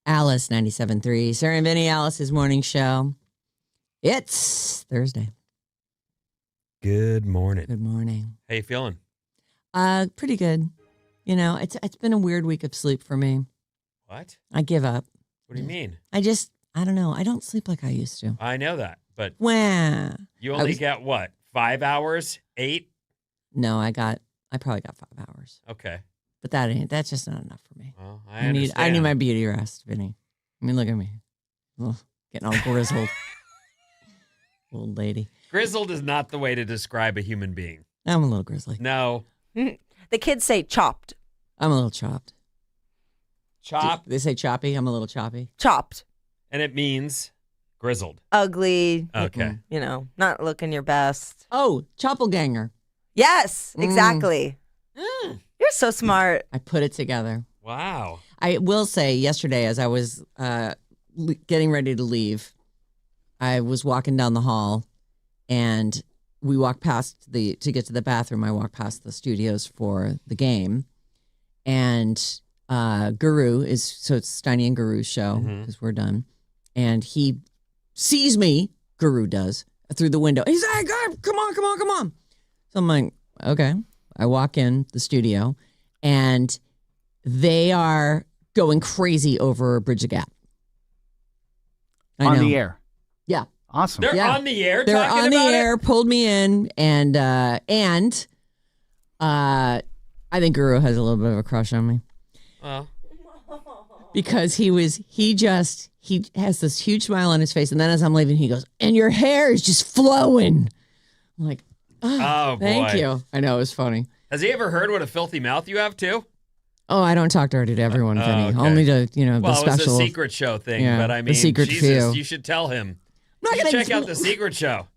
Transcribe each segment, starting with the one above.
Alice 97.3. Sarah Vinnie, Alice's morning show. It's Thursday. Good morning. Good morning. How you feeling? Pretty good. You know, it's been a weird week of sleep for me. What? I give up. What do you mean? I don't know. I don't sleep like I used to. I know that, but Well, you only get what? 5 hours? 8? No, I probably got 5 hours. Okay. But that's just not enough for me. Well, I need my beauty rest, Vinny. I mean, look at me. Ugh, getting all grizzled. Old lady. Grizzled is not the way to describe a human being. I'm a little grizzly. No. The kids say chopped. I'm a little chopped. Chopped. They say choppy. I'm a little choppy. Chopped. And it means grizzled. Ugly. Okay. You know, not looking your best. Oh, choppelganger. Yes, exactly. You're so smart. I put it together. Wow. I will say yesterday as I was getting ready to leave, I was walking down the hall and we walked past to get to the bathroom. I walked past the studios for the game and Guru it's Steiny and Guru's show because we're done. And he sees me, Guru does, through the window. He's like, oh, come on. So I'm like, okay. I walk in the studio and they are going crazy over Bridge the Gap. On the air. Yeah. Awesome. They're on the air They're talking on the about air, it? pulled me in, and I think Guru has a little bit of a crush on me. Well. Because he has this huge smile on his face, and then as I'm leaving, he goes, and your hair is just flowing. I'm like, Oh, boy. thank you. I know, it was funny. Has he ever heard what a filthy mouth you have, too? Oh, I don't talk dirty to everyone, Vinny. okay. Only to, the Well, special. it was a secret show thing, Yeah, but I the mean, secret Jesus, few. you should tell him. I'm not You should gonna check out the secret show.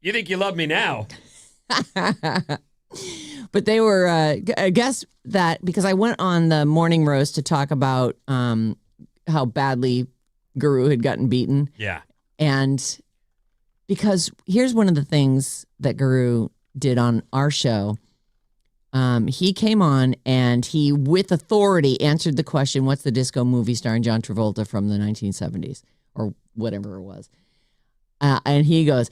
You think you love me now? But they were, I guess that because I went on the morning roast to talk about how badly Guru had gotten beaten. Yeah. And because here's one of the things that Guru did on our show. He came on and he, with authority, answered the question, what's the disco movie starring John Travolta from the 1970s or whatever it was? And he goes,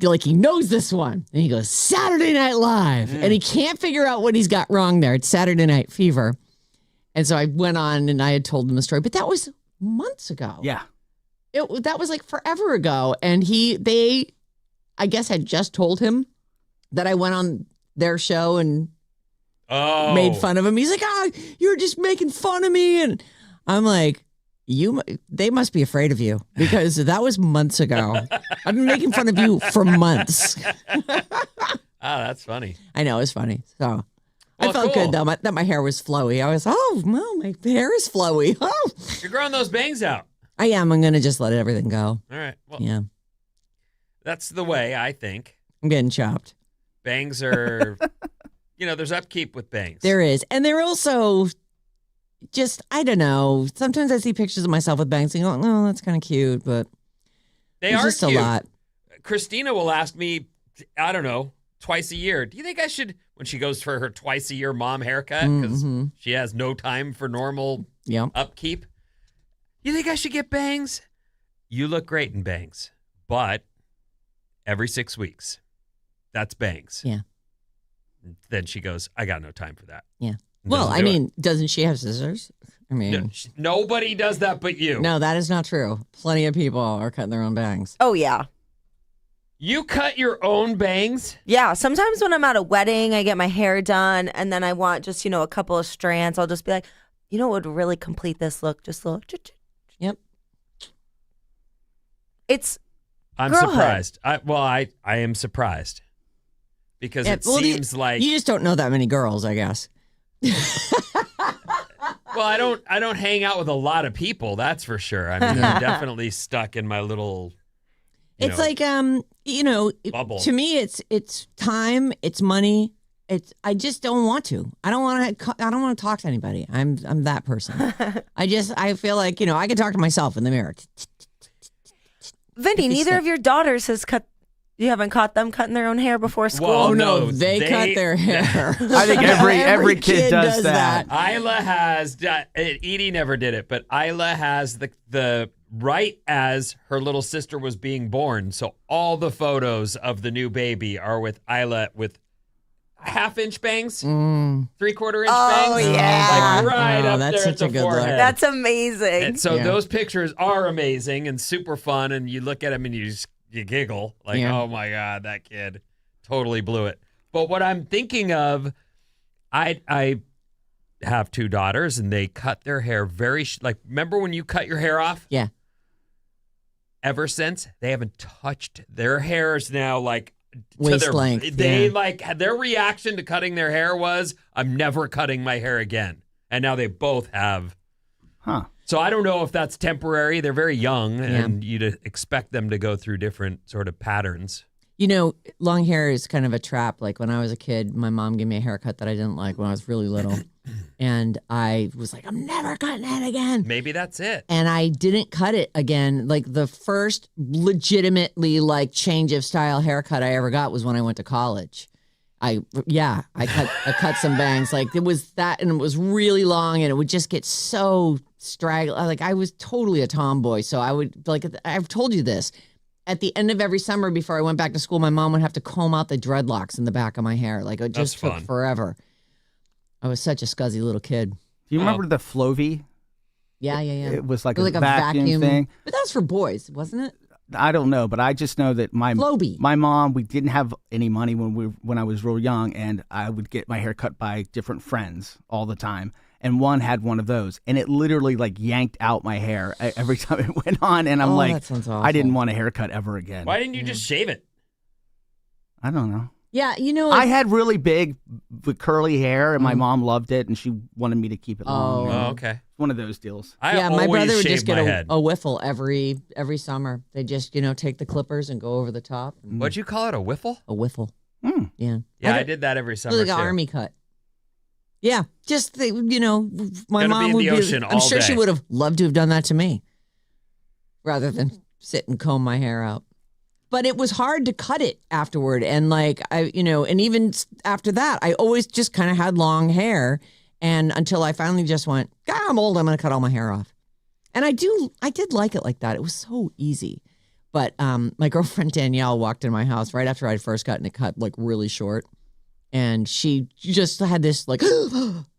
like he knows this one. And he goes, Saturday Night Live. And he can't figure out what he's got wrong there. It's Saturday Night Fever. And so I went on and I had told him the story, but that was months ago. Yeah. That was like forever ago. And they, I guess, had just told him that I went on their show and made fun of him. He's like, you're just making fun of me. And I'm like, they must be afraid of you because that was months ago. I've been making fun of you for months. That's funny. I know, it's funny. So Well, I felt cool. good though that my hair was flowy. I was, my hair is flowy. Oh, You're growing those bangs out. I am. I'm going to just let everything go. All right. Well, Yeah. that's the way, I think. I'm getting chopped. Bangs are, there's upkeep with bangs. There is. And they're also just, I don't know. Sometimes I see pictures of myself with bangs and go, oh, that's kind of cute, but They it's are just cute. a lot. Christina will ask me, I don't know, twice a year, do you think I should, when she goes for her twice a year mom haircut, because she has no time for normal upkeep, you think I should get bangs? You look great in bangs, but every 6 weeks, that's bangs. Yeah. Then she goes, I got no time for that. Yeah. And Well, doesn't I do mean, doesn't she have scissors? I mean, No, nobody does that but you. no, that is not true. Plenty of people are cutting their own bangs. Oh, yeah. You cut your own bangs? Yeah. Sometimes when I'm at a wedding, I get my hair done and then I want just, a couple of strands. I'll just be like, what would really complete this look? Just a little. Yep. It's I'm girlhood. surprised. I am surprised because it seems like you just don't know that many girls, I guess. Well, I don't hang out with a lot of people, that's for sure. I mean, I'm definitely stuck in my little It's like bubble. to me it's time, it's money. I just don't want to. I don't want to talk to anybody. I'm that person. I feel like, I can talk to myself in the mirror. Vinny, neither of your daughters has cut You haven't caught them cutting their own hair before school? Well, Oh no, they cut their hair. I think every kid does that. Isla has, Edie never did it, but Isla has the right as her little sister was being born. So all the photos of the new baby are with Isla with half-inch bangs, 3/4 inch bangs. Oh, yeah. Like right up that's there at such a the good look. forehead. That's amazing. And so those pictures are amazing and super fun, and you look at them and you giggle like, oh my God, that kid totally blew it. But what I'm thinking of, I have 2 daughters, and they cut their hair like, remember when you cut your hair off? Yeah. Ever since, they haven't touched their hairs now, like Waist length. They like their reaction to cutting their hair was, I'm never cutting my hair again. And now they both have. Huh. So I don't know if that's temporary. They're very young, and you'd expect them to go through different sort of patterns. You know, long hair is kind of a trap. Like when I was a kid, my mom gave me a haircut that I didn't like when I was really little. And I was like, I'm never cutting it again. Maybe that's it. And I didn't cut it again. Like the first legitimately like change of style haircut I ever got was when I went to college. I cut some bangs. Like it was that, and it was really long, and it would just get so straggly. Like I was totally a tomboy. So I would, like, I've told you this. At the end of every summer before I went back to school, my mom would have to comb out the dreadlocks in the back of my hair. Like it just took forever. I was such a scuzzy little kid. Do you remember the Flovey? Yeah. It was like, a vacuum thing. But that was for boys, wasn't it? I don't know, but I just know that my mom, we didn't have any money when I was real young, and I would get my hair cut by different friends all the time. And one had one of those, and it literally like yanked out my hair every time it went on. And I'm like, that sounds awful. I didn't want a haircut ever again. Why didn't you just shave it? I don't know. Yeah, you know, I had really big curly hair, and my mom loved it, and she wanted me to keep it long. Oh, okay. One of those deals. My brother would just get a whiffle every summer. They just, take the clippers and go over the top. What'd you call it? A whiffle? A whiffle. Mm. Yeah. Yeah, I did that every summer. It was like an army cut. Yeah, just my mom would be. I'm sure she would have loved to have done that to me, rather than sit and comb my hair out. But it was hard to cut it afterward, and and even after that, I always just kind of had long hair, and until I finally just went, God, I'm old, I'm going to cut all my hair off, and I did like it like that. It was so easy. But my girlfriend Danielle walked in my house right after I'd first gotten it cut, like really short. And she just had this like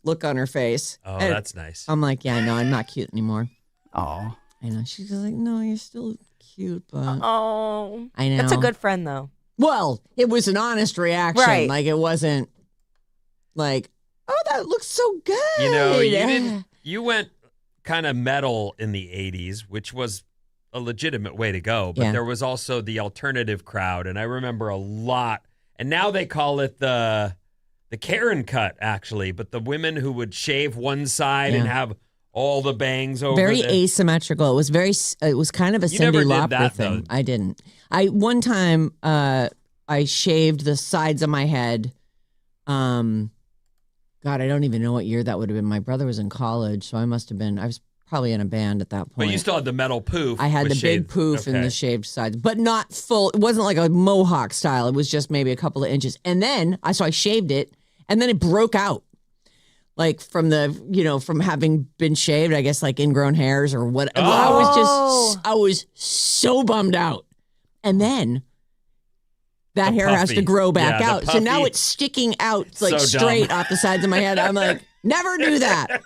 look on her face. Oh, and that's nice. I'm like, yeah, no, I'm not cute anymore. Oh, I know. She's like, no, you're still cute, but I know. That's a good friend, though. Well, it was an honest reaction. Right. Like it wasn't like, oh, that looks so good. You went kind of metal in the 80s, which was a legitimate way to go. But there was also the alternative crowd, and I remember a lot. And now they call it the Karen cut, actually. But the women who would shave one side and have all the bangs over very asymmetrical. It was kind of a Cyndi Lauper thing. Though. I didn't. One time I shaved the sides of my head. God, I don't even know what year that would have been. My brother was in college, so I was probably in a band at that point. But you still had the metal poof. I had the big poof and the shaved sides, but not full. It wasn't like a mohawk style. It was just maybe a couple of inches. And then I shaved it, and then it broke out. Like from from having been shaved, I guess like ingrown hairs or what. Oh. I was so bummed out. And then that hair has to grow back out. So now it's sticking out like straight off the sides of my head. I'm like, never do that.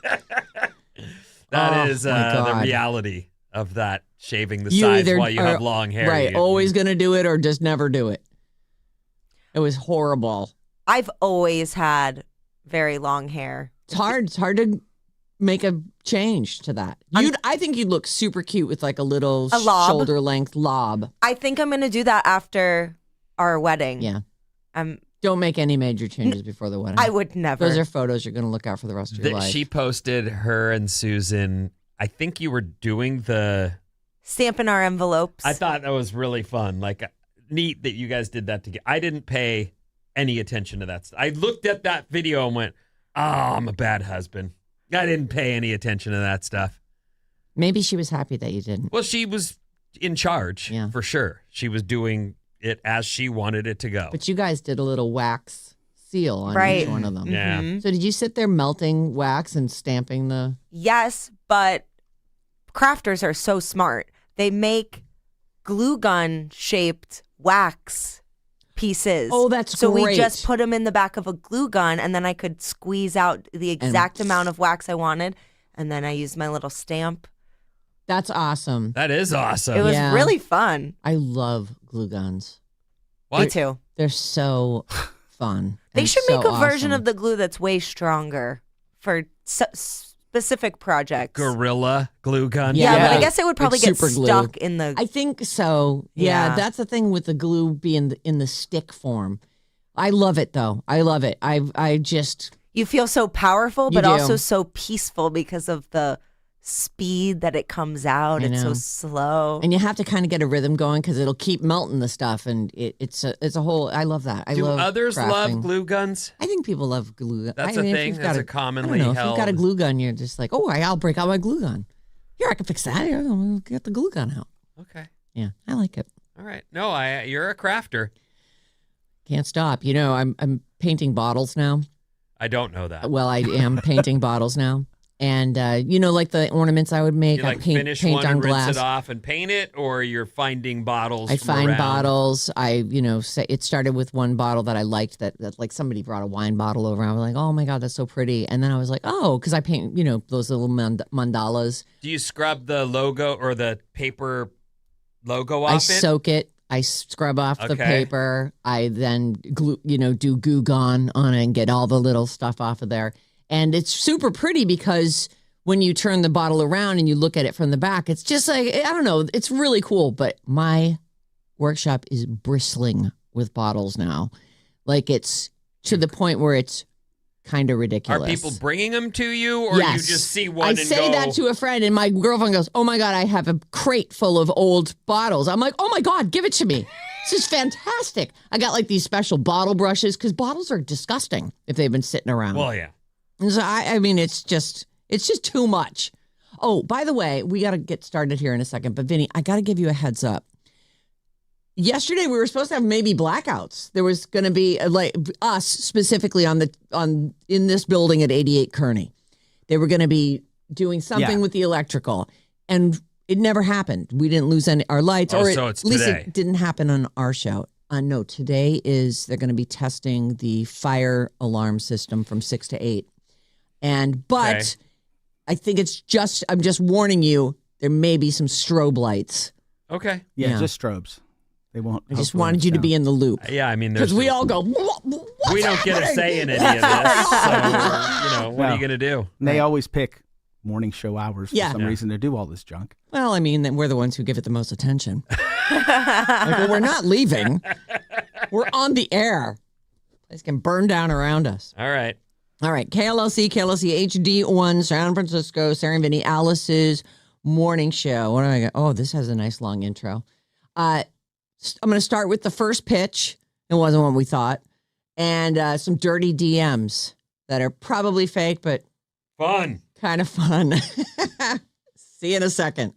That is the reality of that, shaving the sides while you have long hair. Right, always going to do it or just never do it. It was horrible. I've always had very long hair. It's hard to make a change to that. I think you'd look super cute with like a little shoulder length lob. I think I'm going to do that after our wedding. Yeah. Don't make any major changes before the wedding. I would never. Those are photos you're going to look at for the rest of your life. She posted her and Susan. I think you were doing the stamping our envelopes. I thought that was really fun. Like neat that you guys did that together. I didn't pay any attention to that. I looked at that video and went, "Oh, I'm a bad husband." I didn't pay any attention to that stuff. Maybe she was happy that you didn't. Well, she was in charge for sure. She was doing it as she wanted it to go. But you guys did a little wax seal on Right. each one of them. Yeah. So did you sit there melting wax and stamping the? Yes, but crafters are so smart. They make glue gun shaped wax pieces. Oh, that's so great. we just put them in the back of a glue gun, and then I could squeeze out the exact amount of wax I wanted, and then I used my little stamp. That's awesome. That is awesome. It was really fun. I love glue guns. Me too. They're so fun. They and should so make a version awesome. of the glue that's way stronger for specific projects. Gorilla glue gun. Yeah, but Yeah. I guess it would probably Like get super glue. stuck in the. I think so. Yeah, Yeah. that's the thing with the glue being in the stick form. I love it though. I love it. I just You feel so powerful, You but do. also so peaceful because of the speed that it comes out. I It's so know. slow. and you have to kind of get a rhythm going because it'll keep melting the stuff, and it's a whole. I love that. I Do love others crafting. love glue guns? I think people love glue gun. That's I a mean, if thing. you've That's got a commonly I don't know, held. If you've got a glue gun, you're just like, oh, I'll break out my glue gun. Here, I can fix that. Here, I'll get the glue gun out. Okay. Yeah, I like it. All right. No, you're a crafter. Can't stop. You know, I'm painting bottles now. I don't know that. Well, I am painting bottles now. And, you know, like the ornaments I would make, You I like paint finish paint one on and glass. rinse it off and paint it, or you're finding bottles. I from find around? bottles. It started with one bottle that I liked that like somebody brought a wine bottle over. I was like, oh my God, that's so pretty. And then I was like, oh, because I paint, you know, those little mandalas. Do you scrub the logo or the paper logo off I it? soak it. I scrub off the Okay. paper. I then glue, do Goo Gone on it and get all the little stuff off of there. And it's super pretty because when you turn the bottle around and you look at it from the back, it's just like, I don't know, it's really cool. But my workshop is bristling with bottles now. Like it's to the point where it's kind of ridiculous. Are people bringing them to you, or Yes. you just see one I and say go? that to a friend, and my girlfriend goes, "Oh my God, I have a crate full of old bottles." I'm like, "Oh my God, give it to me. This is fantastic." I got like these special bottle brushes because bottles are disgusting if they've been sitting around. Well, yeah. And so I mean, it's just too much. Oh, by the way, we got to get started here in a second, but Vinny, I got to give you a heads up. Yesterday we were supposed to have maybe blackouts. There was going to be like us specifically in this building at 88 Kearney. They were going to be doing something with the electrical, and it never happened. We didn't lose our lights, Oh, or so it's at least today. it didn't happen on our show. No, today they're going to be testing the fire alarm system from 6 to 8, but Okay. I think I'm just warning you. There may be some strobe lights. Okay. Yeah, Yeah. just strobes. They won't. I just hopefully wanted you to down. be in the loop. Yeah, I mean, Because we all go, "What's we don't get a happening?" say in any of this. So, what are No. you going to do? And they always pick morning show hours for Yeah. some reason to do all this junk. Well, I mean, then we're the ones who give it the most attention. Like, well, we're not leaving. We're on the air. Place can burn down around us. All right. All right. KLLC HD1, San Francisco, Sarah Vinnie, Alice's morning show. What do I got? Oh, this has a nice long intro. I'm going to start with the first pitch. It wasn't what we thought. And some dirty DMs that are probably fake, but Fun. kind of fun. See you in a second.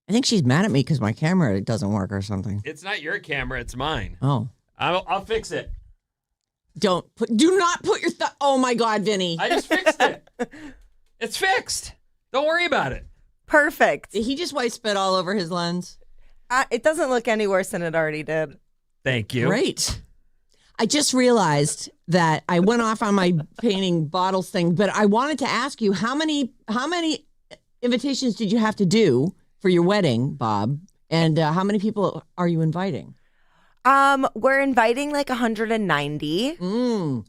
I think she's mad at me because my camera doesn't work or something. It's not your camera, it's mine. Oh. I'll fix it. Do not put your oh my God, Vinny. I just fixed it. It's fixed. Don't worry about it. Perfect. Did he just white spit all over his lens? It doesn't look any worse than it already did. Thank you. Great. I just realized that I went off on my painting bottles thing, but I wanted to ask you how many invitations did you have to do for your wedding, Bob? And how many people are you inviting? We're inviting like 190. And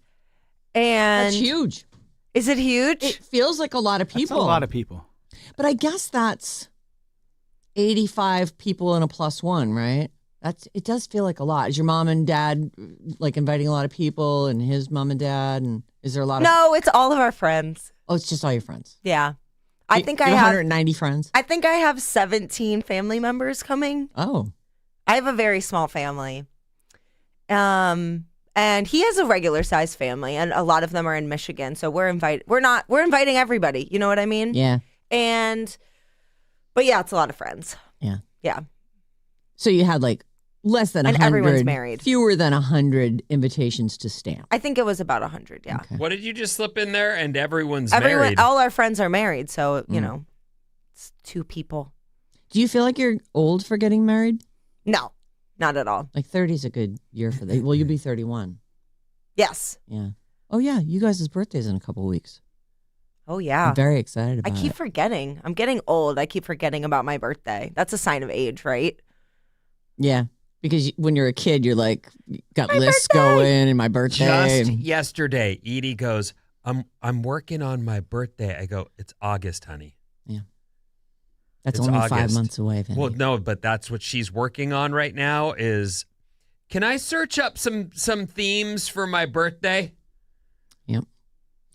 that's huge. Is it huge? It feels like a lot of people. That's a lot of people. But I guess that's 85 people and a plus one, right? It does feel like a lot. Is your mom and dad like inviting a lot of people, and his mom and dad? And is there a lot of? No, it's all of our friends. Oh, it's just all your friends. Yeah, I think I have 190 friends. I think I have 17 family members coming. Oh, I have a very small family. And he has a regular size family, and a lot of them are in Michigan. So we're inviting everybody. You know what I mean? Yeah. But yeah, it's a lot of friends. Yeah. Yeah. So you had like less than 100. And everyone's married. Fewer than 100 invitations to stamp. I think it was about 100. Yeah. Okay. What did you just slip in there? And everyone's married. All our friends are married. So, you know, it's 2 people. Do you feel like you're old for getting married? No, not at all. Like 30 is a good year for that. Well, you'll be 31. Yes. Yeah. Oh, yeah. You guys' birthday's in a couple of weeks. Oh, yeah. I'm very excited about it. I keep forgetting. I'm getting old. I keep forgetting about my birthday. That's a sign of age, right? Yeah. Because when you're a kid, you're like, got My lists birthday! going and my birthday. Just yesterday, Edie goes, I'm working on my birthday. I go, it's August, honey. Yeah. That's It's only August. 5 months away, Vinny. Well, no, but that's what she's working on right now is, can I search up some themes for my birthday? Yep.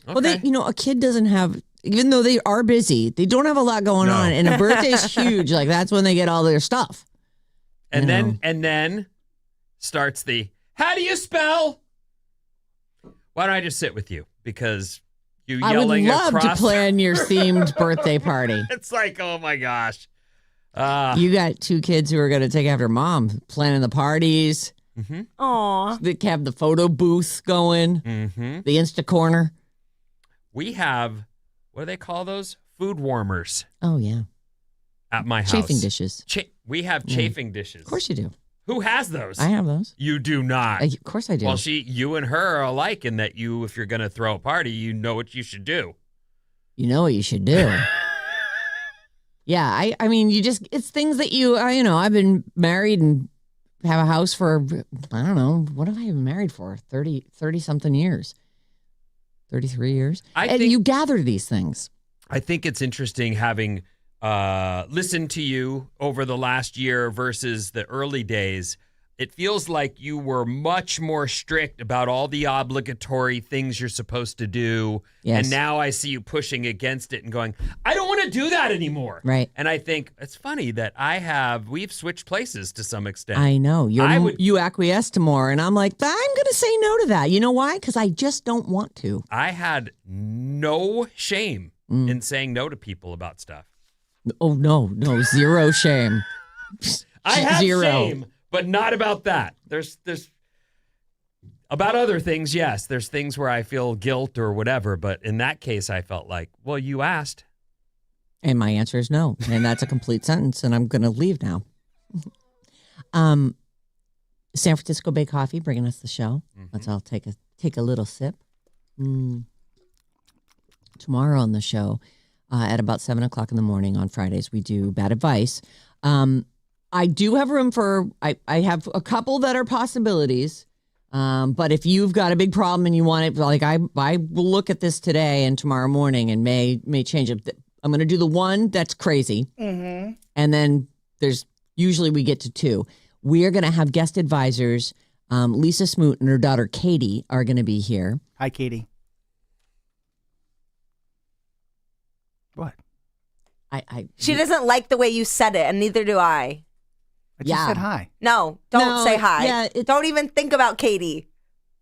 Okay. Well, a kid doesn't have, even though they are busy, they don't have a lot going on. And a birthday's huge. Like, that's when they get all their stuff. And then starts the, how do you spell? Why don't I just sit with you? Because you yelling I would love across to plan your themed birthday party. It's like, oh my gosh. You got 2 kids who are going to take after mom, planning the parties. Mm-hmm. Aw. They have the photo booth going, Mm-hmm. the Insta corner. We have, what do they call those? Food warmers Oh, yeah. at my house. Chafing dishes. We have chafing dishes. Of course you do. Who has those? I have those. You do not. Of course I do. Well, you and her are alike in that if you're going to throw a party, you know what you should do. You know what you should do. Yeah, I mean, it's things that I've been married and have a house for, I don't know, what have I been married for? 30 something years. 33 years. And you gather these things. I think it's interesting having listened to you over the last year versus the early days. It feels like you were much more strict about all the obligatory things you're supposed to do. Yes. And now I see you pushing against it and going, I don't want to do that anymore. Right. And I think it's funny that we've switched places to some extent. I know. You acquiesce to more. And I'm like, I'm going to say no to that. You know why? Because I just don't want to. I had no shame in saying no to people about stuff. Oh, no. Zero shame. I have Zero. shame, but not about that. There's about other things, yes. There's things where I feel guilt or whatever, but in that case, I felt like, well, you asked. And my answer is no. And that's a complete sentence, and I'm going to leave now. San Francisco Bay Coffee bringing us the show. Let's all take a little sip. Tomorrow on the show, at about 7 o'clock in the morning on Fridays, we do Bad Advice. I do have room for, I have a couple that are possibilities. But if you've got a big problem and you want it, like I will look at this today and tomorrow morning and may change it. I'm going to do the one that's crazy. Mm-hmm. And then usually we get to 2. We are going to have guest advisors. Lisa Smoot and her daughter Katie are going to be here. Hi, Katie. What? She doesn't like the way you said it, and neither do I. I just said hi. No, don't say hi. Yeah, don't even think about Katie.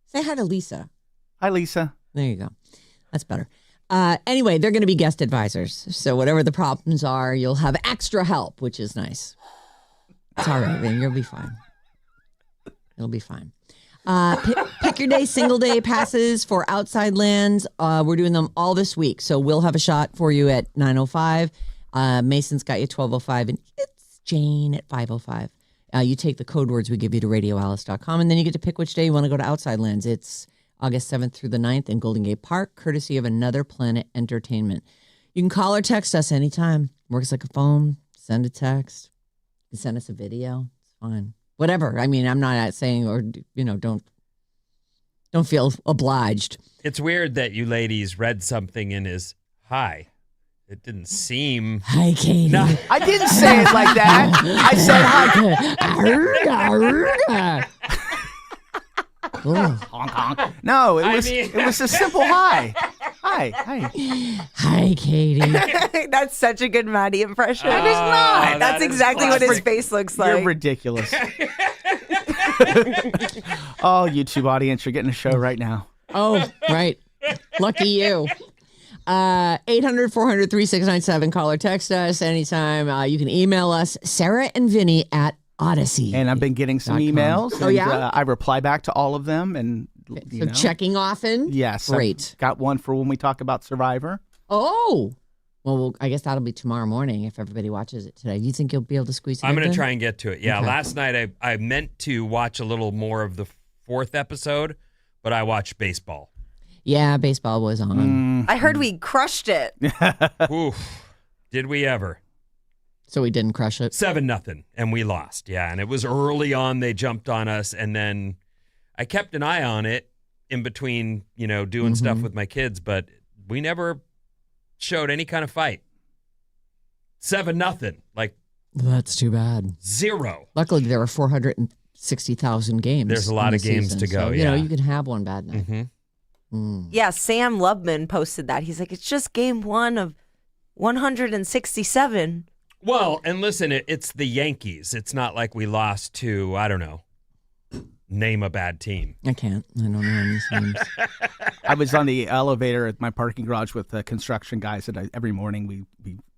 Say hi to Lisa. Hi, Lisa. There you go. That's better. Anyway, they're going to be guest advisors. So whatever the problems are, you'll have extra help, which is nice. It's all right, Vin. You'll be fine. It'll be fine. Pick your day, single day passes for Outside Lands. We're doing them all this week. So we'll have a shot for you at 9:05. Mason's got you 12:05, and it's Jane at 5:05. You take the code words we give you to radioalice.com, and then you get to pick which day you want to go to Outside Lands. It's August 7th through the 9th in Golden Gate Park, courtesy of Another Planet Entertainment. You can call or text us anytime. Works like a phone. Send a text. You can send us a video. It's fine. Whatever. I mean, I'm not saying, or, don't feel obliged. It's weird that you ladies read something in his hi. It didn't seem. Hi, Katie. No. I didn't say it like that. I said hi. Honk, honk. No, it was a simple hi. Hi. Hi, Katie. That's such a good Maddie impression. That is not. That's exactly what his face looks like. You're ridiculous. Oh, YouTube audience, you're getting a show right now. Oh, right. Lucky you. 800-400-3697. Call or text us anytime. You can email us, Sarah and Vinnie at Odyssey. And I've been getting some emails. Oh, yeah? I reply back to all of them. And checking often? Yes. Great. I've got one for when we talk about Survivor. Oh. Well, I guess that'll be tomorrow morning if everybody watches it today. Do you think you'll be able to squeeze it in? I'm going to try and get to it. Yeah, okay. Last night I meant to watch a little more of the 4th episode, but I watched baseball. Yeah, baseball was on. I heard we crushed it. Oof. Did we ever? So we didn't crush it? 7-0, and we lost. Yeah, and it was early on. They jumped on us, and then I kept an eye on it in between, doing stuff with my kids, but we never showed any kind of fight. 7-0, That's too bad. 0. Luckily, there were 460,000 games. There's a lot of games season, to go. So, yeah, you can have one bad night. Mm-hmm. Yeah, Sam Lubman posted that. He's like, it's just game 1 of 167. Well, and listen, it's the Yankees. It's not like we lost to, I don't know, name a bad team. I can't. I don't know any names. I was on the elevator at my parking garage with construction guys, and every morning we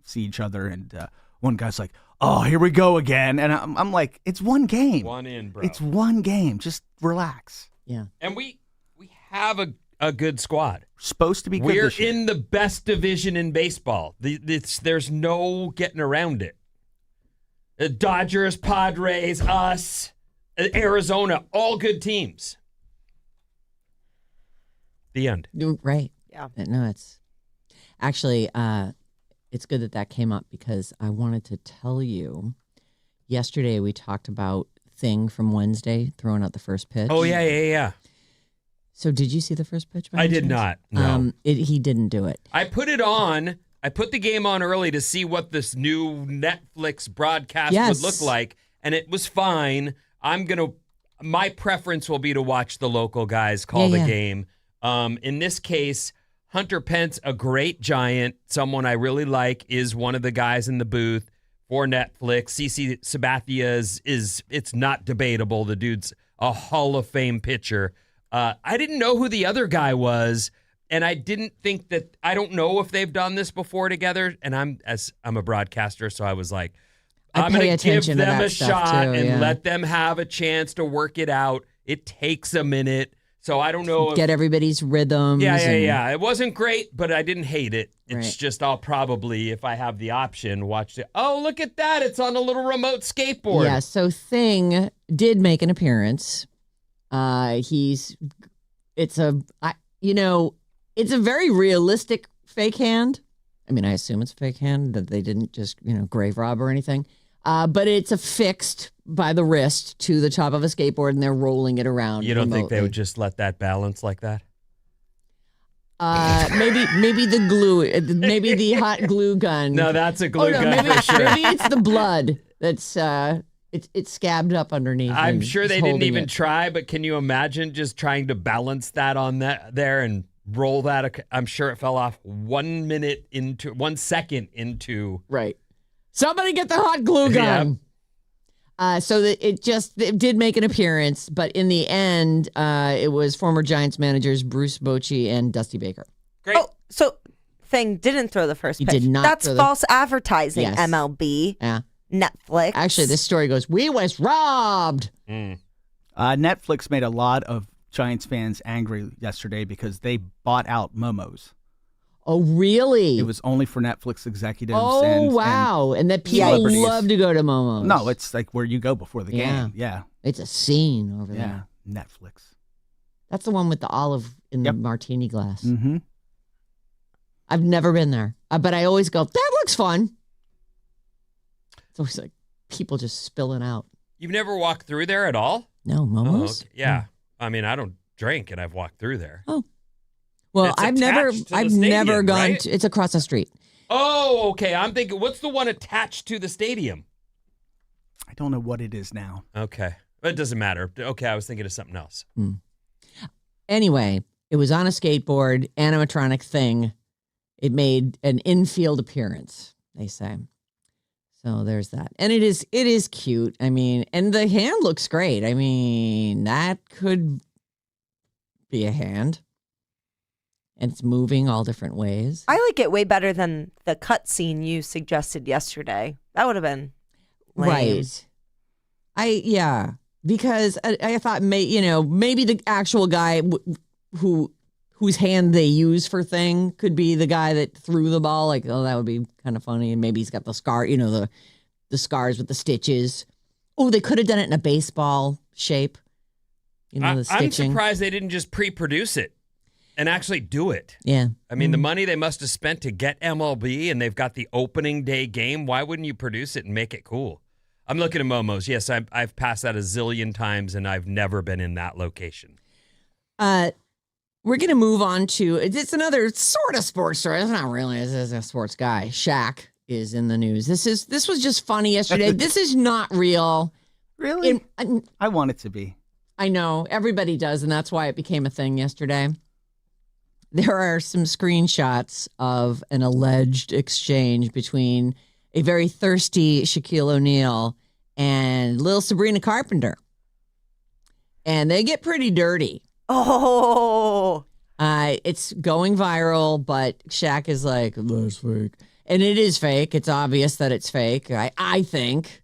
see each other, and one guy's like, oh, here we go again. And I'm like, it's one game. One in, bro. It's one game. Just relax. Yeah. And we have a good squad. Supposed to be good We're this year. in the best division in baseball. There's no getting around it. The Dodgers, Padres, us, Arizona, all good teams. The end. Right. Yeah. No, it's actually, it's good that came up because I wanted to tell you, yesterday we talked about Thing from Wednesday, throwing out the first pitch. Oh, yeah. So did you see the first pitch? I did not. No. He didn't do it. I put it on. I put the game on early to see what this new Netflix broadcast would look like, and it was fine. My preference will be to watch the local guys call the game. In this case, Hunter Pence, a great Giant, someone I really like, is one of the guys in the booth for Netflix. CC Sabathia it's not debatable. The dude's a Hall of Fame pitcher. I didn't know who the other guy was, and I didn't think that. I don't know if they've done this before together. And I'm a broadcaster, so I was like, I'm going to give them a shot and let them have a chance to work it out. It takes a minute, so I don't know. Get everybody's rhythms. Yeah. It wasn't great, but I didn't hate it. It's just I'll probably, if I have the option, watch it. Oh, look at that! It's on a little remote skateboard. Yeah. So Thing did make an appearance. It's a very realistic fake hand. I mean, I assume it's a fake hand, that they didn't just, grave rob or anything. But it's affixed by the wrist to the top of a skateboard, and they're rolling it around. You don't think they would just let that balance like that? Maybe the glue, maybe the hot glue gun. No, that's a glue gun for sure. Maybe it's the blood that's it's scabbed up underneath. I'm sure they didn't even try, but can you imagine just trying to balance that on that there and roll that? I'm sure it fell off 1 second into. Right. Somebody get the hot glue gun. So that it did make an appearance, but in the end, it was former Giants managers Bruce Bochy and Dusty Baker. Great. Oh, so thing didn't throw the first pitch. Did not. That's false advertising, Yes. MLB. Yeah. Netflix. Actually, this story goes, we was robbed. Netflix made a lot of Giants fans angry yesterday because they bought out Momo's. Oh, really? It was only for Netflix executives. Oh, wow. And that people love to go to Momo's. No, it's like where you go before the game. Yeah. It's a scene over there. Yeah, Netflix. That's the one with the olive in the martini glass. Mm-hmm. I've never been there, but I always go, that looks fun. It's always like people just spilling out. You've never walked through there at all? No, Momo's? Oh, okay. Yeah. I mean, I don't drink, and I've walked through there. Oh. Well, I've never gone right? to, it's across the street. Oh, okay. I'm thinking, what's the one attached to the stadium? I don't know what it is now. Okay. It doesn't matter. Okay, I was thinking of something else. Anyway, it was on a skateboard, animatronic thing. It made an infield appearance, they say. So there's that. And it is cute. I mean, and the hand looks great. I mean, that could be a hand. And it's moving all different ways. I like it way better than the cut scene you suggested yesterday. That would have been lame. Right. Because I thought maybe the actual guy whose hand they use for thing could be the guy that threw the ball. Like, oh, that would be kind of funny. And maybe he's got the scar, the scars with the stitches. Oh, they could have done it in a baseball shape. The stitching. I'm surprised they didn't just pre-produce it and actually do it. Yeah. I mean, the money they must have spent to get MLB, and they've got the opening day game. Why wouldn't you produce it and make it cool? I'm looking at Momo's. Yes, I've passed that a zillion times, and I've never been in that location. We're going to move on to, it's another sort of sports story. It's not really, this is a sports guy. Shaq is in the news. This was just funny yesterday. This is not real. Really? I want it to be. I know. Everybody does, and that's why it became a thing yesterday. There are some screenshots of an alleged exchange between a very thirsty Shaquille O'Neal and little Sabrina Carpenter. And they get pretty dirty. Oh. It's going viral, but Shaq is like, that's fake. And it is fake. It's obvious that it's fake, I think.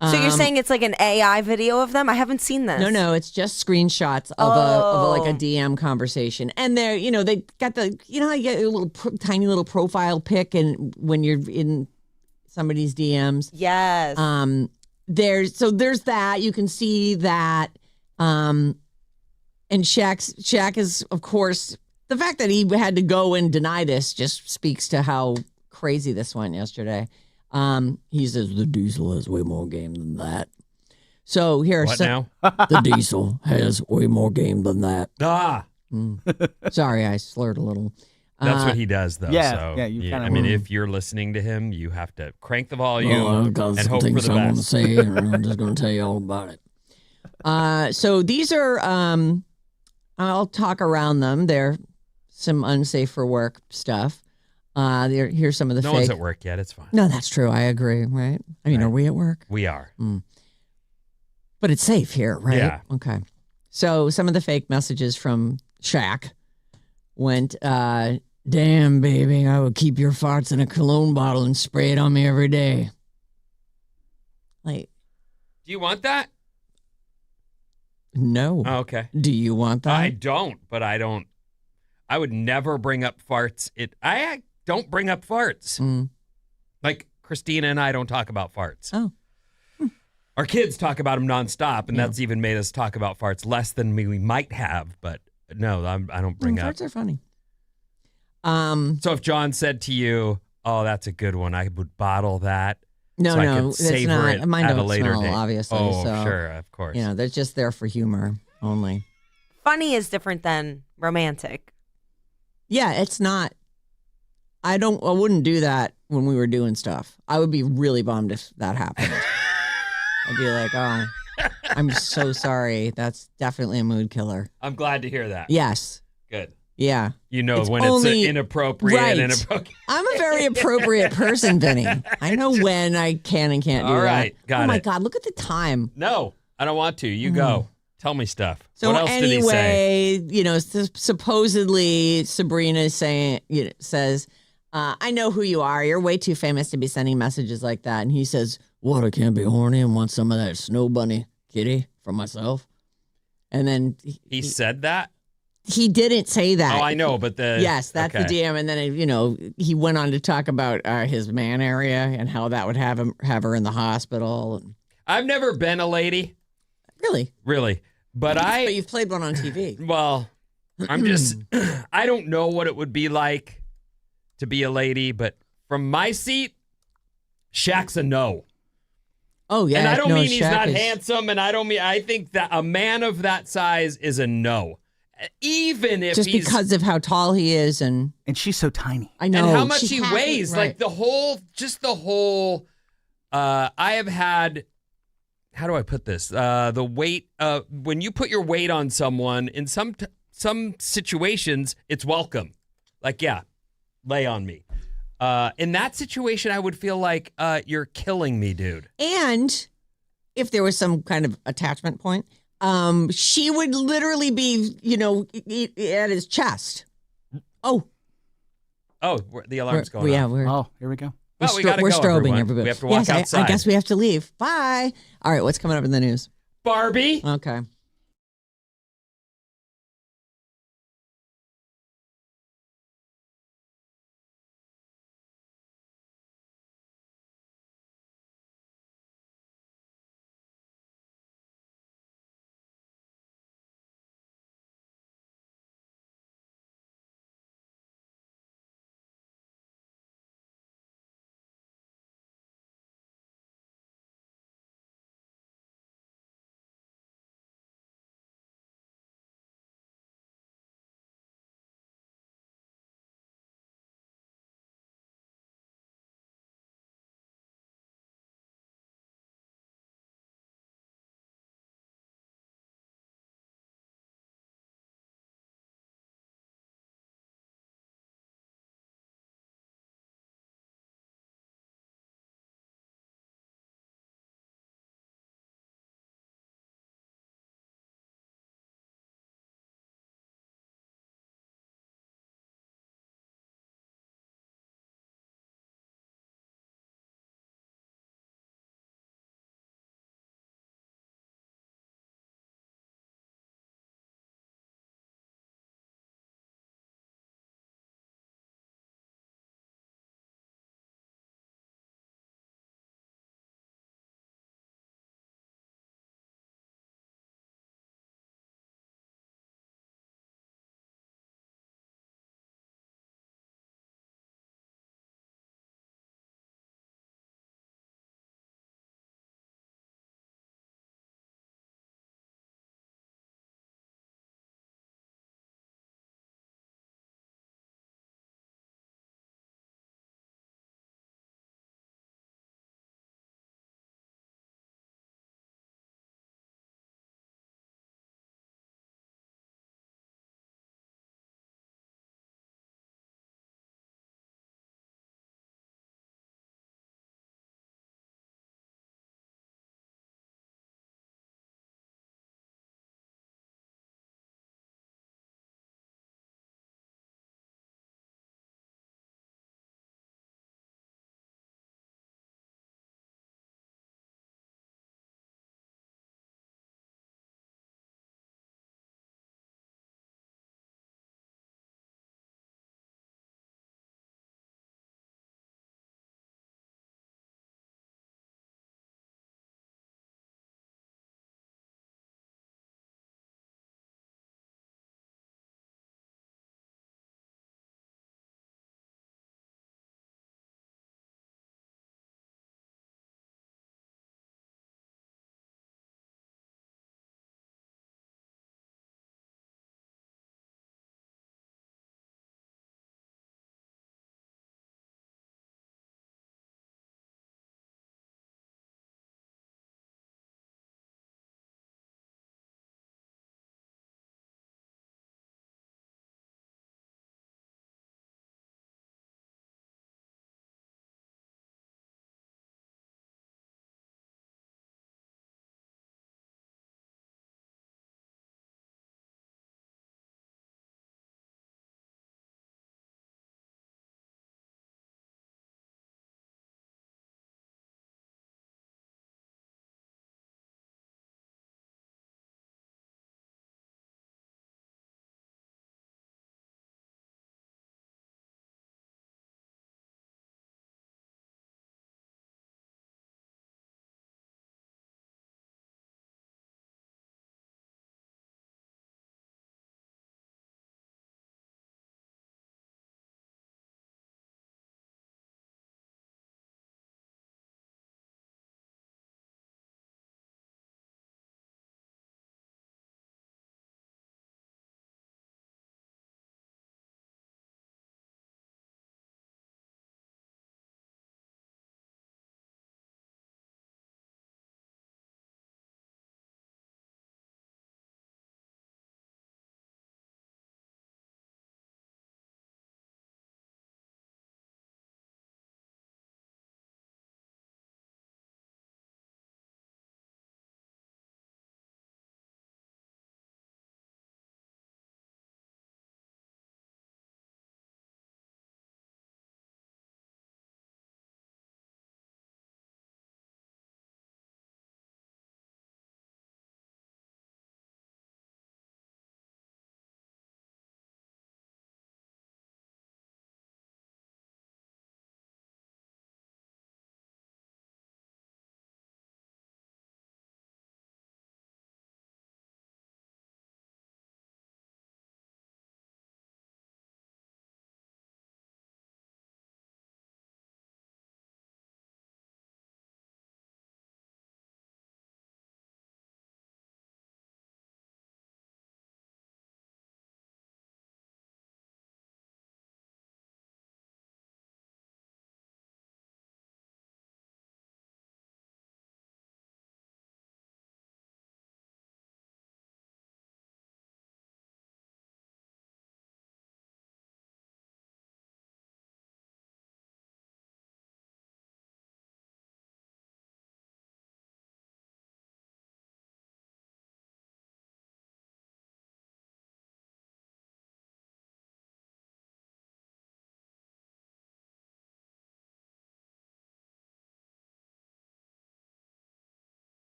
So you're saying it's like an AI video of them? I haven't seen this. No, it's just screenshots of a DM conversation. And they're, they got the, how you get a little tiny little profile pic and when you're in somebody's DMs. Yes. There's that. You can see that. And Shaq is, of course, the fact that he had to go and deny this just speaks to how crazy this went yesterday. He says the Diesel has way more game than that. So here, now? The Diesel has way more game than that. Sorry, I slurred a little. That's what he does, though. Yeah, so, you kind of. I mean, if you're listening to him, you have to crank the volume I've got and some hope for things the I want to best. say, and I'm just going to tell you all about it. So these are, I'll talk around them. They're some unsafe for work stuff. Here's some of the No fake. one's at work yet. It's fine. No, that's true. I agree. Right? I mean, Right. Are we at work? We are. But it's safe here, right? Yeah. Okay. So some of the fake messages from Shaq went, damn, baby, I would keep your farts in a cologne bottle and spray it on me every day. Like, Do you want that? no. Oh, okay. Do you want that? I don't, but I don't. I would never bring up farts. I don't bring up farts. Like Christina and I don't talk about farts. Oh. Our kids talk about them nonstop, and that's even made us talk about farts less than we might have. But no, I don't bring up. Farts are funny. So if John said to you, "Oh, that's a good one," I would bottle that. No, so I no, could it's savor not. it Mine at a don't later smell, date. obviously. Oh, so, sure, of course. they're just there for humor only. Funny is different than romantic. Yeah, it's not. I wouldn't do that when we were doing stuff. I would be really bummed if that happened. I'd be like, oh, I'm so sorry. That's definitely a mood killer. I'm glad to hear that. Yes. Good. Yeah. You know It's when only- it's inappropriate Right. and inappropriate. I'm a very appropriate person, Vinny. I know when I can and can't do All that. right, got Oh my it. God, look at the time. No, I don't want to. You go. Tell me stuff. So what else anyway, did he say? supposedly Sabrina says, I know who you are. You're way too famous to be sending messages like that. And he says, what, I can't be horny and want some of that snow bunny kitty for myself. And then he said that? He didn't say that. Oh, I know, but yes, that's the DM. And then, he went on to talk about his man area and how that would have her in the hospital. I've never been a lady. Really? Really. But you've played one on TV. Well, I'm just, I don't know what it would be like to be a lady, but from my seat, Shaq's a no. Oh, yeah. And I don't mean he's not handsome, and I think that a man of that size is a no. Even if just because of how tall he is and she's so tiny. I know. And how much he weighs. Right. Like the whole, I have had, how do I put this? The weight, when you put your weight on someone, in some situations, it's welcome. Like, yeah, lay on me. In that situation, I would feel like you're killing me, dude. And if there was some kind of attachment point, she would literally be, at his chest. Oh, the alarm's going off. Yeah, here we go. Well, we're strobing, everybody. We have to walk outside. I guess we have to leave. Bye. All right, what's coming up in the news? Barbie. Okay.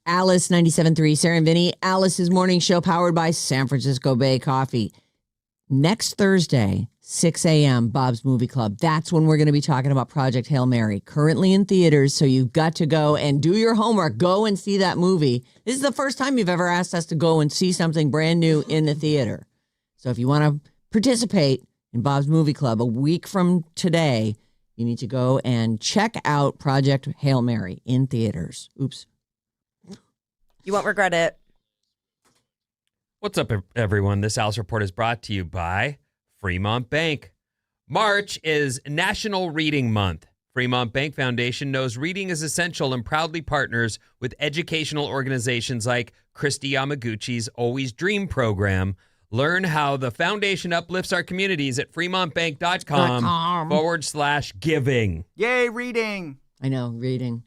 Alice 97.3, Sarah and Vinnie. Alice's morning show powered by San Francisco Bay Coffee. Next Thursday, 6 a.m., Bob's Movie Club. That's when we're going to be talking about Project Hail Mary. Currently in theaters, so you've got to go and do your homework. Go and see that movie. This is the first time you've ever asked us to go and see something brand new in the theater. So if you want to participate in Bob's Movie Club a week from today, you need to go and check out Project Hail Mary in theaters. Oops. You won't regret it. What's up, everyone? This Alice Report is brought to you by Fremont Bank. March is National Reading Month. Fremont Bank Foundation knows reading is essential and proudly partners with educational organizations like Christy Yamaguchi's Always Dream program. Learn how the foundation uplifts our communities at fremontbank.com/giving. Yay, reading. I know, reading.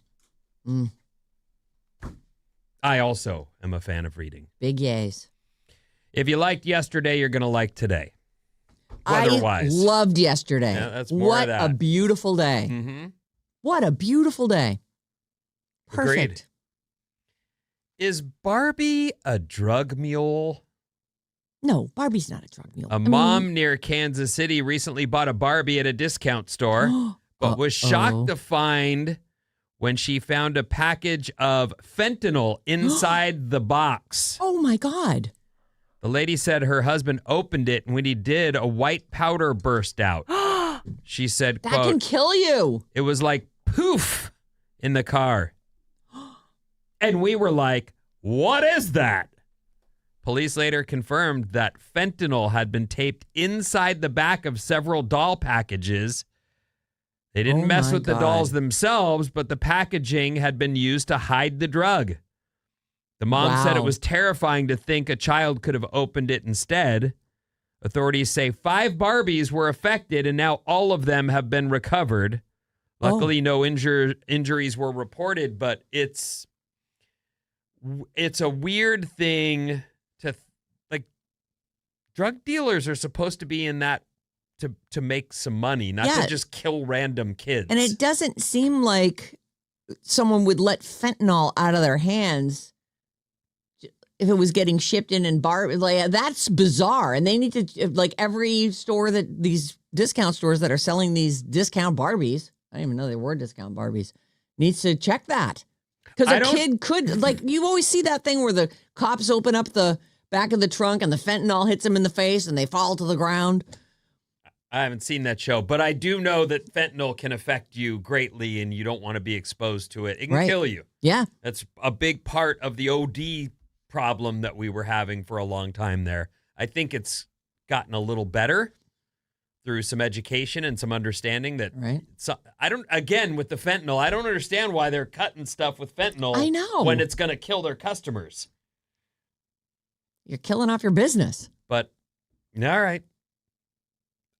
I also am a fan of reading. Big yays. If you liked yesterday, you're going to like today. Weather-wise. I loved yesterday. Yeah, that's more what of that. A beautiful day. Mm-hmm. What a beautiful day. Perfect. Agreed. Is Barbie a drug mule? No, Barbie's not a drug mule. A mom near Kansas City recently bought a Barbie at a discount store, but was shocked to find when she found a package of fentanyl inside the box. Oh, my God. The lady said her husband opened it, and when he did, a white powder burst out. She said, that quote, can kill you. It was like poof in the car. And we were like, what is that? Police later confirmed that fentanyl had been taped inside the back of several doll packages. They didn't mess with the dolls themselves, but the packaging had been used to hide the drug. The mom said it was terrifying to think a child could have opened it instead. Authorities say 5 Barbies were affected, and now all of them have been recovered. Luckily, no injuries were reported, but it's a weird thing to, like, drug dealers are supposed to be in that to make some money, not to just kill random kids. And it doesn't seem like someone would let fentanyl out of their hands if it was getting shipped in Barbie. Like, that's bizarre. And they need to, like, every store that these discount stores that are selling these discount Barbies, I didn't even know they were discount Barbies, needs to check that. Because a kid could, like, you always see that thing where the cops open up the back of the trunk and the fentanyl hits them in the face and they fall to the ground. I haven't seen that show, but I do know that fentanyl can affect you greatly and you don't want to be exposed to it. It can kill you. Yeah. That's a big part of the OD problem that we were having for a long time there. I think it's gotten a little better through some education and some understanding that again, with the fentanyl, I don't understand why they're cutting stuff with fentanyl. I know. When it's going to kill their customers. You're killing off your business. But, all right.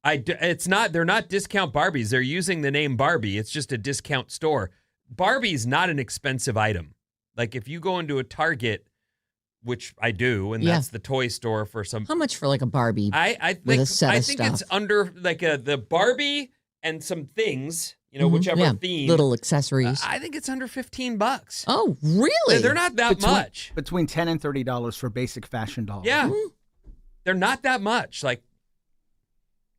They're not discount Barbies. They're using the name Barbie. It's just a discount store. Barbie's not an expensive item. Like, if you go into a Target, which I do, and that's the toy store for some. How much for like a Barbie? I think with a set of think stuff? It's under like the Barbie and some things, whichever theme, little accessories. I think it's under $15. Oh, really? They're not that much. Between $10 and $30 for basic fashion dolls. Yeah, they're not that much. Like,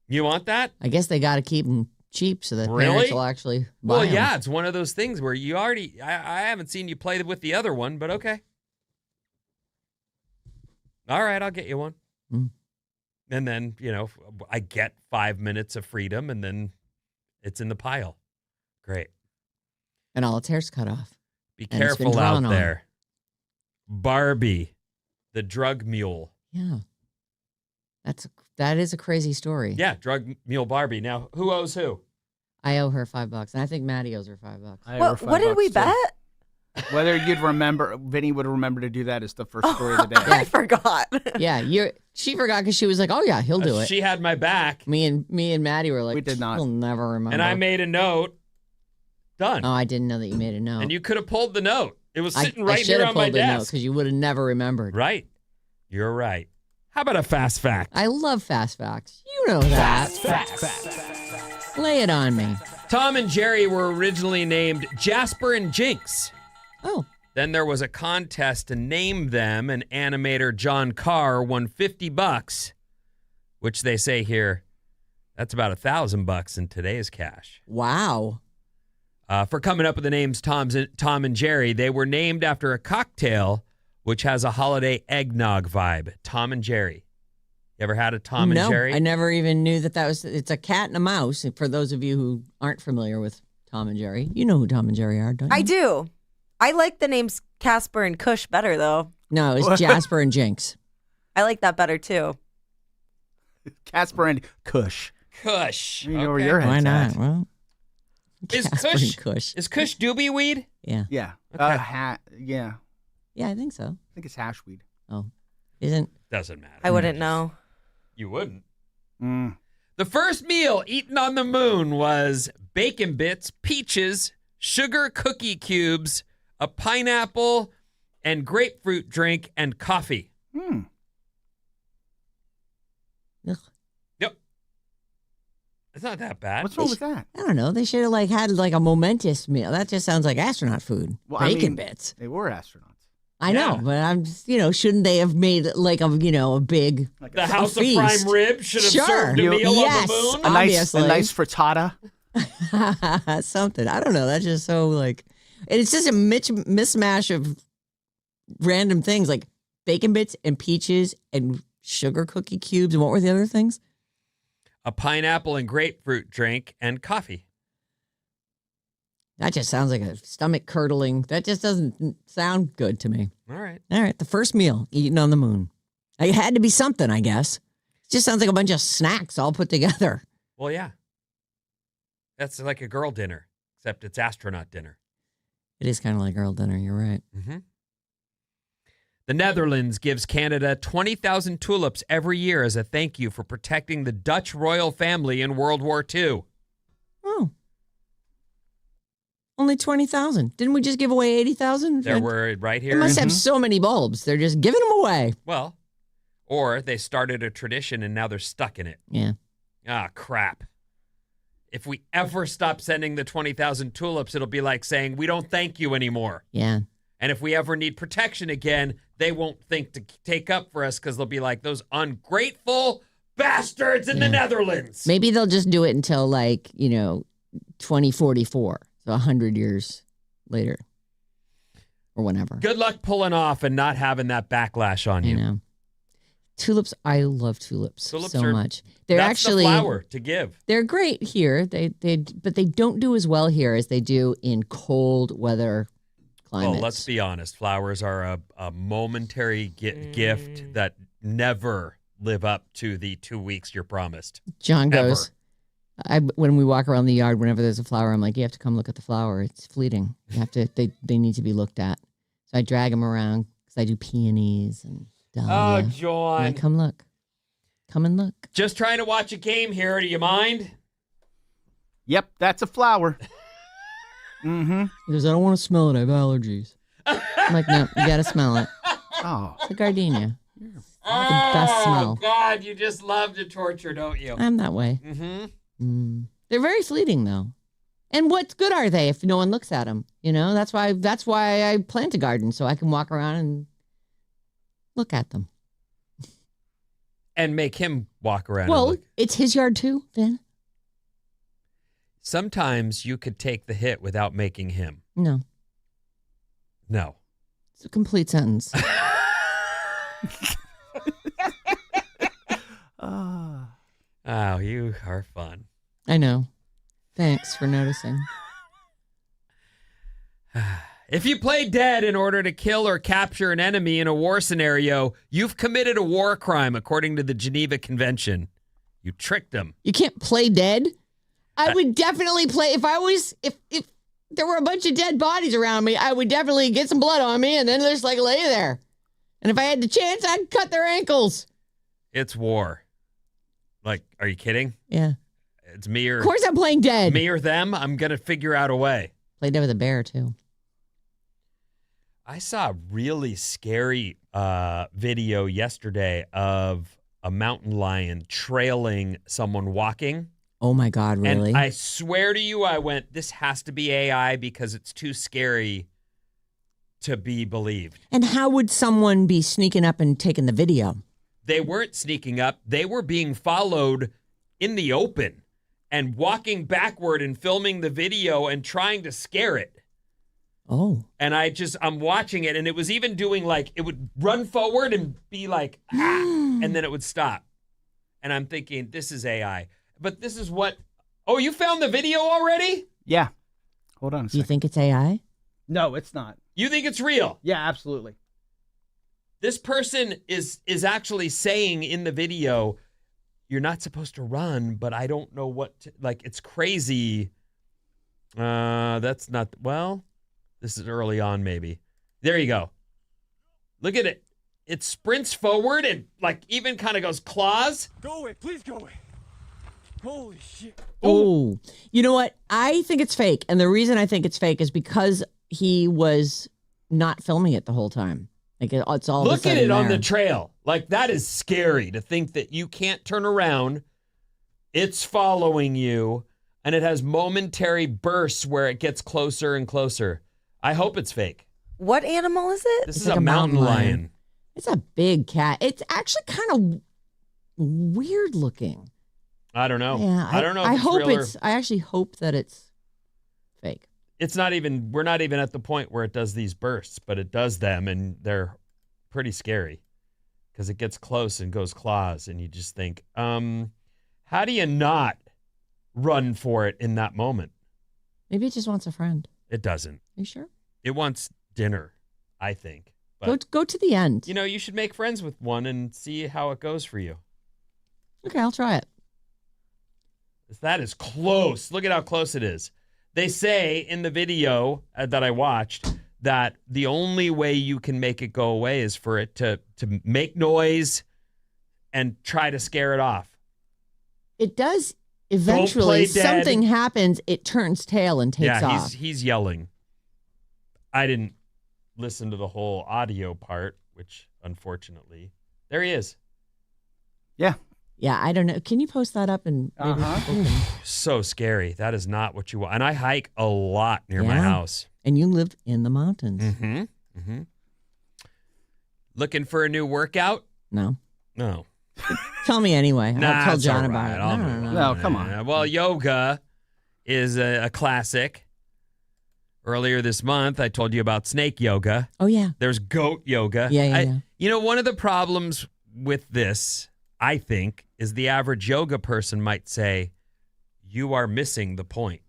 you want that? I guess they got to keep them cheap so that parents will actually buy them. Yeah, it's one of those things where you already. I haven't seen you play with the other one, but okay. All right, I'll get you one. And then, I get 5 minutes of freedom, and then it's in the pile. Great. And all its hair's cut off. Be careful out there. Barbie, the drug mule. Yeah. That is a crazy story. Yeah, drug mule Barbie. Now, who owes who? I owe her $5, and I think Maddie owes her $5. What did we bet? Whether you'd remember, Vinny would remember to do that is the first story of the day. I forgot. Yeah, she forgot because she was like, "Oh yeah, he'll do it." She had my back. Me and Maddie were like, "We did not. We'll never remember." And I made a note. Done. Oh, I didn't know that you made a note. And you could have pulled the note. It was sitting right here on my desk. Because you would have never remembered. Right. You're right. How about a fast fact? I love fast facts. You know that. Fast facts. Lay it on me. Tom and Jerry were originally named Jasper and Jinx. Oh. Then there was a contest to name them, and animator John Carr won $50, which they say here, that's about $1,000 in today's cash. Wow. For coming up with the names Tom and Jerry, they were named after a cocktail which has a holiday eggnog vibe. Tom and Jerry. You ever had a Tom and Jerry? I never even knew that was. It's a cat and a mouse. For those of you who aren't familiar with Tom and Jerry, you know who Tom and Jerry are, don't you? I do. I like the names Casper and Cush better, though. No, it's Jasper and Jinx. I like that better, too. Casper and Cush. Kush. You know where your head's Why not? at. Well, Is Casper Kush, and Cush. is Kush doobie weed? Yeah. Yeah. Okay. Yeah. Yeah, I think so. I think it's hashweed. Oh, isn't? Doesn't matter. I wouldn't know. You wouldn't. Mm. The first meal eaten on the moon was bacon bits, peaches, sugar cookie cubes, a pineapple, and grapefruit drink, and coffee. Hmm. Ugh. Yep. It's not that bad. What's wrong with that? I don't know. They should have had a momentous meal. That just sounds like astronaut food. Well, Bacon bits. They were astronauts. I know, but I'm just, shouldn't they have made a big The House of feast? Prime Rib should have served a meal yes. on the moon? Obviously. A nice frittata. Something. I don't know. That's just so and it's just a mismatch of random things like bacon bits and peaches and sugar cookie cubes. And what were the other things? A pineapple and grapefruit drink and coffee. That just sounds like a stomach curdling. That just doesn't sound good to me. All right. All right. The first meal eaten on the moon. It had to be something, I guess. It just sounds like a bunch of snacks all put together. Well, yeah. That's like a girl dinner, except it's astronaut dinner. It is kind of like girl dinner. You're right. Mm-hmm. The Netherlands gives Canada 20,000 tulips every year as a thank you for protecting the Dutch royal family in World War II. Oh. Only 20,000. Didn't we just give away 80,000? There were right here. They must have so many bulbs. They're just giving them away. Well, or they started a tradition and now they're stuck in it. Yeah. Ah, crap. If we ever stop sending the 20,000 tulips, it'll be like saying, we don't thank you anymore. Yeah. And if we ever need protection again, they won't think to take up for us because they'll be like, those ungrateful bastards in the Netherlands. Maybe they'll just do it until 2044. So 100 years later or whenever. Good luck pulling off and not having that backlash on you. I know. Tulips, I love tulips so much. That's actually the flower to give. They're great here. But they don't do as well here as they do in cold weather climates. Well, let's be honest. Flowers are a momentary gift that never live up to the 2 weeks you're promised. John goes, when we walk around the yard, whenever there's a flower, I'm like, you have to come look at the flower. It's fleeting. You have to. They need to be looked at. So I drag them around because I do peonies and dahlia. Oh, John. Like, come look. Come and look. Just trying to watch a game here. Do you mind? Yep, that's a flower. Mm-hmm. He goes, I don't want to smell it. I have allergies. I'm like, no, you got to smell it. Oh. It's a gardenia. It's the best smell. God, you just love to torture, don't you? I'm that way. Mm-hmm. They're very fleeting, though. And what good are they if no one looks at them? That's why I plant a garden, so I can walk around and look at them. And make him walk around. Well, it's his yard too, Vin. Sometimes you could take the hit without making him. No. No. It's a complete sentence. Oh, you are fun. I know. Thanks for noticing. If you play dead in order to kill or capture an enemy in a war scenario, you've committed a war crime according to the Geneva Convention. You tricked them. You can't play dead? I would definitely play if there were a bunch of dead bodies around me, I would definitely get some blood on me and then just lay there. And if I had the chance, I'd cut their ankles. It's war. Like, are you kidding? Yeah. It's me or... Of course I'm playing dead. Me or them, I'm going to figure out a way. Play dead with a bear, too. I saw a really scary video yesterday of a mountain lion trailing someone walking. Oh, my God, really? And I swear to you, I went, this has to be AI because it's too scary to be believed. And how would someone be sneaking up and taking the video? They weren't sneaking up. They were being followed in the open and walking backward and filming the video and trying to scare it. Oh. And I'm watching it, and it was even doing like, it would run forward and be like, and then it would stop. And I'm thinking, this is AI. But this is what, you found the video already? Yeah. Hold on a second. You think it's AI? No, it's not. You think it's real? Yeah, absolutely. This person is actually saying in the video, you're not supposed to run, but I don't know what to, like, it's crazy. That's not, well, this is early on maybe. There you go. Look at it. It sprints forward and like even kind of goes claws. Go away, please go away. Holy shit. Oh, you know what? I think it's fake. And the reason I think it's fake is because he was not filming it the whole time. Like it's all Look at it on the trail. Like that is scary to think that you can't turn around. It's following you and it has momentary bursts where it gets closer and closer. I hope it's fake. What animal is it? This is like a mountain lion. It's a big cat. It's actually kind of weird looking. I don't know. Yeah, I don't know. I actually hope that it's fake. It's not even, we're not even at the point where it does these bursts, but it does them and they're pretty scary because it gets close and goes claws and you just think, how do you not run for it in that moment? Maybe it just wants a friend. It doesn't. Are you sure? It wants dinner, I think. But, go to the end. You know, you should make friends with one and see how it goes for you. Okay, I'll try it. That is close. Look at how close it is. They say in the video that I watched that the only way you can make it go away is for it to make noise and try to scare it off. It does eventually. Something happens. It turns tail and takes off. Yeah, he's yelling. I didn't listen to the whole audio part, which unfortunately, there he is. Yeah. Yeah, I don't know. Can you post that up and maybe So scary. That is not what you want. And I hike a lot near my house. And you live in the mountains. Mm-hmm. Mm-hmm. Looking for a new workout? No. Tell me anyway. Nah, I'll tell John right. about it. No, come on. Well, yoga is a classic. Earlier this month, I told you about snake yoga. Oh, yeah. There's goat yoga. Yeah. You know, one of the problems with this, I think, is the average yoga person might say, you are missing the point.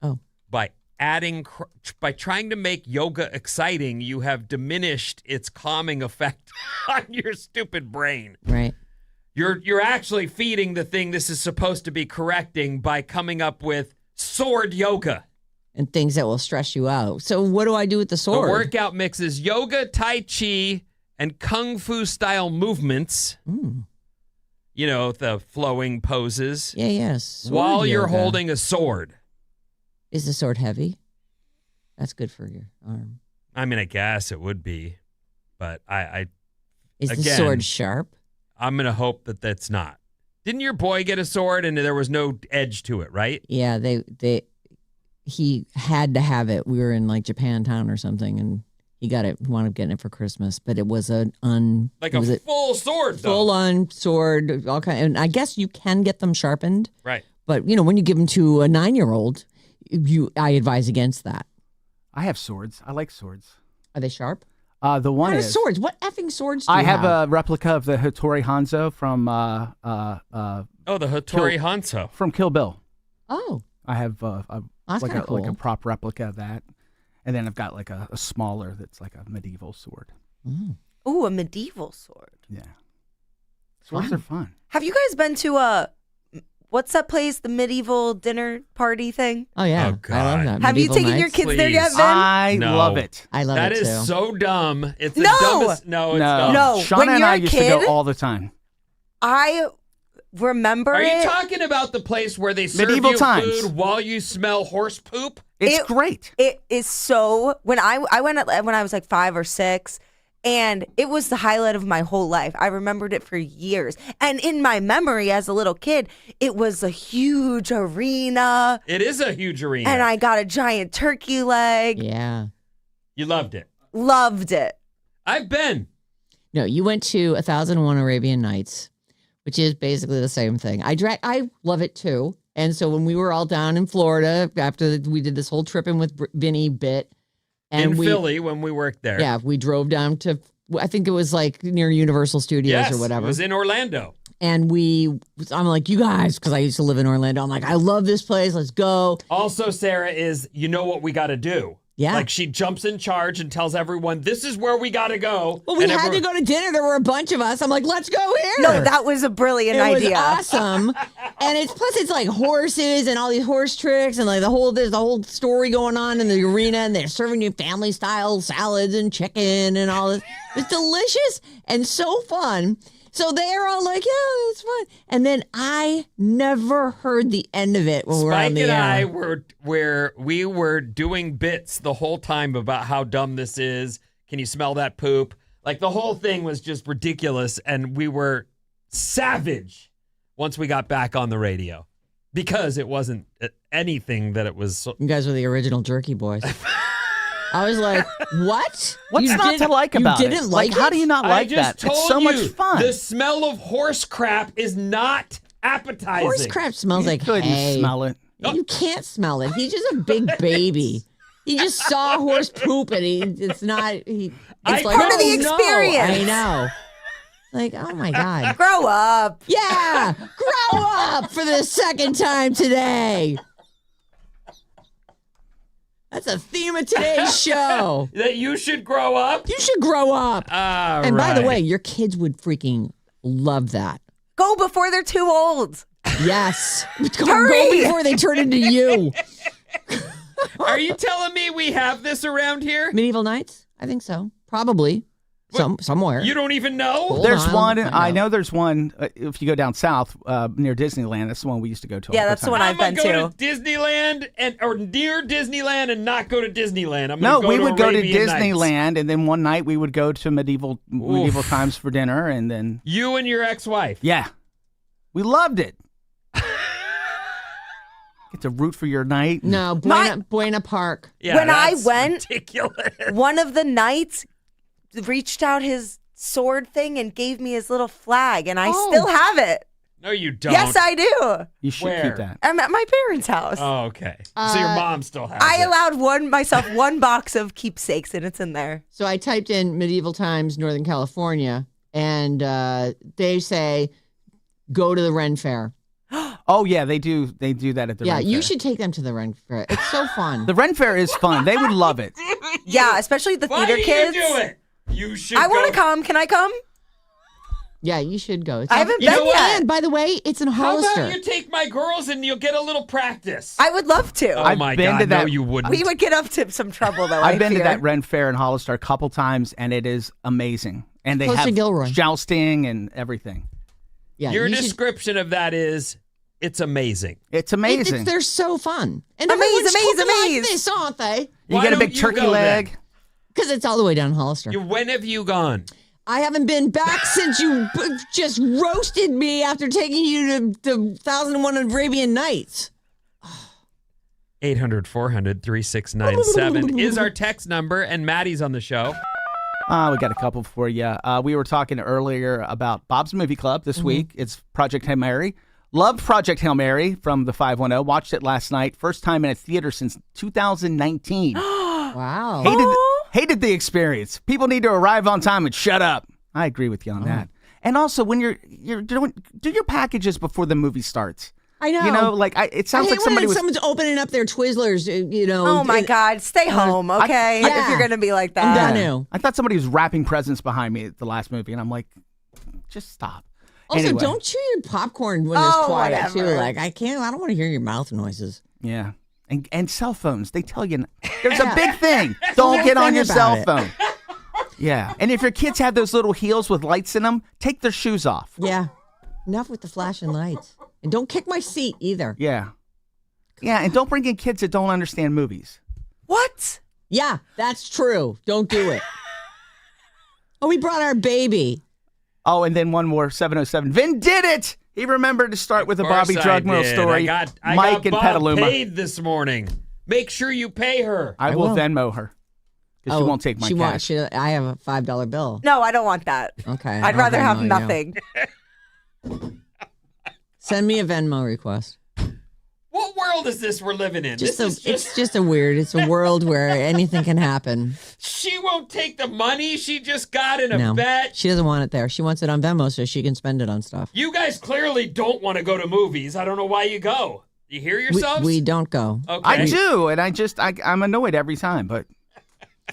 Oh. By trying to make yoga exciting, you have diminished its calming effect on your stupid brain. Right. You're actually feeding the thing this is supposed to be correcting by coming up with sword yoga. And things that will stress you out. So what do I do with the sword? The workout mixes yoga, tai chi, and kung fu style movements. You know, the flowing poses. Yeah, yes. While you're holding a sword. Is the sword heavy? That's good for your arm. I mean, I guess it would be, but Is the sword sharp? I'm gonna hope that that's not. Didn't your boy get a sword and there was no edge to it, right? Yeah, he had to have it. We were in like Japantown or something, and he got it. He wound up getting it for Christmas, but it was a full sword, though. Full on sword, all kind. And I guess you can get them sharpened, right? But you know, when you give them to a 9-year-old, I advise against that. I have swords. I like swords. Are they sharp? The one what is swords. What effing swords do you have? I have a replica of the Hattori Hanzo from the Hattori Hanzo from Kill Bill. Oh, I have that's like cool. like a prop replica of that, and then I've got like a smaller that's like a medieval sword. Ooh, a medieval sword. Yeah, swords are fun. Have you guys been to what's that place? The medieval dinner party thing? Oh yeah, oh, God. I love that. Have medieval you taken your kids there yet, Ben? I love it. I love that it too. That is so dumb. It's the dumbest. No, it's not. No, Sean when and you're I a used kid, to go all the time. I remember Are it. you talking about the place where they serve Medieval you times. food while you smell horse poop? It's great. It is so. When I went when I was like 5 or 6, and it was the highlight of my whole life. I remembered it for years, and in my memory as a little kid, it was a huge arena. It is a huge arena, and I got a giant turkey leg. Yeah, you loved it. Loved it. I've been. No, you went to 1001 Arabian Nights, which is basically the same thing. I love it too. And so when we were all down in Florida after we did this whole tripping with Vinnie bit, and in Philly when we worked there. Yeah, we drove down to, I think it was like near Universal Studios or whatever. It was in Orlando. And I'm like, you guys, because I used to live in Orlando. I'm like, I love this place. Let's go. Also, Sarah you know what we got to do. Yeah. Like she jumps in charge and tells everyone, this is where we got to go. Well, we had to go to dinner. There were a bunch of us. I'm like, let's go here. No, that was a brilliant idea. It was awesome. And it's like horses and all these horse tricks and like there's the whole story going on in the arena, and they're serving you family style salads and chicken and all this. It's delicious and so fun. So they're all like, yeah, it's fun. And then I never heard the end of it when we were on the air. Spike and we were doing bits the whole time about how dumb this is. Can you smell that poop? Like the whole thing was just ridiculous. And we were savage once we got back on the radio because it wasn't anything that it was. You guys were the original jerky boys. I was like, what? What's not to like about it? You didn't like it? How do you not like that? Told it's so much fun. The smell of horse crap is not appetizing. Horse crap smells like couldn't hay. smell it. You can't smell it. He's just a big baby. He just saw horse poop and it's like, part of the experience. I know. Like, oh my God. Grow up. Yeah. Grow up for the second time today. That's a theme of today's show. That you should grow up? You should grow up. And by the way, your kids would freaking love that. Go before they're too old. Yes. Go Hurry. before they turn into you. Are you telling me we have this around here? Medieval Nights? I think so. Probably. Somewhere. You don't even know? Hold There's on. one. I know there's one. If you go down south near Disneyland, that's the one we used to go to. Yeah, all that's the the one time. I've been to. I'm going to Disneyland or near Disneyland and not go to Disneyland. We would go to Arabian Disneyland, Nights. and then one night we would go to medieval times for dinner, and then You and your ex-wife. yeah, we loved it. Get to root for your night. No, Buena Park. Yeah, When I that's went, ridiculous. one of the knights reached out his sword thing and gave me his little flag, and I still have it. No, you don't. Yes, I do. You should Where? keep that. I'm at my parents' house. Oh, okay. So your mom still has I it. allowed myself one box of keepsakes, and it's in there. So I typed in medieval times, Northern California, and they say, go to the Ren Fair. Oh yeah, they do. They do that at the Ren you Fair. should take them to the Ren Fair. It's so fun. The Ren Fair is fun. They would love it. Yeah, especially the Why theater do kids. you do it? You should I want go. to come. Can I come? Yeah, you should go. I haven't You know been what? yet. And by the way, it's in How Hollister. about you take my girls and you'll get a little practice? I would love to. Oh I've my been God, to that- no you wouldn't. We would get up to some trouble, though. I've been to fear. that Ren Fair in Hollister a couple times, and it is amazing. And they Close to have Gilroy. jousting and everything. Yeah, Your you should- description of that is, it's amazing. It's amazing. they're so fun. And Amaze, everyone's amaze, cooking amaze. like this, aren't they? you Why get a don't big you turkey go leg. then? Because it's all the way down Hollister. When have you gone? I haven't been back since you just roasted me after taking you to 1001 Arabian Nights. 800-400-3697 is our text number, and Maddie's on the show. We got a couple for you. We were talking earlier about Bob's Movie Club this week. It's Project Hail Mary. Loved Project Hail Mary from the 510. Watched it last night. First time in a theater since 2019. Wow. Hated the experience. People need to arrive on time and shut up. I agree with you on that. And also, when you're doing, do your packages before the movie starts. I know. You know, like it sounds like somebody was. Someone's opening up their Twizzlers, you know. Oh my God! Stay home, okay? Yeah. If you're gonna be like I'm that. done. I thought somebody was wrapping presents behind me at the last movie, and I'm like, just stop. Also, Anyway. don't chew your popcorn when it's quiet too. whatever. Like I don't want to hear your mouth noises. Yeah. And cell phones, they tell you there's a big thing. Don't get on your cell phone. Yeah. And if your kids have those little heels with lights in them, take their shoes off. Yeah. Enough with the flashing lights. And don't kick my seat either. Yeah. Yeah, and don't bring in kids that don't understand movies. What? Yeah, that's true. Don't do it. Oh, we brought our baby. Oh, and then one more, 707. Vin did it! He remembered to start with the Bobby Drugmill story. I Mike got and Bob Petaluma. paid this morning. Make sure you pay her. I will Venmo her. Because she won't take my cash. I have a $5 bill. No, I don't want that. Okay. I'd rather have nothing. Send me a Venmo request. What world is this we're living in? It's just a world where anything can happen. She won't take the money she just got in a bet. She doesn't want it there. She wants it on Venmo so she can spend it on stuff. You guys clearly don't want to go to movies. I don't know why you go. You hear yourselves? We don't go. Okay. I do, and I'm annoyed every time, but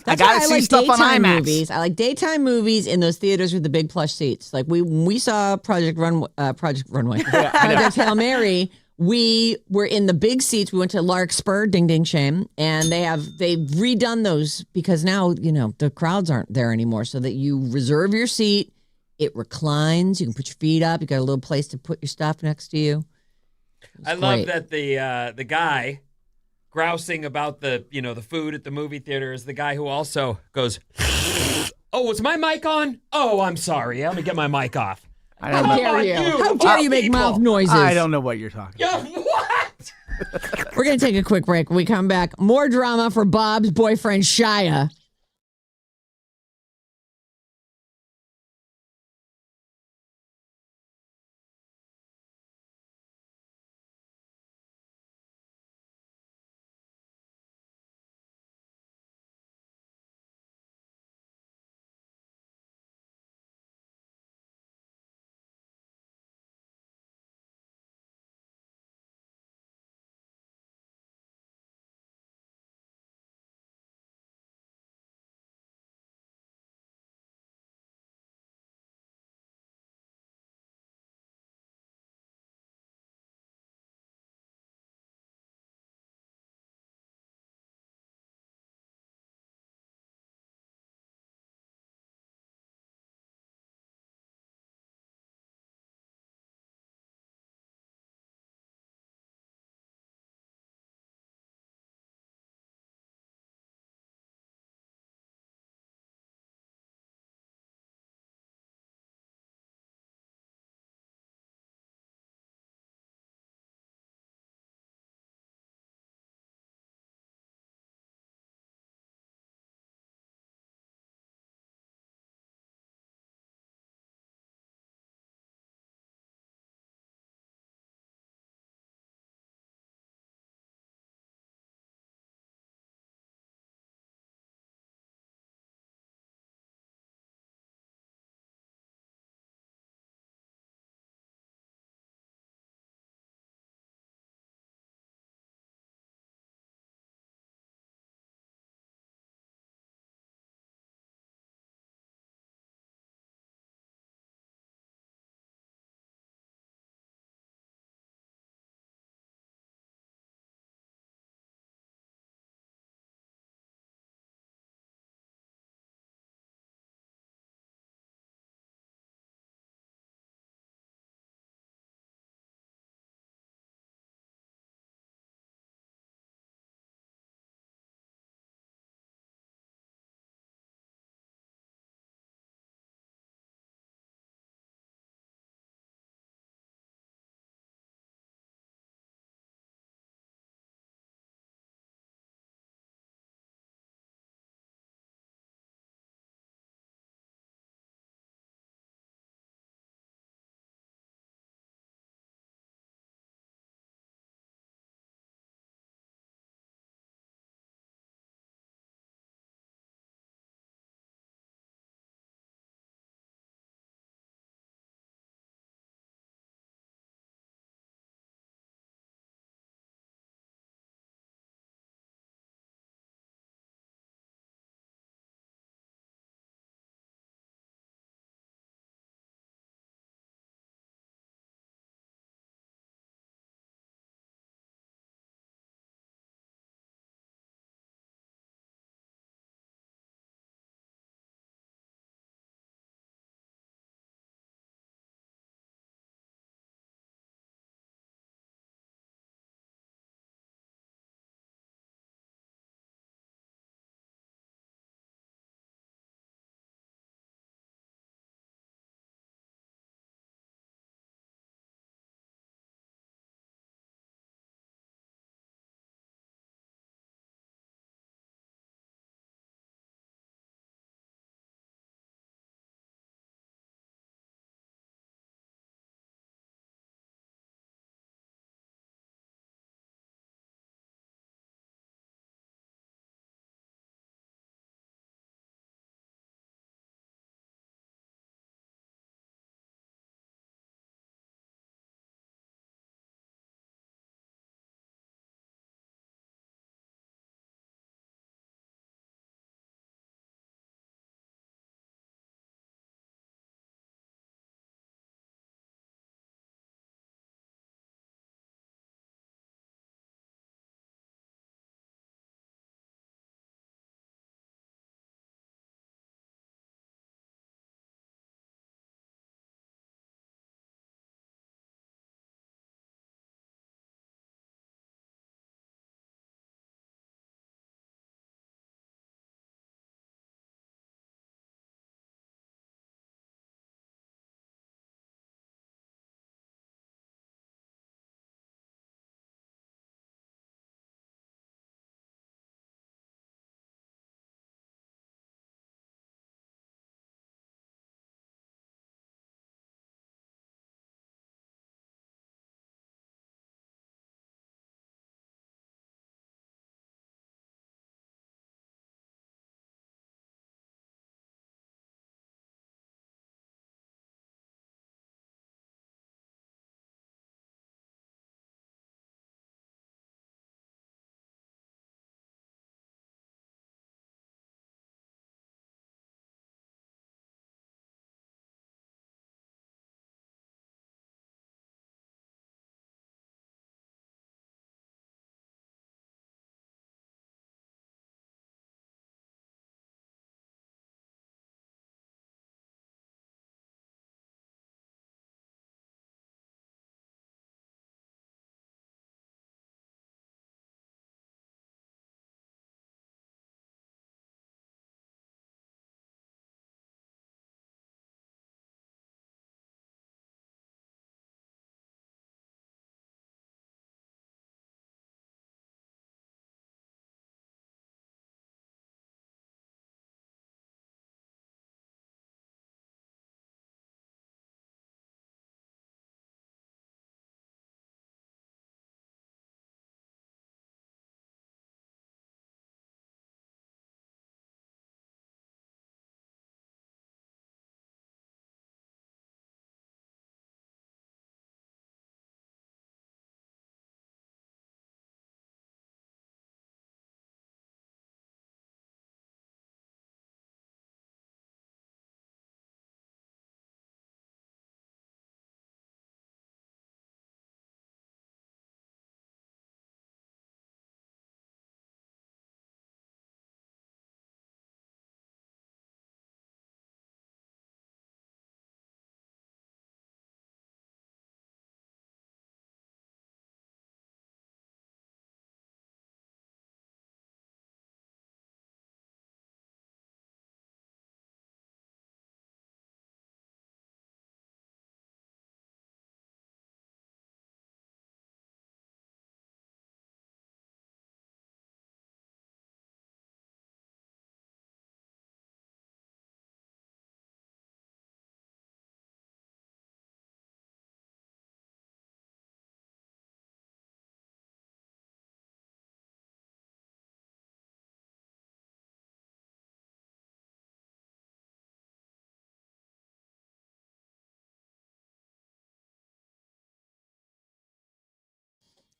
I gotta see stuff on IMAX. Movies. I like daytime movies in those theaters with the big plush seats. Like we saw Project Runway, Project Hail Mary. We were in the big seats. We went to Larkspur, ding ding shame, and they've redone those because now the crowds aren't there anymore. So that you reserve your seat, it reclines. You can put your feet up. You got a little place to put your stuff next to you. I love that the guy grousing about the food at the movie theater is the guy who also goes, "Oh, was my mic on? Oh, I'm sorry. Let me get my mic off." How dare you? How dare you make mouth noises? I don't know what you're talking about. What? We're going to take a quick break. When we come back, more drama for Bob's boyfriend, Shia.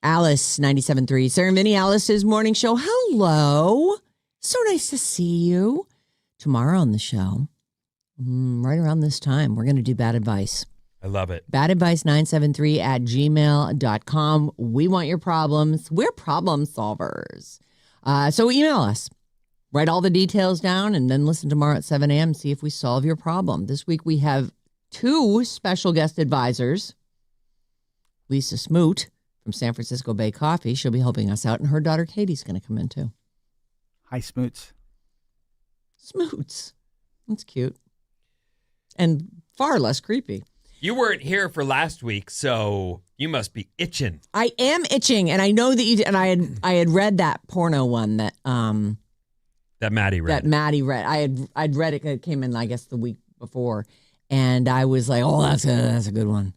Alice, 97.3. Sarah Vinnie, Alice's morning show. Hello. So nice to see you. Tomorrow on the show, right around this time, we're going to do bad advice. I love it. badadvice973@gmail.com. We want your problems. We're problem solvers. So email us. Write all the details down and then listen tomorrow at 7 a.m. and see if we solve your problem. This week we have 2 special guest advisors. Lisa Smoot from San Francisco Bay Coffee. She'll be helping us out. And her daughter Katie's going to come in too. Hi, Smoots. Smoots. That's cute. And far less creepy. You weren't here for last week, so you must be itching. I am itching, and I know that you did, and I had read that porno one that Maddie read. I'd read it. It came in, I guess, the week before, and I was like, "Oh, that's a good one."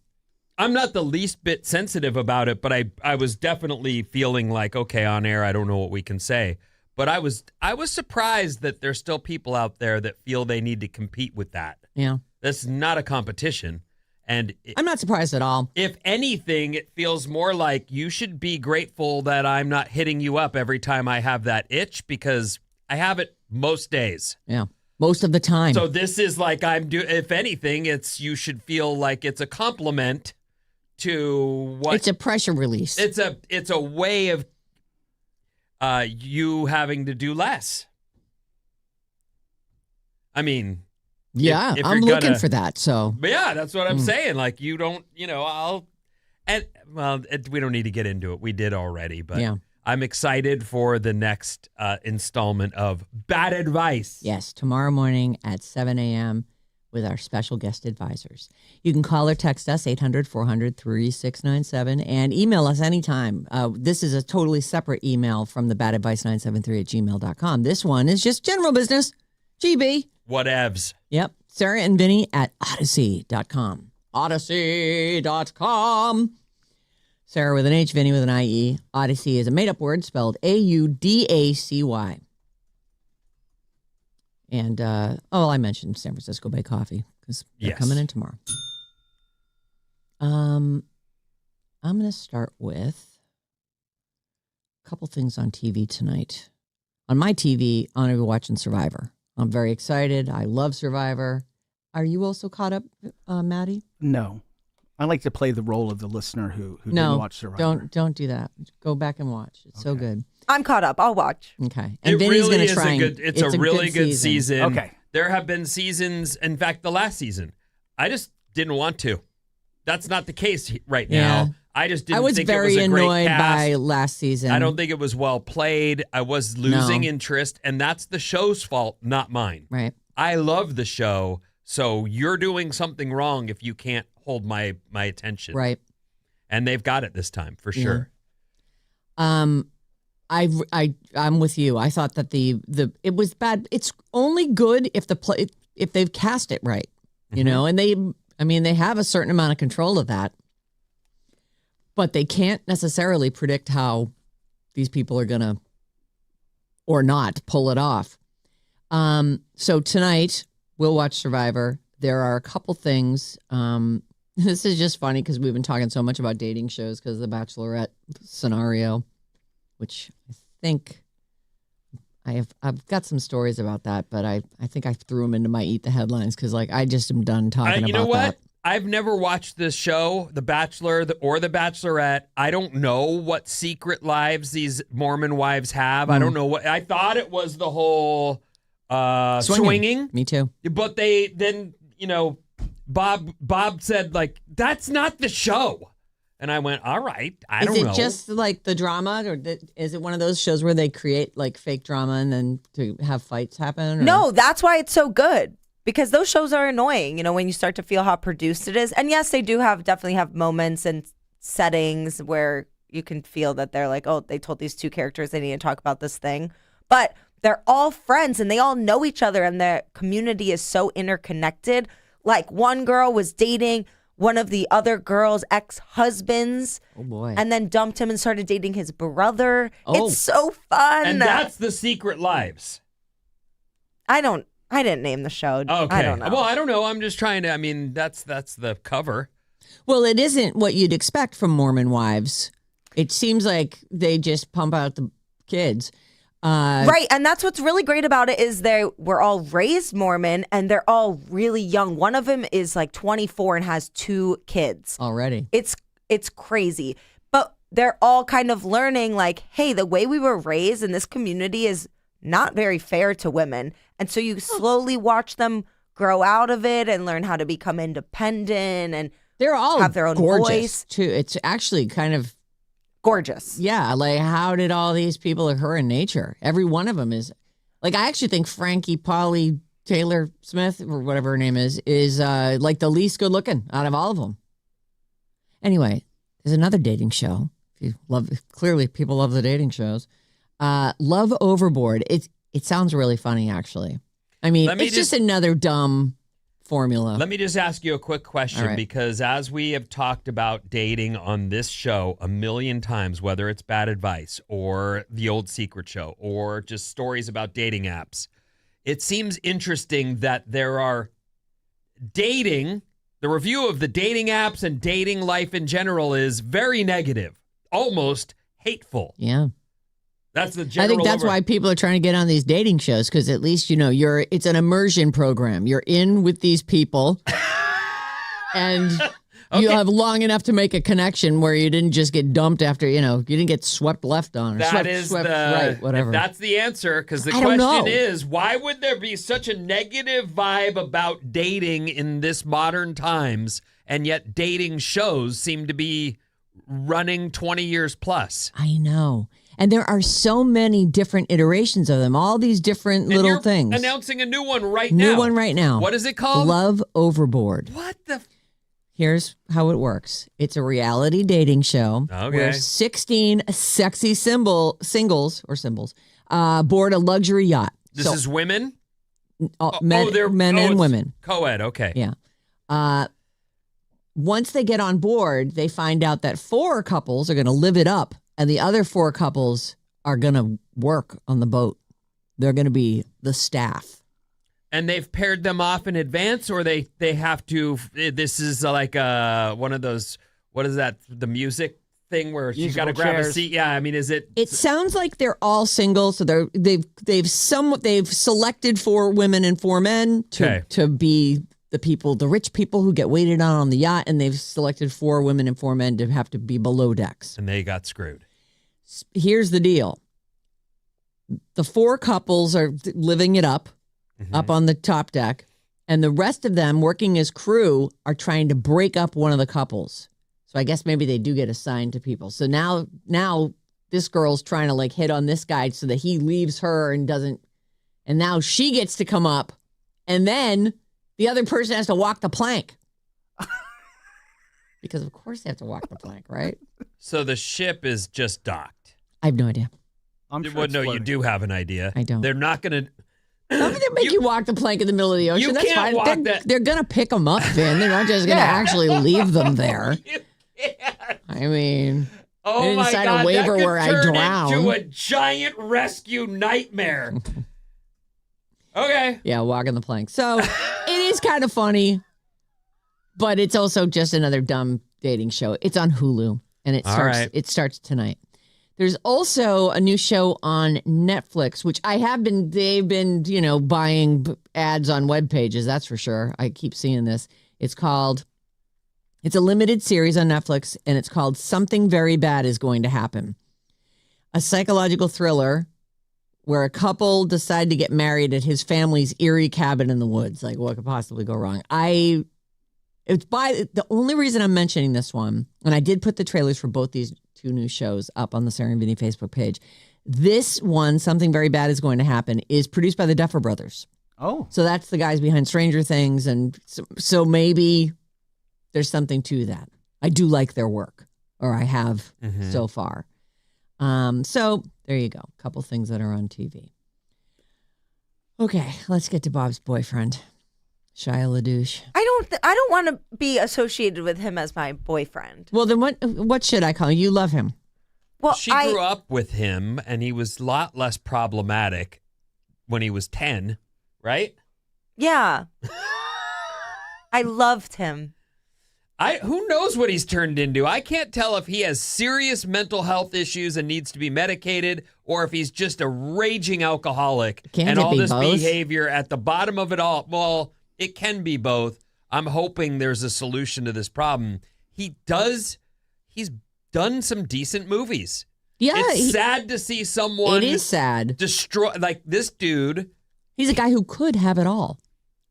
I'm not the least bit sensitive about it, but I was definitely feeling like, okay, on air, I don't know what we can say. But I was surprised that there's still people out there that feel they need to compete with that. Yeah, that's not a competition. And I'm not surprised at all. If anything, it feels more like you should be grateful that I'm not hitting you up every time I have that itch, because I have it most days. Yeah, most of the time. So this is like if anything, you should feel like it's a compliment to what. It's a pressure release. It's a way of you having to do less. I mean. Yeah, I'm looking for that. So, but yeah, that's what I'm saying. Like, you don't, we don't need to get into it. We did already, but yeah. I'm excited for the next installment of Bad Advice. Yes, tomorrow morning at 7 a.m. with our special guest advisors. You can call or text us 800-400-3697 and email us anytime. This is a totally separate email from the badadvice973@gmail.com. This one is just general business. GB. Whatevs. Yep. Sarah and Vinnie at Odyssey.com. Odyssey.com. Sarah with an H, Vinnie with an IE. Odyssey is a made-up word spelled AUDACY. And, I mentioned San Francisco Bay Coffee because they're coming in tomorrow. I'm going to start with a couple things on TV tonight. On my TV, I'm going to be watching Survivor. I'm very excited. I love Survivor. Are you also caught up, Maddie? No. I like to play the role of the listener who didn't watch Survivor. Don't do that. Go back and watch. It's so good. I'm caught up. I'll watch. Okay. And Vinny's going to try. It's a really good season. Okay. There have been seasons, in fact, the last season, I just didn't want to. That's not the case right now. I just didn't think it was a great cast. I was very annoyed by last season. I don't think it was well played. I was losing interest, and that's the show's fault, not mine. Right. I love the show, so you're doing something wrong if you can't hold my attention. Right. And they've got it this time, for sure. I'm with you. I thought that it was bad. It's only good if if they've cast it right, you know, and they have a certain amount of control of that. But they can't necessarily predict how these people are going to or not pull it off. So tonight, we'll watch Survivor. There are a couple things. This is just funny because we've been talking so much about dating shows because of the Bachelorette scenario, which I think I've got some stories about that, but I think I threw them into my Eat the Headlines because I just am done talking about that. You know what? I've never watched this show, The Bachelor or The Bachelorette. I don't know what secret lives these Mormon wives have. I don't know what. I thought it was the whole swinging. Me too. But Bob said, that's not the show. And I went, all right, I don't know. Is it just like the drama, or is it one of those shows where they create fake drama and then to have fights happen? Or? No, that's why it's so good. Because those shows are annoying, when you start to feel how produced it is. And yes, they do definitely have moments and settings where you can feel that they're like, oh, they told these two characters they need to talk about this thing. But they're all friends and they all know each other and their community is so interconnected. Like one girl was dating one of the other girl's ex-husbands. Oh, boy. And then dumped him and started dating his brother. Oh. It's so fun. And that's the Secret Lives. I didn't name the show. Okay. I don't know. Well, I don't know. I'm just trying to, that's the cover. Well, it isn't what you'd expect from Mormon wives. It seems like they just pump out the kids. Right, and that's what's really great about it is they were all raised Mormon and they're all really young. One of them is like 24 and has 2 kids already. It's crazy, but they're all kind of learning like, hey, the way we were raised in this community is not very fair to women, and so you slowly watch them grow out of it and learn how to become independent, and they're all have their own gorgeous voice too. It's actually kind of gorgeous. Yeah, like how did all these people occur in nature? Every one of them is like, I actually think Frankie Polly Taylor Smith or whatever her name is like the least good looking out of all of them. Anyway, there's another dating show. If you love, clearly people love the dating shows. Love Overboard. It sounds really funny, actually. I mean, it's just another dumb formula. Let me just ask you a quick question, because as we have talked about dating on this show a million times, whether it's Bad Advice or The Old Secret Show or just stories about dating apps, it seems interesting that there are the review of the dating apps and dating life in general is very negative, almost hateful. Yeah. That's the general. I think that's why people are trying to get on these dating shows, because at least, it's an immersion program. You're in with these people and you have long enough to make a connection where you didn't just get dumped after, you didn't get swept left on. Or swept right, whatever. That's the answer, because the question is, why would there be such a negative vibe about dating in this modern times, and yet dating shows seem to be running 20 years plus? I know. And there are so many different iterations of them, all these different little things. Announcing a new one right now. New one right now. What is it called? Love Overboard. What the? Here's how it works. It's a reality dating show where 16 sexy singles board a luxury yacht. This is women? Men and women. Co-ed, okay. Yeah. Once they get on board, they find out that 4 couples are going to live it up. And the other 4 couples are going to work on the boat. They're going to be the staff. And they've paired them off in advance, or they have to, this is like one of those, what is that, the music thing where she's got to grab a seat? Yeah, I mean, is it? It sounds like they're all single, so they've selected 4 women and 4 men to be the rich people who get waited on the yacht, and they've selected 4 women and 4 men to have to be below decks. And they got screwed. Here's the deal. The 4 couples are living it up on the top deck, and the rest of them working as crew are trying to break up one of the couples. So I guess maybe they do get assigned to people. So now this girl's trying to like hit on this guy so that he leaves her and now she gets to come up, and then the other person has to walk the plank. Because of course they have to walk the plank, right? So the ship is just docked. I have no idea. You do have an idea. I don't. They're not going to. How can they make you walk the plank in the middle of the ocean? You That's can't fine. walk that. They're going to pick them up, Vin. They're not just going to actually leave them there. I mean, oh they didn't my sign God, a waiver that where I could turn drown. into a giant rescue nightmare. Okay. Yeah, walking the plank. So it is kind of funny, but it's also just another dumb dating show. It's on Hulu, and it starts tonight. There's also a new show on Netflix, which they've been, buying ads on web pages. That's for sure. I keep seeing this. It's a limited series on Netflix, and it's called Something Very Bad Is Going to Happen. A psychological thriller where a couple decide to get married at his family's eerie cabin in the woods. Like, what could possibly go wrong? The only reason I'm mentioning this one, and I did put the trailers for both these 2 new shows up on the Sarah Vinnie Facebook page. This one, Something Very Bad Is Going to Happen, is produced by the Duffer Brothers. Oh. So that's the guys behind Stranger Things, and so maybe there's something to that. I do like their work, or I have so far. So there you go. A couple things that are on TV. Okay, let's get to Bob's boyfriend, Shia LaDouche. I don't want to be associated with him as my boyfriend. Well, then what should I call him? You love him. Well, she grew up with him, and he was a lot less problematic when he was 10, right? Yeah. I loved him. Who knows what he's turned into? I can't tell if he has serious mental health issues and needs to be medicated, or if he's just a raging alcoholic. Can't and all this both? behavior at the bottom of it all. Well, it can be both. I'm hoping there's a solution to this problem. He's done some decent movies. Yeah, it's sad to see someone. It is sad. Destroy like this dude. He's a guy who could have it all,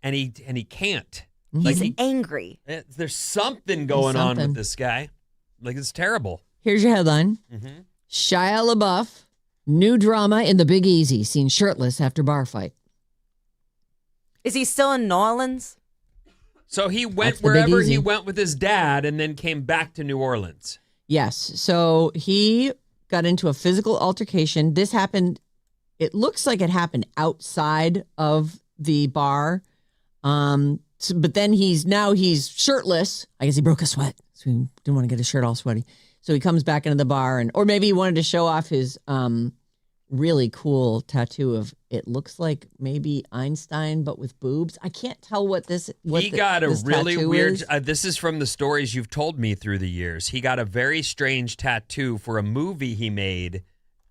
and he can't. He's angry. There's something going on with this guy. Like, it's terrible. Here's your headline. Mm-hmm. Shia LaBeouf, new drama in the Big Easy, seen shirtless after bar fight. Is he still in New Orleans? So he went wherever he went with his dad and then came back to New Orleans. Yes. So he got into a physical altercation. This happened, it looks like it happened outside of the bar. But then he's shirtless. I guess he broke a sweat, so he didn't want to get his shirt all sweaty. So he comes back into the bar, or maybe he wanted to show off his really cool tattoo of, it looks like maybe Einstein but with boobs. I can't tell what this. He got a really weird. This is from the stories you've told me through the years. He got a very strange tattoo for a movie he made,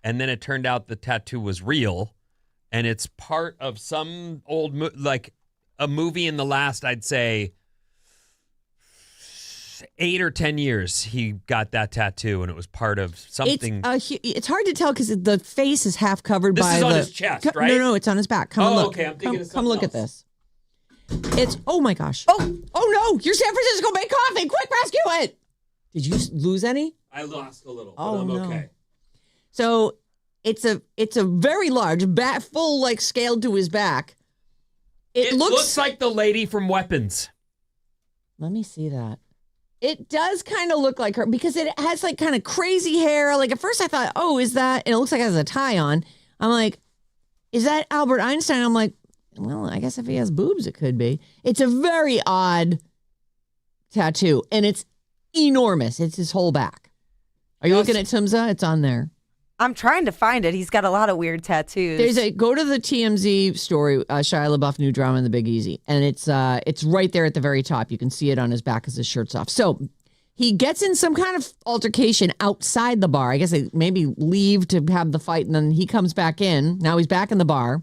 and then it turned out the tattoo was real, and it's part of some old a movie in the last, I'd say, 8 or 10 years. He got that tattoo, and it was part of something. It's hard to tell because the face is half covered this by is on his chest, right? No, it's on his back. Come and look. Okay. I'm thinking come look else. at this. It's, oh my gosh. Oh no, your San Francisco Bay coffee. Quick, rescue it. Did you lose any? I lost a little, but I'm okay. So it's a very large full scaled to his back. It looks like the lady from Weapons. Let me see that. It does kind of look like her because it has kind of crazy hair. Like at first I thought, oh, is that? And it looks like it has a tie on. I'm like, is that Albert Einstein? I'm like, well, I guess if he has boobs, it could be. It's a very odd tattoo, and it's enormous. It's his whole back. Are you looking at Tumza? It's on there. I'm trying to find it. He's got a lot of weird tattoos. Go to the TMZ story, Shia LaBeouf, new drama in the Big Easy, and it's right there at the very top. You can see it on his back as his shirt's off. So he gets in some kind of altercation outside the bar. I guess they maybe leave to have the fight, and then he comes back in. Now he's back in the bar,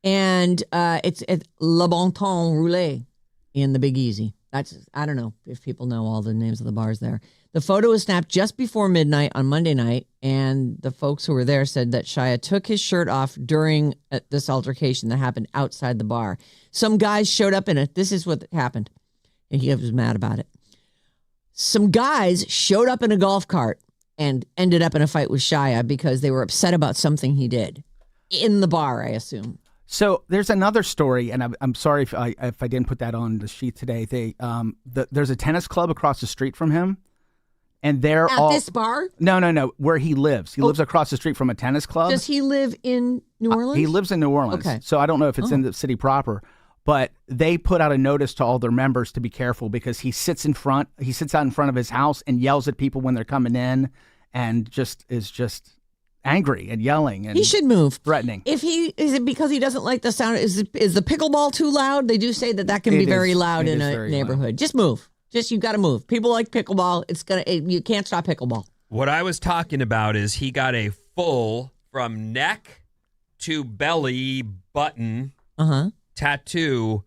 and it's Le Bon Temps Roulé in the Big Easy. I don't know if people know all the names of the bars there. The photo was snapped just before midnight on Monday night, and the folks who were there said that Shia took his shirt off during this altercation that happened outside the bar. Some guys showed up in it. This is what happened, and he was mad about it. Some guys showed up in a golf cart and ended up in a fight with Shia because they were upset about something he did in the bar, I assume. So there's another story, and I'm sorry if I didn't put that on the sheet today. There's a tennis club across the street from him. And they're at this bar? No. Where he lives. He lives across the street from a tennis club. Does he live in New Orleans? He lives in New Orleans. Okay. So I don't know if it's in the city proper. But they put out a notice to all their members to be careful because he sits out in front of his house and yells at people when they're coming in and is just angry and yelling. And he should move. Threatening. Is it because he doesn't like the sound? Is the pickleball too loud? They do say that can be very loud in a neighborhood. Loud. Just move. You got to move. People like pickleball. You can't stop pickleball. What I was talking about is he got a full from neck to belly button tattoo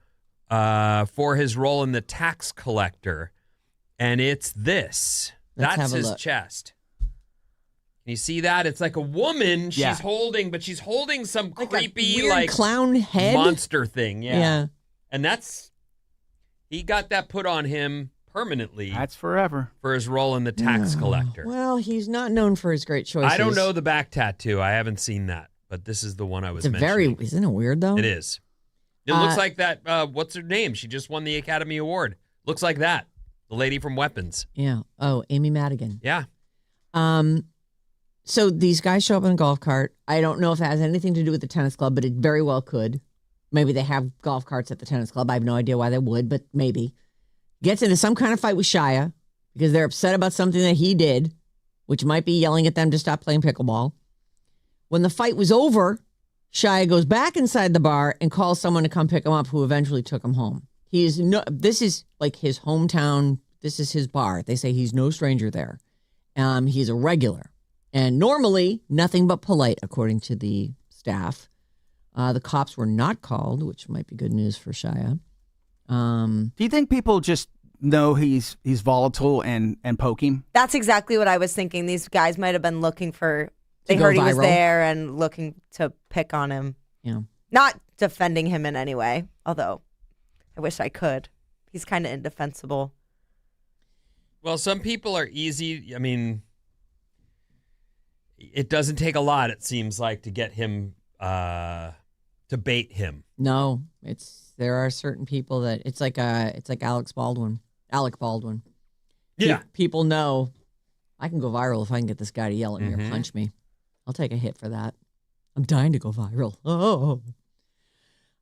for his role in The Tax Collector, and it's this. That's his chest. Can you see that? It's like a woman she's holding, but she's holding some creepy weird clown head monster thing. Yeah. And he got that put on him permanently. That's forever. For his role in The Tax Collector. Well, he's not known for his great choices. I don't know the back tattoo. I haven't seen that, but this is the one I was mentioning. Isn't it weird though? It is. It looks like that. What's her name? She just won the Academy Award. Looks like that. The lady from Weapons. Yeah. Oh, Amy Madigan. Yeah. So these guys show up in a golf cart. I don't know if it has anything to do with the tennis club, but it very well could. Maybe they have golf carts at the tennis club. I have no idea why they would, but maybe. Gets into some kind of fight with Shia because they're upset about something that he did, which might be yelling at them to stop playing pickleball. When the fight was over, Shia goes back inside the bar and calls someone to come pick him up, who eventually took him home. This is like his hometown. This is his bar. They say he's no stranger there. He's a regular. And normally, nothing but polite, according to the staff. The cops were not called, which might be good news for Shia. Do you think people just know he's volatile and poke him? That's exactly what I was thinking. These guys might have been looking for... They heard he was there and looking to pick on him. Yeah. Not defending him in any way, although I wish I could. He's kind of indefensible. Well, some people are easy. I mean, it doesn't take a lot, it seems like, to get him, to bait him. No, there are certain people that it's like Alec Baldwin. Yeah. People know I can go viral if I can get this guy to yell at me or punch me. I'll take a hit for that. I'm dying to go viral. Oh.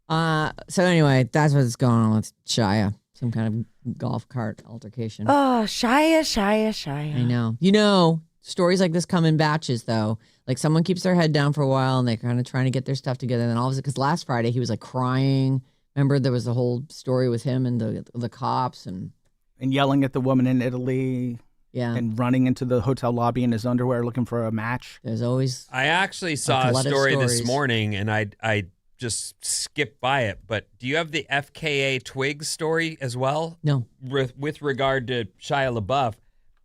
So anyway, that's what's going on with Shia. Some kind of golf cart altercation. Oh, Shia. I know. You know, stories like this come in batches, though. Like someone keeps their head down for a while and they're kind of trying to get their stuff together. And then all of a sudden, because last Friday he was like crying. Remember there was the whole story with him and the cops and yelling at the woman in Italy. Yeah. And running into the hotel lobby in his underwear looking for a match. There's always... I actually saw a story this morning, and I just skipped by it. But do you have the FKA Twigs story as well? No. With regard to Shia LaBeouf,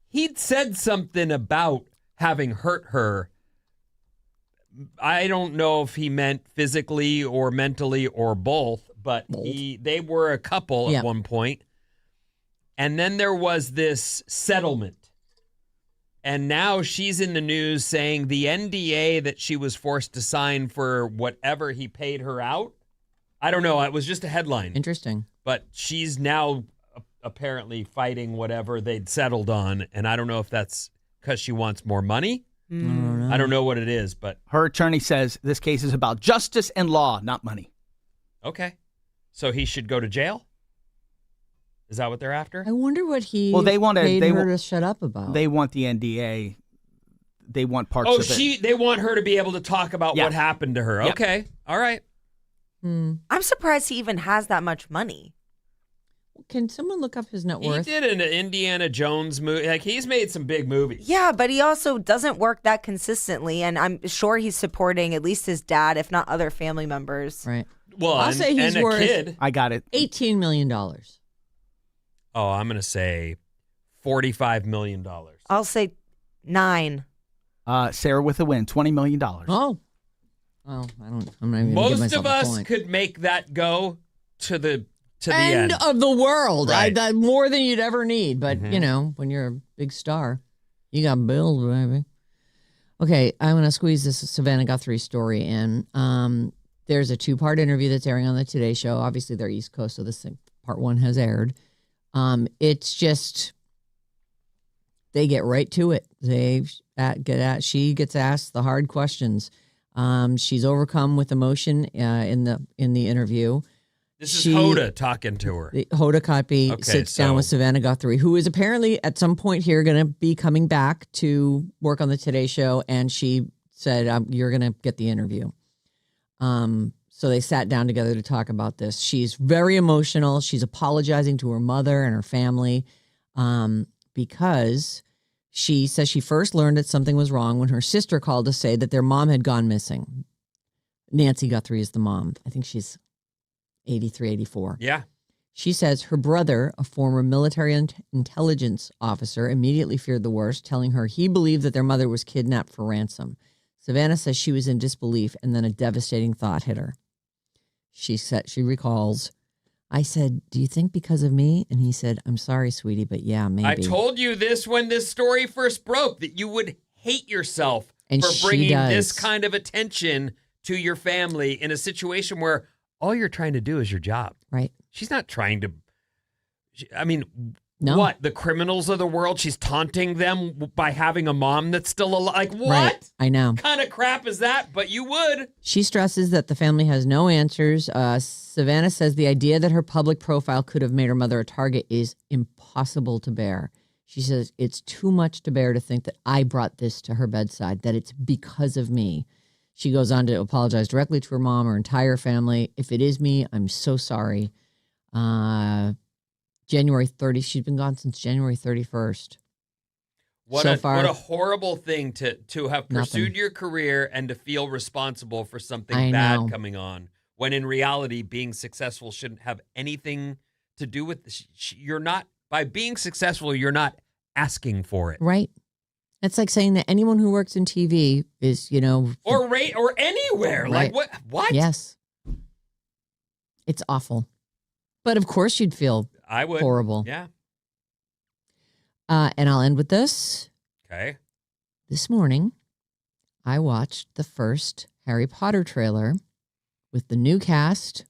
he'd said something about having hurt her. I don't know if he meant physically or mentally or both, but they were a couple at one point. And then there was this settlement. And now she's in the news saying the NDA that she was forced to sign for whatever he paid her out. I don't know. It was just a headline. Interesting. But she's now apparently fighting whatever they'd settled on. And I don't know if that's because she wants more money. I don't know what it is, but... Her attorney says this case is about justice and law, not money. Okay. So he should go to jail? Is that what they're after? I wonder what he they want paid her to shut up about. They want the NDA. They want parts of it. They want her to be able to talk about what happened to her. Yep. Okay. All right. I'm surprised he even has that much money. Can someone look up his net worth? He did an Indiana Jones movie. Like, he's made some big movies. Yeah, but he also doesn't work that consistently, and I'm sure he's supporting at least his dad, if not other family members. Right. Well, I'll say he's worth... a kid. I got it. $18 million. Oh, I'm going to say $45 million. I'll say 9. Sarah with a win, $20 million. Oh. Well, I'm not even going to give Most myself of a us point. could make that go to the end of the world. Right. More than you'd ever need. But, you know, when you're a big star, you got bills, baby. Okay, I'm going to squeeze this Savannah Guthrie story in. There's a 2-part interview that's airing on the Today Show. Obviously, they're East Coast, so this thing, part 1 has aired. It's just, they get right to it. She gets asked the hard questions. She's overcome with emotion in the interview. This is Hoda talking to her. Hoda Kotb sits down with Savannah Guthrie, who is apparently at some point here going to be coming back to work on the Today Show, and she said, "You're going to get the interview." So they sat down together to talk about this. She's very emotional. She's apologizing to her mother and her family because she says she first learned that something was wrong when her sister called to say that their mom had gone missing. Nancy Guthrie is the mom. I think she's 83, 84. Yeah. She says her brother, a former military intelligence officer, immediately feared the worst, telling her he believed that their mother was kidnapped for ransom. Savannah says she was in disbelief, and then a devastating thought hit her. She recalls, I said, "Do you think because of me?" And he said, "I'm sorry, sweetie, but yeah, maybe." I told you this when this story first broke, that you would hate yourself for bringing this kind of attention to your family in a situation where all you're trying to do is your job. Right. She's not trying to, I mean, no. What? The criminals of the world? She's taunting them by having a mom that's still alive? Like, what? Right. I know. What kind of crap is that? But you would. She stresses that the family has no answers. Savannah says the idea that her public profile could have made her mother a target is impossible to bear. She says it's too much to bear to think that I brought this to her bedside, that it's because of me. She goes on to apologize directly to her mom, her entire family. If it is me, I'm so sorry. January 30th. She's been gone since January 31st. What a horrible thing to have pursued Nothing. your career and to feel responsible for something bad coming on. When in reality, being successful shouldn't have anything to do with this. You're not, by being successful, you're not asking for it. Right. It's like saying that anyone who works in TV is, or anywhere. Right. Like what? Yes. It's awful. But of course you'd feel horrible. Yeah. And I'll end with this. Okay. This morning, I watched the first Harry Potter trailer with the new cast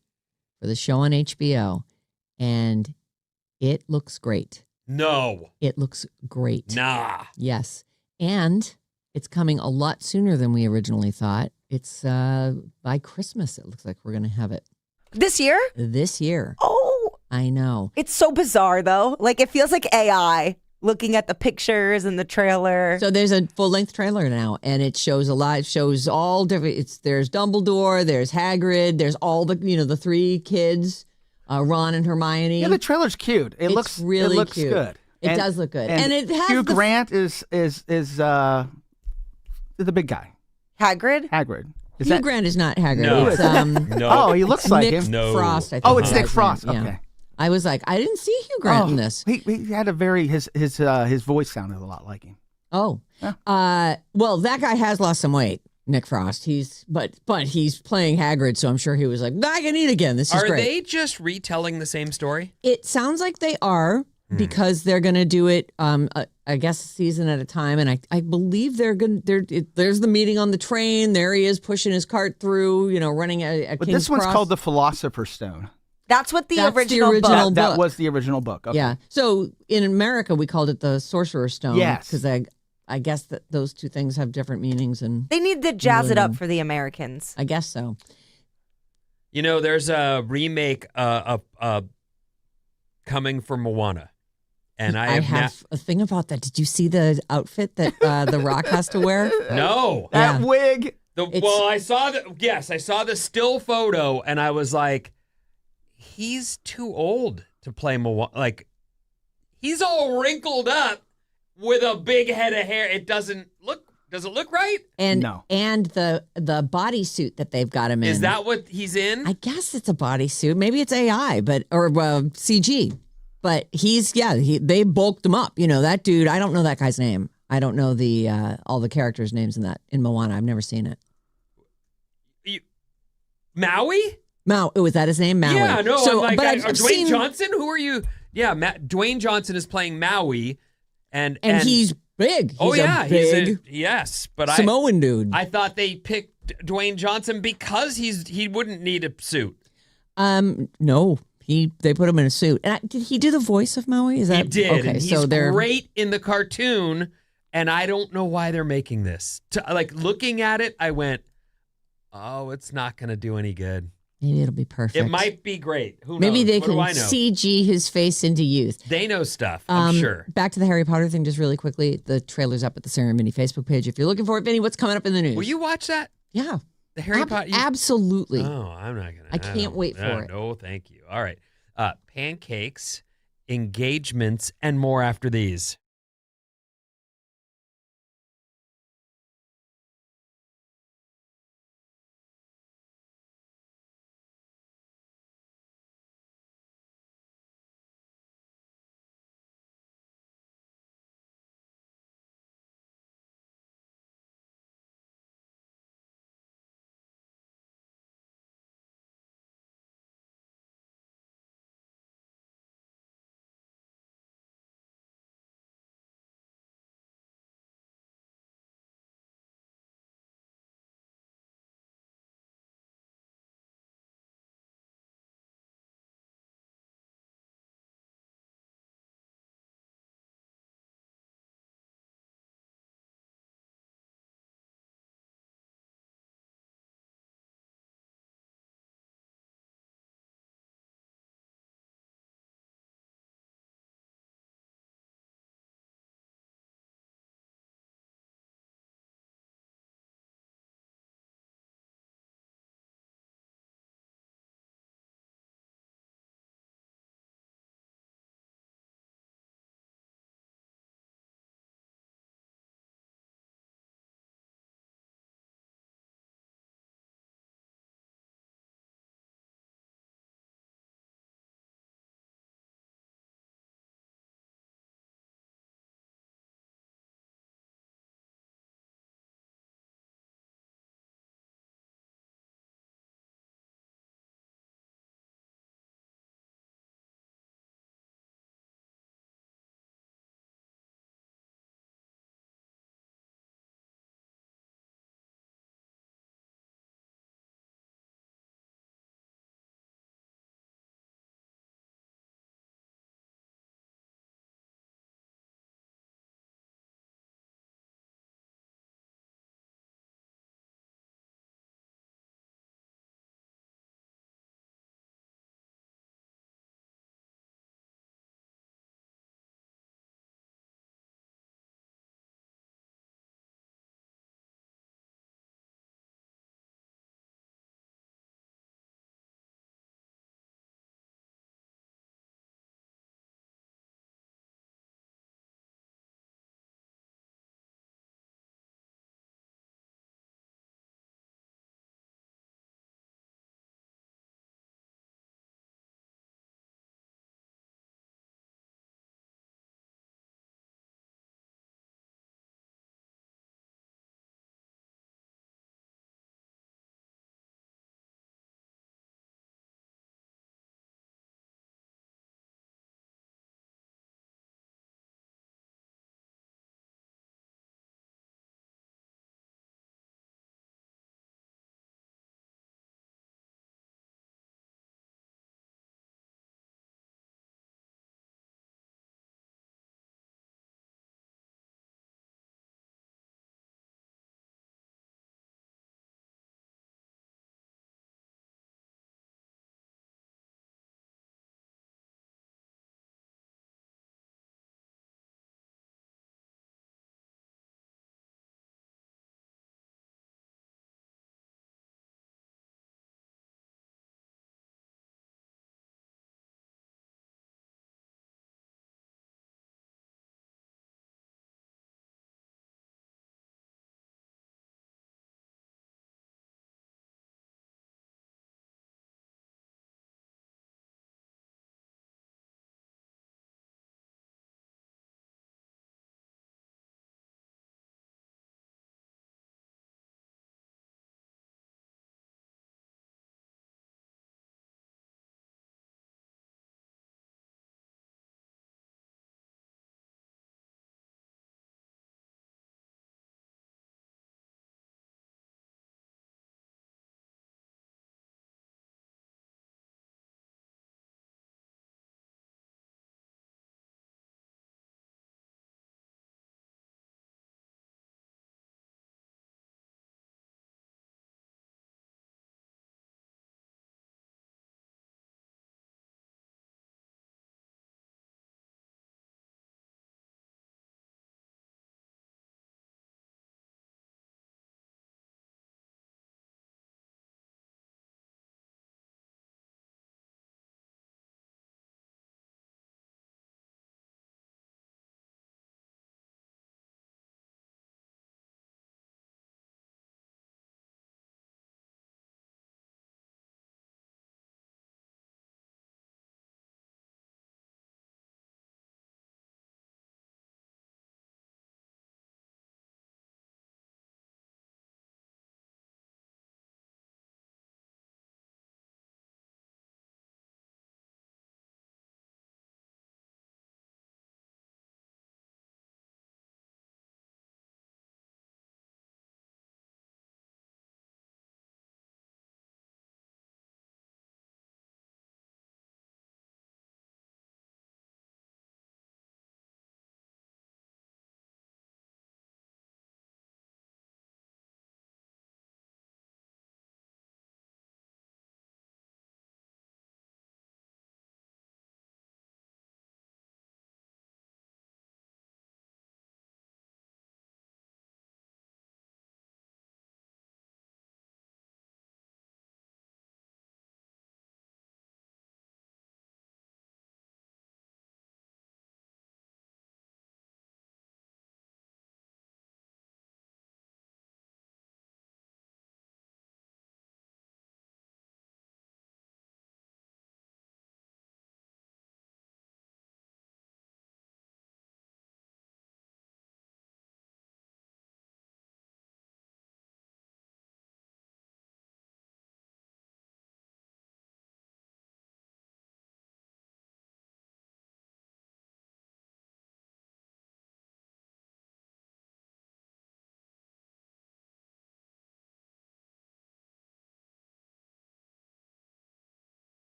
for the show on HBO, and it looks great. No. It looks great. Nah. Yes. And it's coming a lot sooner than we originally thought. It's by Christmas, it looks like we're going to have it. This year? This year. Oh. I know. It's so bizarre, though. Like, it feels like AI. Looking at the pictures and the trailer. So there's a full-length trailer now, and it shows shows all different. There's Dumbledore, there's Hagrid, there's all the three kids, Ron and Hermione. Yeah, the trailer's cute. It looks cute. Good. It does look good, and it has Hugh Grant is the big guy. Hagrid. Hugh Grant is not Hagrid. No. It's, no. Oh, he looks like Nick him. No. Frost. I think Oh, it's Nick Frost. Yeah. Okay. I was like, I didn't see Hugh Grant in this. He had a very his voice sounded a lot like him. Oh, yeah. Well, that guy has lost some weight, Nick Frost. But he's playing Hagrid, so I'm sure he was like, I can eat again. This is great. Are they just retelling the same story? It sounds like they are because they're going to do it. I guess a season at a time, and I believe they're going. There's the meeting on the train. There he is pushing his cart through. Running a. But King's this one's Cross. called the Philosopher's Stone. That's the original book. That was the original book. Okay. Yeah. So in America, we called it the Sorcerer's Stone. Yes. Because I guess that those two things have different meanings, and they need to jazz it up for the Americans. I guess so. There's a remake coming for Moana. And I have a thing about that. Did you see the outfit that The Rock has to wear? No. That wig. I saw the still photo, and I was like, he's too old to play Moana. Like, he's all wrinkled up with a big head of hair. Does it look right? And no. And the bodysuit that they've got him in. Is that what he's in? I guess it's a bodysuit. Maybe it's AI, or CG. But they bulked him up. That dude, I don't know that guy's name. I don't know all the characters' names in Moana. I've never seen it. Maui? Was that his name? Maui. Yeah, no. So, I'm like, but Dwayne Johnson? Who are you? Yeah, Dwayne Johnson is playing Maui. And he's big. Yes. But Samoan dude. I thought they picked Dwayne Johnson because he wouldn't need a suit. No. They put him in a suit. And did he do the voice of Maui? He did. Okay, and he's great in the cartoon, and I don't know why they're making this. Looking at it, I went, oh, it's not going to do any good. Maybe it'll be perfect. It might be great. Who knows? Maybe they what can do I know? CG his face into youth. They know stuff, I'm sure. Back to the Harry Potter thing just really quickly. The trailer's up at the Sarah Vinnie Facebook page. If you're looking for it, Vinnie, what's coming up in the news? Will you watch that? Yeah. The Harry Potter? Absolutely. Oh, I'm not going to. I can't wait for it. No, thank you. All right. Pancakes, engagements, and more after these.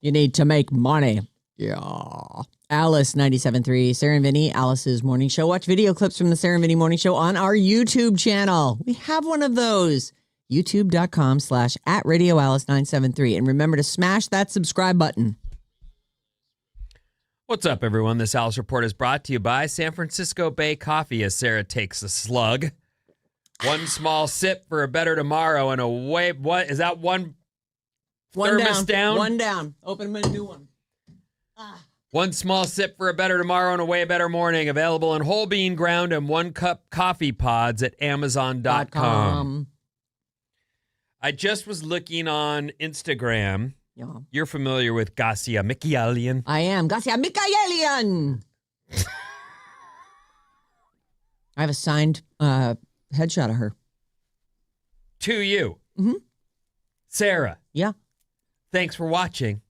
You need to make money. Yeah. Alice 97.3, Sarah and Vinnie, Alice's morning show. Watch video clips from the Sarah and Vinnie morning show on our YouTube channel. We have one of those. YouTube.com/@RadioAlice973. And remember to smash that subscribe button. What's up, everyone? This Alice Report is brought to you by San Francisco Bay Coffee as Sarah takes a slug. One small sip for a better tomorrow and away. What is that? One thermos down? One down. Open a new one. One small sip for a better tomorrow and a way better morning. Available in whole bean ground and 1 cup coffee pods at Amazon.com. I just was looking on Instagram. Yeah. You're familiar with Garcia Mikaelian? I am. Garcia Mikaelian. I have a signed headshot of her. To you. Mm-hmm. Sarah. Yeah. Thanks for watching.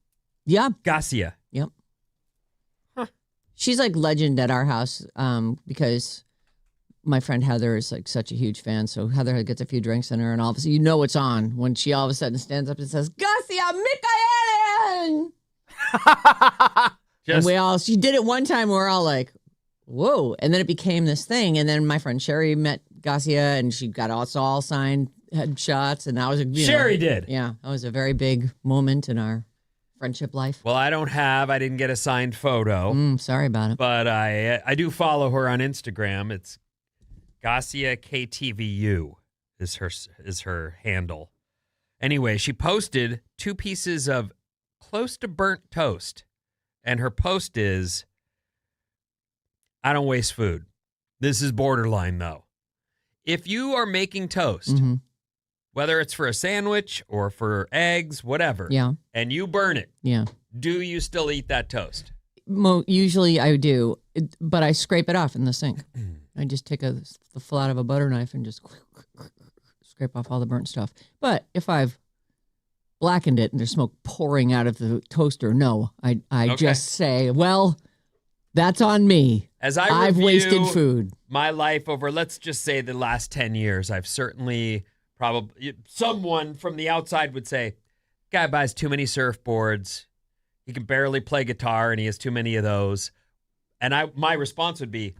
Yeah. Garcia. Yep. Huh. She's like legend at our house because my friend Heather is like such a huge fan. So Heather gets a few drinks in her and all of a sudden, you know it's on when she all of a sudden stands up and says, Garcia Mikaelian. And she did it one time. We're all like, whoa. And then it became this thing. And then my friend Sherry met Garcia and she got us all signed headshots. And that was Sherry did. Yeah. That was a very big moment in our friendship life. Well, I didn't get a signed photo. Sorry about it. But I do follow her on Instagram. It's Garcia KTVU is her handle. Anyway, she posted 2 pieces of close to burnt toast. And her post is, I don't waste food. This is borderline, though. If you are making toast, whether it's for a sandwich or for eggs, whatever, and you burn it, do you still eat that toast? Usually I do, but I scrape it off in the sink. I just take the flat of a butter knife and just scrape off all the burnt stuff. But if I've blackened it and there's smoke pouring out of the toaster, no, I just say, well, that's on me. As I've wasted food. My life over, let's just say the last 10 years, I've certainly someone from the outside would say, guy buys too many surfboards. He can barely play guitar and he has too many of those. And my response would be,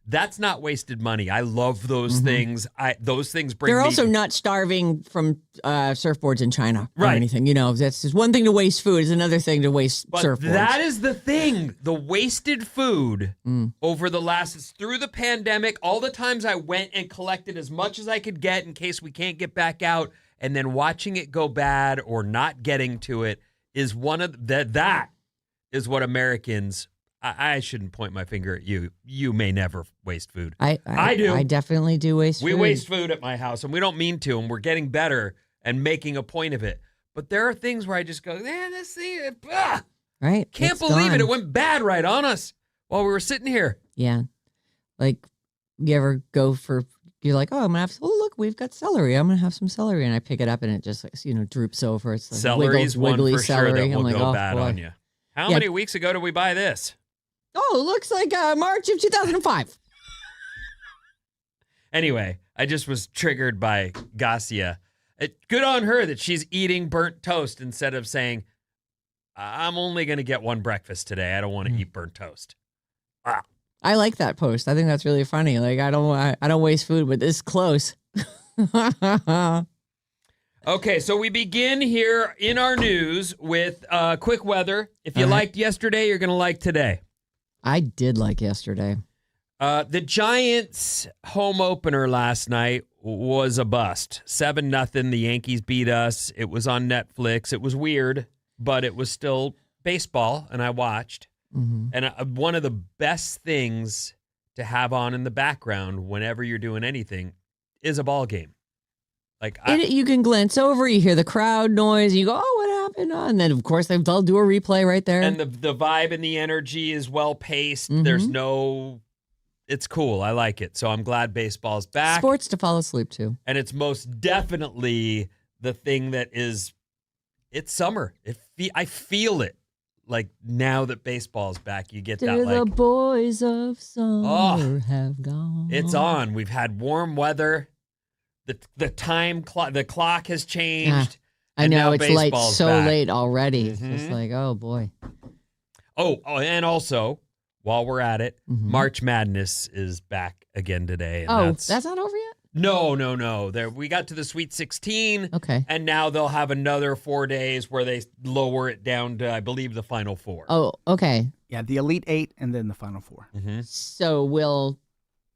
that's not wasted money. I love those things. Those things bring They're me... also not starving from surfboards in China or anything. You know, that's just one thing to waste food is another thing to waste surfboards. That is the thing. The wasted food over through the pandemic, all the times I went and collected as much as I could get in case we can't get back out, and then watching it go bad or not getting to it is that is what Americans... I shouldn't point my finger at you. You may never waste food. I do. I definitely do waste food. We waste food at my house, and we don't mean to, and we're getting better and making a point of it. But there are things where I just go, this thing, right? Can't believe it. It went bad right on us while we were sitting here. Yeah. Like, you ever you're like, oh, I'm going to have, look, we've got celery. I'm going to have some celery. And I pick it up, and it just, droops over. It's like Celery's wiggly one for celery. sure that will go bad on you. How many weeks ago did we buy this? Oh, it looks like March of 2005. Anyway, I just was triggered by Garcia. Good on her that she's eating burnt toast instead of saying, I'm only going to get one breakfast today. I don't want to eat burnt toast. I like that post. I think that's really funny. Like, I don't waste food, but this close. Okay, so we begin here in our news with quick weather. If you liked yesterday, you're going to like today. I did like yesterday. The Giants' home opener last night was a bust. 7-0. The Yankees beat us. It was on Netflix. It was weird, but it was still baseball, and I watched. And one of the best things to have on in the background whenever you're doing anything is a ball game. Like you can glance over, you hear the crowd noise, you go, oh, what happened? And then, of course, they'll do a replay right there. And the vibe and the energy is well-paced. There's it's cool. I like it. So I'm glad baseball's back. Sports to fall asleep to. And it's most definitely the thing that is, it's summer. I feel it. Like, now that baseball's back, you get that, like... the boys of summer have gone. It's on. We've had warm weather. The clock has changed. I know, it's late, baseball's so back. late already. It's just like, oh boy. Oh, and also, while we're at it, Mhm. March Madness is back again today. And Oh, that's not over yet? No. We got to the Sweet 16. Okay. And now they'll have another 4 days where they lower it down to, I believe, the Final Four. Oh, okay. Yeah, the Elite Eight and then the Final Four. Mm-hmm. So we'll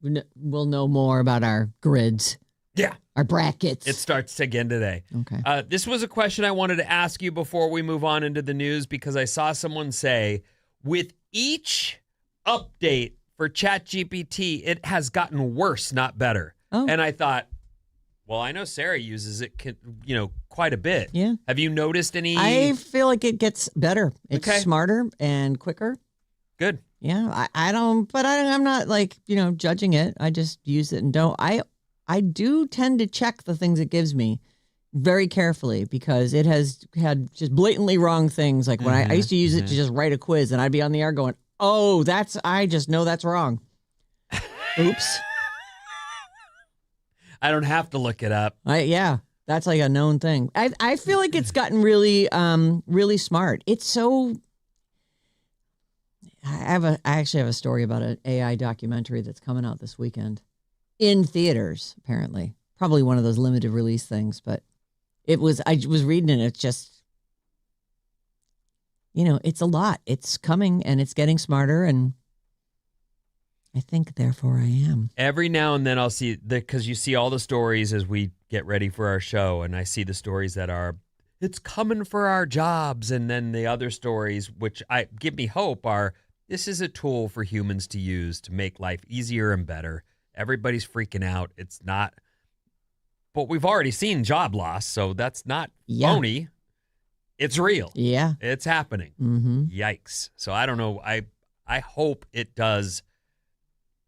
know more about our grids. Yeah. Our brackets. It starts again today. Okay. This was a question I wanted to ask you before we move on into the news because I saw someone say, with each update for ChatGPT, it has gotten worse, not better. Oh. And I thought, well, I know Sarah uses it, quite a bit. Yeah. Have you noticed any? I feel like it gets better. It's Okay. smarter and quicker. Good. Yeah. I'm not like, judging it. I just use it and don't. I do tend to check the things it gives me very carefully because it has had just blatantly wrong things. Like when I used to use it to just write a quiz and I'd be on the air going, oh, I just know that's wrong. Oops. I don't have to look it up. Yeah, that's like a known thing. I feel like it's gotten really, really smart. It's so. I actually have a story about an AI documentary that's coming out this weekend in theaters. Apparently, probably one of those limited release things, but I was reading it. It's just, it's a lot. It's coming and it's getting smarter and. I think, therefore, I am. Every now and then I'll see, because you see all the stories as we get ready for our show, and I see the stories that are, it's coming for our jobs, and then the other stories, which give me hope, are, this is a tool for humans to use to make life easier and better. Everybody's freaking out. It's not, but we've already seen job loss, so that's not phony. It's real. Yeah. It's happening. Mm-hmm. Yikes. So I don't know. I hope it does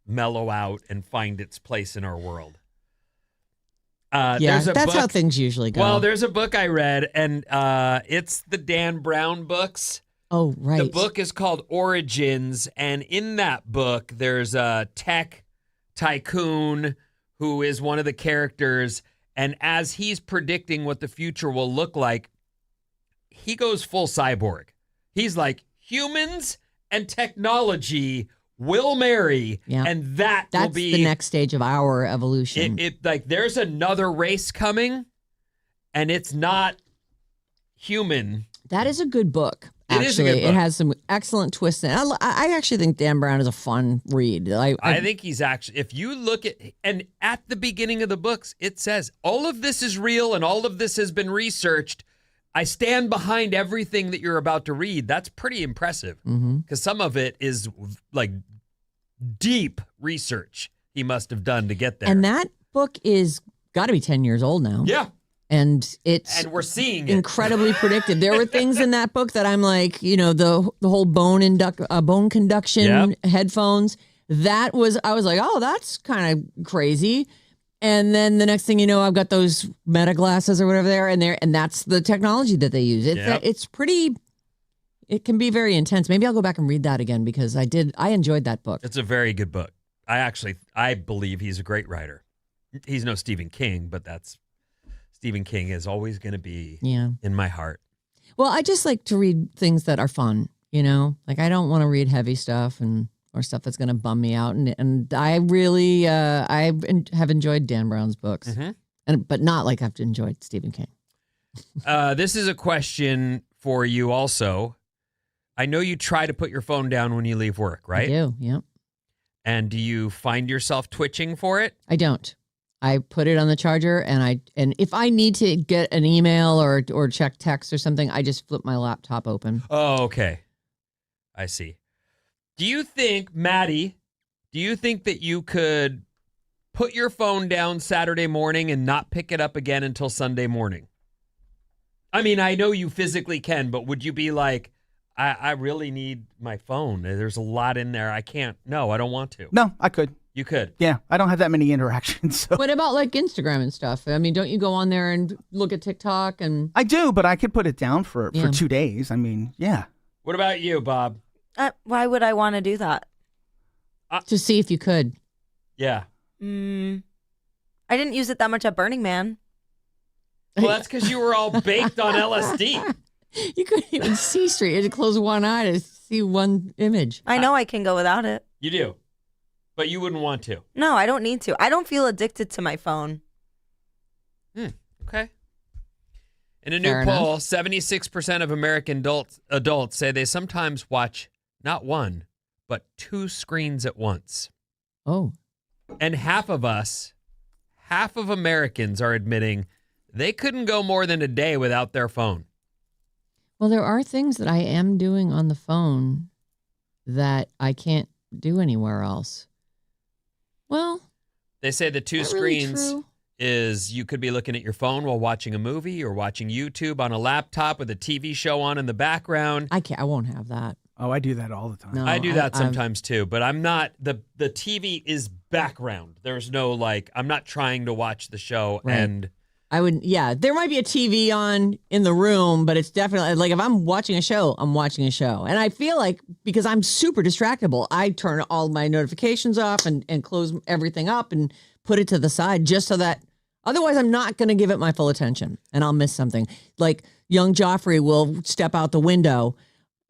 mellow out and find its place in our world. That's how things usually go. Well, there's a book I read, and it's the Dan Brown books. Oh, right. The book is called Origins, and in that book, there's a tech tycoon who is one of the characters, and as he's predicting what the future will look like, he goes full cyborg. He's like, humans and technology will marry, and that's will be the next stage of our evolution. There's another race coming, and it's not human. That is a good book. Actually, it is a good book. It has some excellent twists in it. I actually think Dan Brown is a fun read. I think he's actually, if you look at the beginning of the books, it says all of this is real and all of this has been researched. I stand behind everything that you're about to read. That's pretty impressive because some of it is like deep research he must have done to get there. And that book is got to be 10 years old now. Yeah. And we're seeing incredibly predictive. There were things in that book that I'm like, the whole bone conduction headphones. I was like, oh, that's kind of crazy. And then the next thing you know, I've got those Meta glasses or whatever and that's the technology that they use. It's pretty. It can be very intense. Maybe I'll go back and read that again because I enjoyed that book. It's a very good book. I believe he's a great writer. He's no Stephen King, but Stephen King is always going to be in my heart. Well, I just like to read things that are fun, Like I don't want to read heavy stuff or stuff that's going to bum me out. And I really have enjoyed Dan Brown's books, but not like I've enjoyed Stephen King. This is a question for you also. I know you try to put your phone down when you leave work, right? I do, yep. And do you find yourself twitching for it? I don't. I put it on the charger, and if I need to get an email or check text or something, I just flip my laptop open. Oh, okay. I see. Do you think, Maddie, that you could put your phone down Saturday morning and not pick it up again until Sunday morning? I mean, I know you physically can, but would you be like, I really need my phone. There's a lot in there. I can't. No, I don't want to. No, I could. You could. Yeah, I don't have that many interactions. So. What about like Instagram and stuff? I mean, don't you go on there and look at TikTok and? I do, but I could put it down for 2 days. I mean, yeah. What about you, Bob? Why would I want to do that? To see if you could. Yeah. I didn't use it that much at Burning Man. Well, that's because you were all baked on LSD. You couldn't even see straight. You had to close one eye to see one image. I know I can go without it. You do, but you wouldn't want to. No, I don't need to. I don't feel addicted to my phone. Okay. In a new poll, 76% of American adults say they sometimes watch not one, but 2 screens at once. Oh. And half of Americans are admitting they couldn't go more than a day without their phone. Well, there are things that I am doing on the phone that I can't do anywhere else. Well, they say the 2 screens is you could be looking at your phone while watching a movie or watching YouTube on a laptop with a TV show on in the background. I won't have that. Oh, I do that all the time. No, I do that sometimes too, but I'm not, the TV is background. There's no I'm not trying to watch the show. Right. And I would, there might be a TV on in the room, but it's definitely like if I'm watching a show, I'm watching a show. And I feel like because I'm super distractible, I turn all my notifications off and close everything up and put it to the side just so that otherwise I'm not going to give it my full attention and I'll miss something. Like young Joffrey will step out the window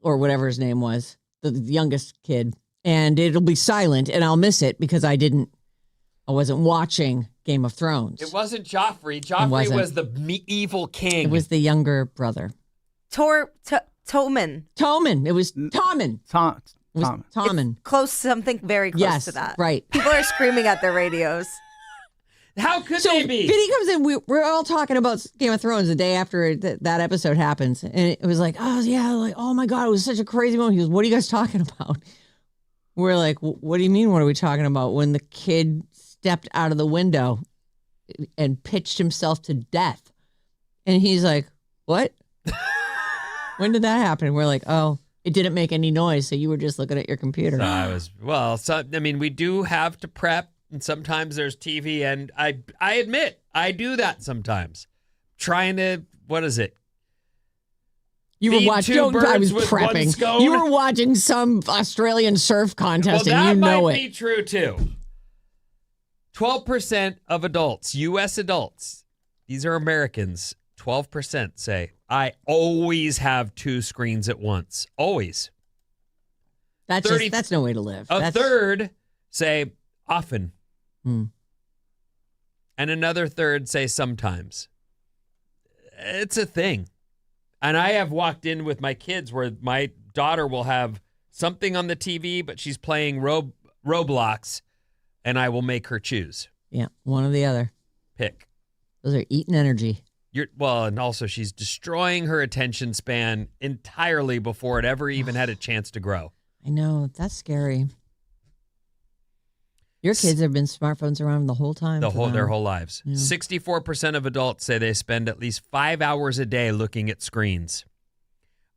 or whatever his name was, the youngest kid, and it'll be silent and I'll miss it because I wasn't watching Game of Thrones. It wasn't Joffrey. Joffrey was the evil king. It was the younger brother. Tommen. It was Tommen. Tommen. Close, something very close to that. Right. People are screaming at their radios. How could they be? Vinny comes in. We're all talking about Game of Thrones the day after that episode happens. And it was like, oh, yeah, like, oh, my God, it was such a crazy moment. He goes, what are you guys talking about? We're like, what do you mean, what are we talking about? When the kid stepped out of the window and pitched himself to death. And he's like, what? When did that happen? And we're like, oh, it didn't make any noise. So you were just looking at your computer. We do have to prep. And sometimes there's TV, and I admit, I do that sometimes. Trying to, what is it? You were watching, I was prepping. You were watching some Australian surf contest, and you know it. That might be true, too. 12% of adults, U.S. adults, these are Americans, 12% say, I always have 2 screens at once. Always. That's no way to live. A third say often. Hmm. And another third say sometimes. It's a thing. And I have walked in with my kids where my daughter will have something on the TV, but she's playing Roblox, and I will make her choose. Yeah, one or the other. Pick. Those are eating energy. And also she's destroying her attention span entirely before it ever even had a chance to grow. I know. That's scary. Your kids have been smartphones around the whole time. Their whole lives. Yeah. 64% of adults say they spend at least 5 hours a day looking at screens.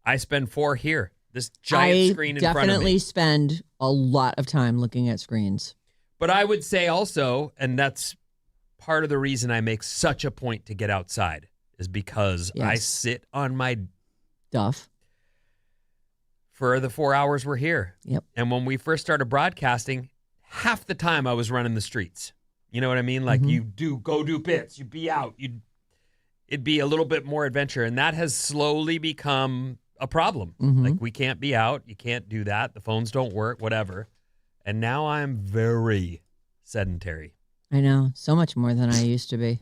I spend 4 here. This giant screen in front of me. I definitely spend a lot of time looking at screens. But I would say also, and that's part of the reason I make such a point to get outside, is because I sit on my duff for the 4 hours we're here. Yep. And when we first started broadcasting, half the time I was running the streets. You know what I mean? Like you go do bits, you'd be out, it'd be a little bit more adventure. And that has slowly become a problem. Like we can't be out. You can't do that. The phones don't work, whatever. And now I'm very sedentary. I know, so much more than I used to be.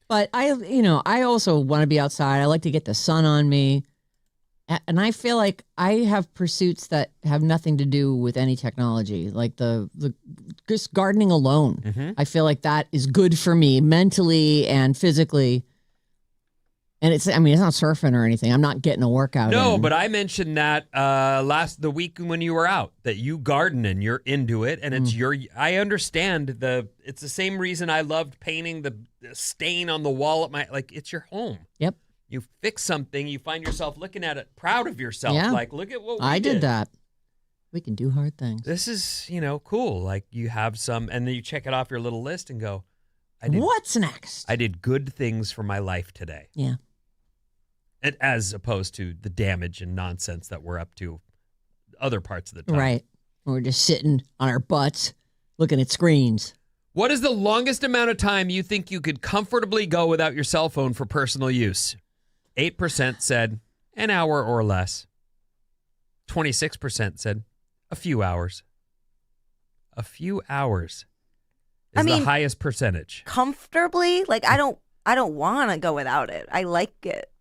But I also want to be outside. I like to get the sun on me. And I feel like I have pursuits that have nothing to do with any technology, like the just gardening alone. I feel like that is good for me mentally and physically. And it's not surfing or anything. I'm not getting a workout. No, but I mentioned that the week when you were out, that you garden and you're into it, and it's I understand it's the same reason I loved painting the stain on the wall at it's your home. Yep. You fix something, you find yourself looking at it, proud of yourself. Yeah. Like, look at what we I did that. We can do hard things. This is, cool. Like, you have some, and then you check it off your little list and go, what's next? I did good things for my life today. Yeah. And as opposed to the damage and nonsense that we're up to other parts of the time. Right. We're just sitting on our butts looking at screens. What is the longest amount of time you think you could comfortably go without your cell phone for personal use? 8% said an hour or less. 26% said a few hours. A few hours is the highest percentage. Comfortably? Like, I don't want to go without it. I like it.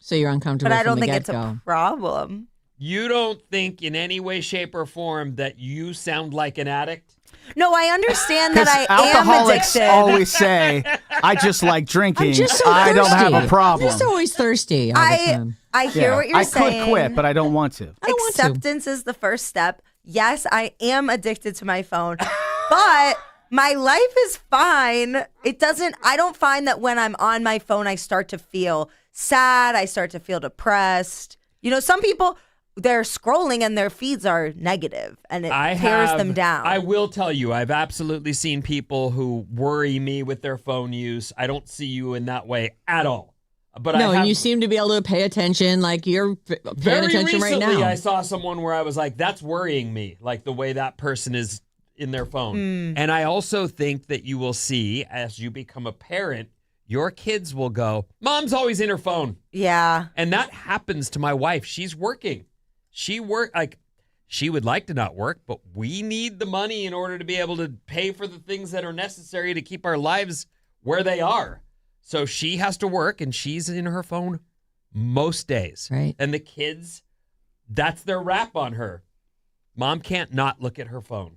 So you're uncomfortable But I don't from the think it's get-go. a problem. You don't think in any way, shape, or form that you sound like an addict? No, I understand that I am alcoholics addicted. always say, I just like drinking. I'm just so I don't have a problem. I'm just always thirsty all the time. I hear what you're saying. I could quit, but I don't want to. I don't want to. Acceptance is the first step. Yes, I am addicted to my phone, but my life is fine. I don't find that when I'm on my phone, I start to feel sad. I start to feel depressed. Some people, they're scrolling and their feeds are negative and it tears them down. I will tell you, I've absolutely seen people who worry me with their phone use. I don't see you in that way at all. But you seem to be able to pay attention, like you're paying attention right now. Very recently, I saw someone where I was like, that's worrying me, like the way that person is in their phone. And I also think that you will see, as you become a parent, your kids will go, Mom's always in her phone. Yeah. And that happens to my wife. She's working. She would like to not work, but we need the money in order to be able to pay for the things that are necessary to keep our lives where they are. So she has to work, and she's in her phone most days. Right. And the kids, that's their rap on her. Mom can't not look at her phone.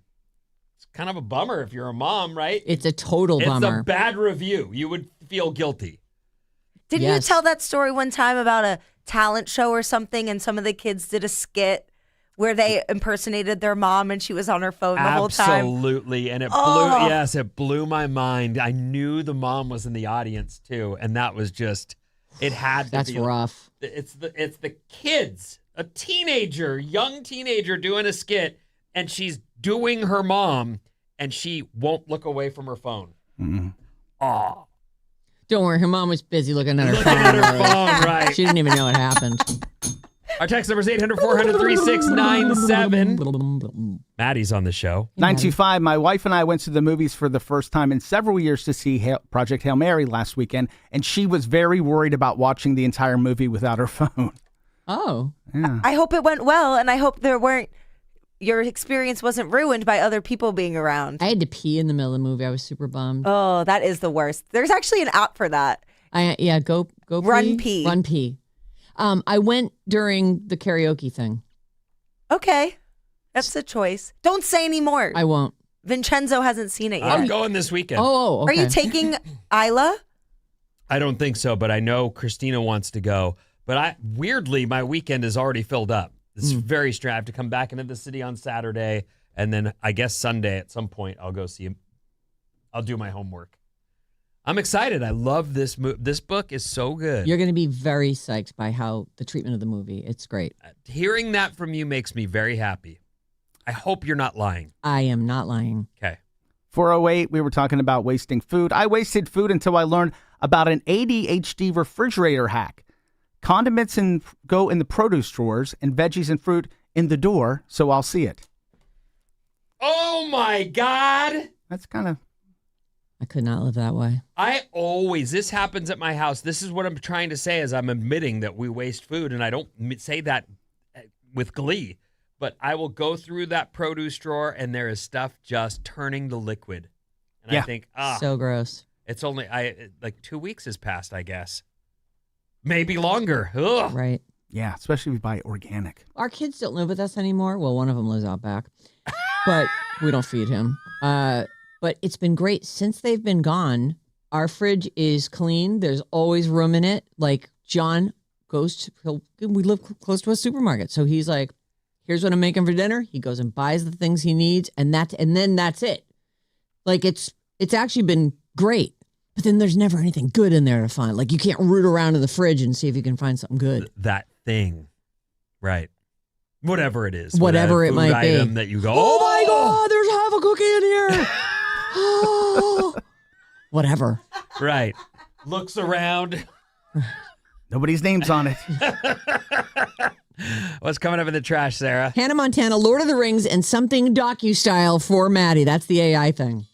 It's kind of a bummer if you're a mom, right? It's a total bummer. It's a bad review. You would feel guilty. Didn't you tell that story one time about a talent show or something, and some of the kids did a skit where they impersonated their mom and she was on her phone the whole time? Absolutely. And it blew my mind. I knew the mom was in the audience too. And that was just, it had to That's be. rough. It's the kids, a young teenager doing a skit, and she's doing her mom, and she won't look away from her phone. Mm-hmm. Oh. Don't worry, her mom was busy looking at her phone. Right. She didn't even know it happened. Our text number is 800-400-3697. Maddie's on the show. 925, my wife and I went to the movies for the first time in several years to see Project Hail Mary last weekend, and she was very worried about watching the entire movie without her phone. Oh. Yeah. I hope it went well, and I hope your experience wasn't ruined by other people being around. I had to pee in the middle of the movie. I was super bummed. Oh, that is the worst. There's actually an app for that. Go Run pee. Run pee. I went during the karaoke thing. Okay. That's a choice. Don't say any more. I won't. Vincenzo hasn't seen it yet. I'm going this weekend. Oh, okay. Are you taking Isla? I don't think so, but I know Christina wants to go. But weirdly, my weekend is already filled up. It's very strange. I have to come back into the city on Saturday, and then I guess Sunday at some point I'll go see him. I'll do my homework. I'm excited. I love this This book is so good. You're going to be very psyched by how the treatment of the movie. It's great. Hearing that from you makes me very happy. I hope you're not lying. I am not lying. Okay. 408, we were talking about wasting food. I wasted food until I learned about an ADHD refrigerator hack. Condiments go in the produce drawers and veggies and fruit in the door, so I'll see it. Oh, my God. That's kind of... I could not live that way. This happens at my house. This is what I'm trying to say, is I'm admitting that we waste food, and I don't say that with glee, but I will go through that produce drawer, and there is stuff just turning to liquid. And I think, so gross. It's only, 2 weeks has passed, I guess. Maybe longer. Ugh. Right. Yeah, especially if you buy organic. Our kids don't live with us anymore. Well, one of them lives out back, but we don't feed him. But it's been great. Since they've been gone, our fridge is clean. There's always room in it. Like, John we live close to a supermarket. So he's like, here's what I'm making for dinner. He goes and buys the things he needs, and then that's it. Like, it's actually been great. But then there's never anything good in there to find. Like, you can't root around in the fridge and see if you can find something good. That thing. Right. Whatever it is. Whatever it might be. Item that you go, oh my God, there's half a cookie in here. Oh. Whatever. Right. Looks around. Nobody's name's on it. What's coming up in the trash, Sarah? Hannah Montana, Lord of the Rings, and something docu-style for Maddie. That's the AI thing.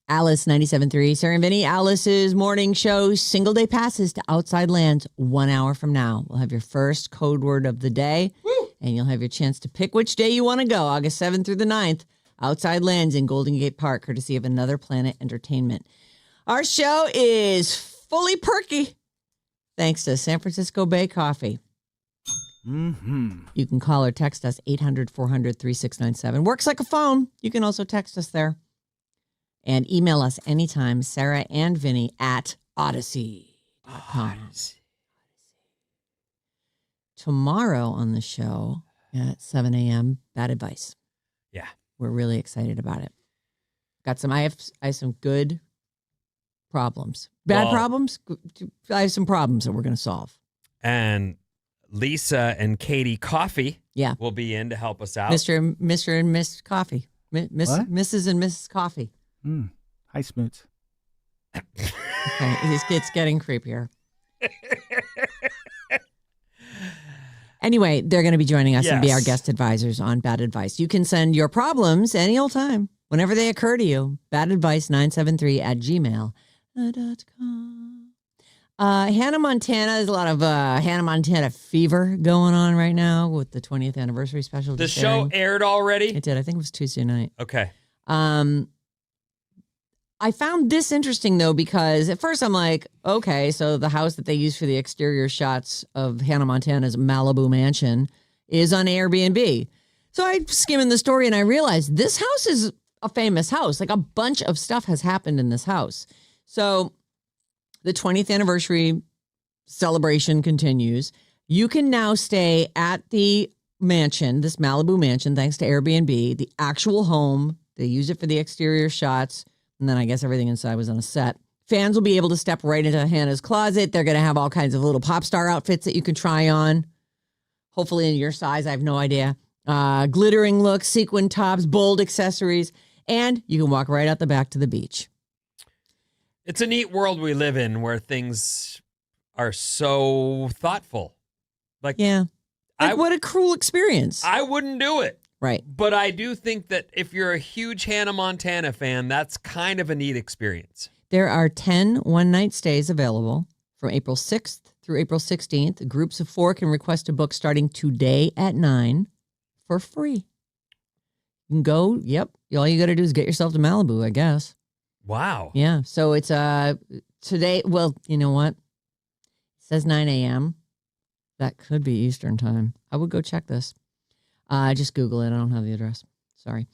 Alice 97.3, Sarah Vinnie, Alice's morning show, single day passes to Outside Lands 1 hour from now. We'll have your first code word of the day, and you'll have your chance to pick which day you want to go, August 7th through the 9th, Outside Lands in Golden Gate Park, courtesy of Another Planet Entertainment. Our show is fully perky, thanks to San Francisco Bay Coffee. Mm-hmm. You can call or text us 800-400-3697. Works like a phone. You can also text us there. And email us anytime, Sarah and Vinnie at Odyssey.com. Tomorrow on the show at 7 a.m., Bad Advice. Yeah. We're really excited about it. I have some good problems. Bad problems? I have some problems that we're going to solve. And Lisa and Katie Coffee will be in to help us out. Mr. and Miss Coffee. Mrs. and Mrs. Coffee. Hi, Smoots. Okay, it's getting creepier. Anyway, they're going to be joining us and be our guest advisors on Bad Advice. You can send your problems any old time, whenever they occur to you. badadvice973@gmail.com. Hannah Montana, there's a lot of Hannah Montana fever going on right now with the 20th anniversary special. The show aired already? It did. I think it was Tuesday night. Okay. I found this interesting, though, because at first I'm like, okay, so the house that they use for the exterior shots of Hannah Montana's Malibu mansion is on Airbnb. So I skimmed the story and I realized this house is a famous house. Like a bunch of stuff has happened in this house. So the 20th anniversary celebration continues. You can now stay at the mansion, this Malibu mansion, thanks to Airbnb, the actual home. They use it for the exterior shots. And then I guess everything inside was on a set. Fans will be able to step right into Hannah's closet. They're going to have all kinds of little pop star outfits that you can try on. Hopefully in your size. I have no idea. Glittering looks, sequin tops, bold accessories. And you can walk right out the back to the beach. It's a neat world we live in where things are so thoughtful. Like, what a cruel experience. I wouldn't do it. Right. But I do think that if you're a huge Hannah Montana fan, that's kind of a neat experience. There are 10 one-night stays available from April 6th through April 16th. Groups of 4 can request a book starting today at 9 for free. You can go, all you got to do is get yourself to Malibu, I guess. Wow. Yeah. So it's today, well, you know what? It says 9 a.m. That could be Eastern time. I would go check this. Just Google it. I don't have the address. Sorry.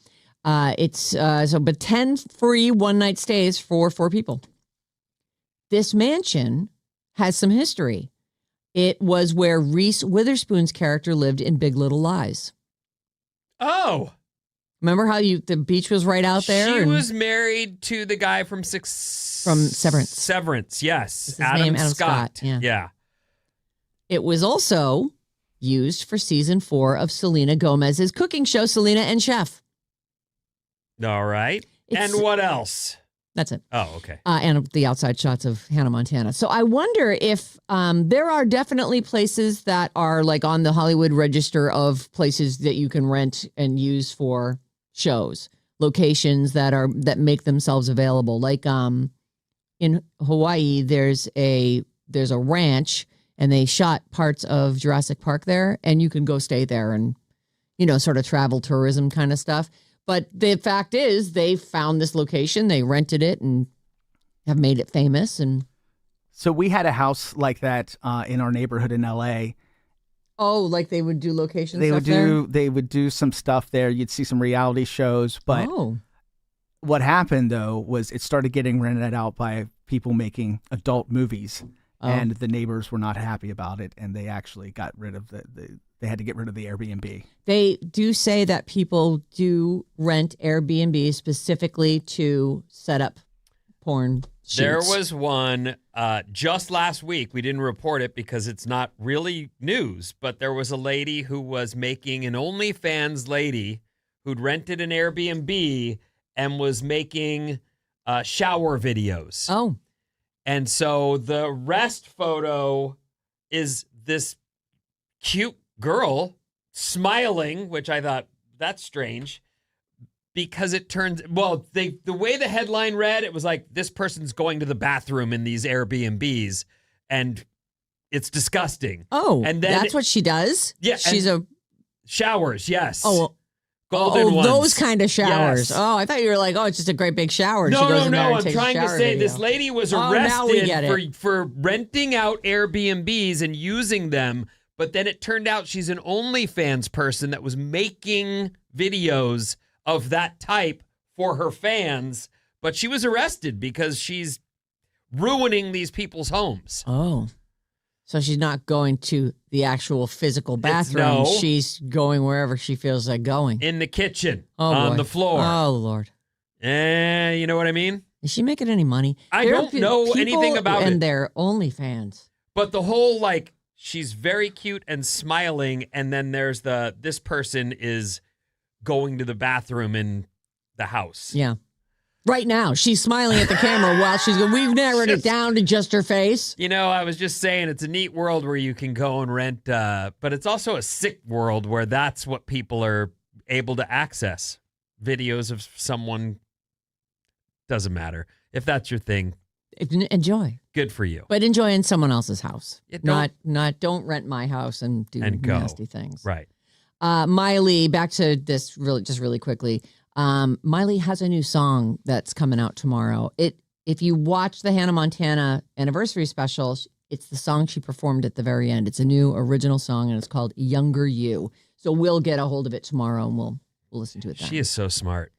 But 10 free one-night stays for 4 people. This mansion has some history. It was where Reese Witherspoon's character lived in Big Little Lies. Oh. Remember how the beach was right out there? She was married to the guy from Severance. Severance, His yes. name, Adam Scott. Yeah. It was also used for season 4 of Selena Gomez's cooking show, Selena and Chef. All right. And what else? That's it. Oh, okay. And the outside shots of Hannah Montana. So I wonder if there are definitely places that are like on the Hollywood register of places that you can rent and use for shows, locations that make themselves available. Like in Hawaii, there's a ranch. And they shot parts of Jurassic Park there, and you can go stay there and, sort of travel tourism kind of stuff. But the fact is, they found this location, they rented it, and have made it famous. And so we had a house like that in our neighborhood in L.A. Oh, like they would do location They stuff there? They would do some stuff there. You'd see some reality shows. But what happened, though, was it started getting rented out by people making adult movies. And the neighbors were not happy about it, and they actually got rid of they had to get rid of the Airbnb. They do say that people do rent Airbnb specifically to set up porn shoots. There was one just last week. We didn't report it because it's not really news, but there was a lady who was making an OnlyFans lady who'd rented an Airbnb and was making shower videos. Oh. And so the rest photo is this cute girl smiling, which I thought, that's strange. because it turns the way the headline read, it was like this person's going to the bathroom in these Airbnbs, and it's disgusting. Oh, and then that's what she does? Yeah, she's showers. Yes. Oh. Golden ones. Those kind of showers. Yes. Oh, I thought you were like, it's just a great big shower. No, she goes in there and I'm takes trying a to shower say video. this lady was now we get arrested it. for renting out Airbnbs and using them, but then it turned out she's an OnlyFans person that was making videos of that type for her fans, but she was arrested because she's ruining these people's homes. Oh. So she's not going to the actual physical bathroom. No. She's going wherever she feels like going. In the kitchen, Oh, on boy. the floor. Oh, Lord. You know what I mean? Is she making any money? I don't know anything about and it. they're OnlyFans. But the whole, like, she's very cute and smiling, and then there's this person is going to the bathroom in the house. Yeah. Right now, she's smiling at the camera while she's going, we've narrowed it down to just her face. You know, I was just saying it's a neat world where you can go and rent, but it's also a sick world where that's what people are able to access. Videos of someone, doesn't matter. If that's your thing, enjoy. Good for you. But enjoy in someone else's house. Don't rent my house and do nasty things. Right. Miley, back to this really quickly. Miley has a new song that's coming out tomorrow. If you watch the Hannah Montana anniversary special, it's the song she performed at the very end. It's a new original song, and it's called Younger You. So we'll get a hold of it tomorrow, and we'll listen to it then. She is so smart.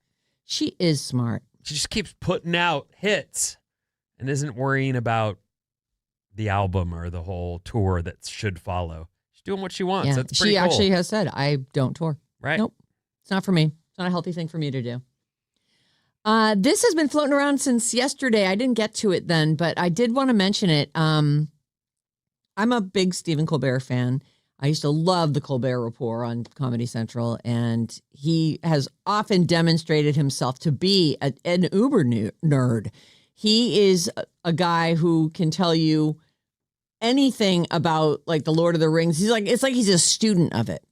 She is smart. She just keeps putting out hits and isn't worrying about the album or the whole tour that should follow. She's doing what she wants. Yeah. That's pretty She cool. actually has said, I don't tour. Right. Nope. It's not for me. It's not a healthy thing for me to do. This has been floating around since yesterday. I didn't get to it then, but I did want to mention it. I'm a big Stephen Colbert fan. I used to love the Colbert Report on Comedy Central, and he has often demonstrated himself to be an uber nerd. He is a guy who can tell you anything about like the Lord of the Rings. It's like he's a student of it.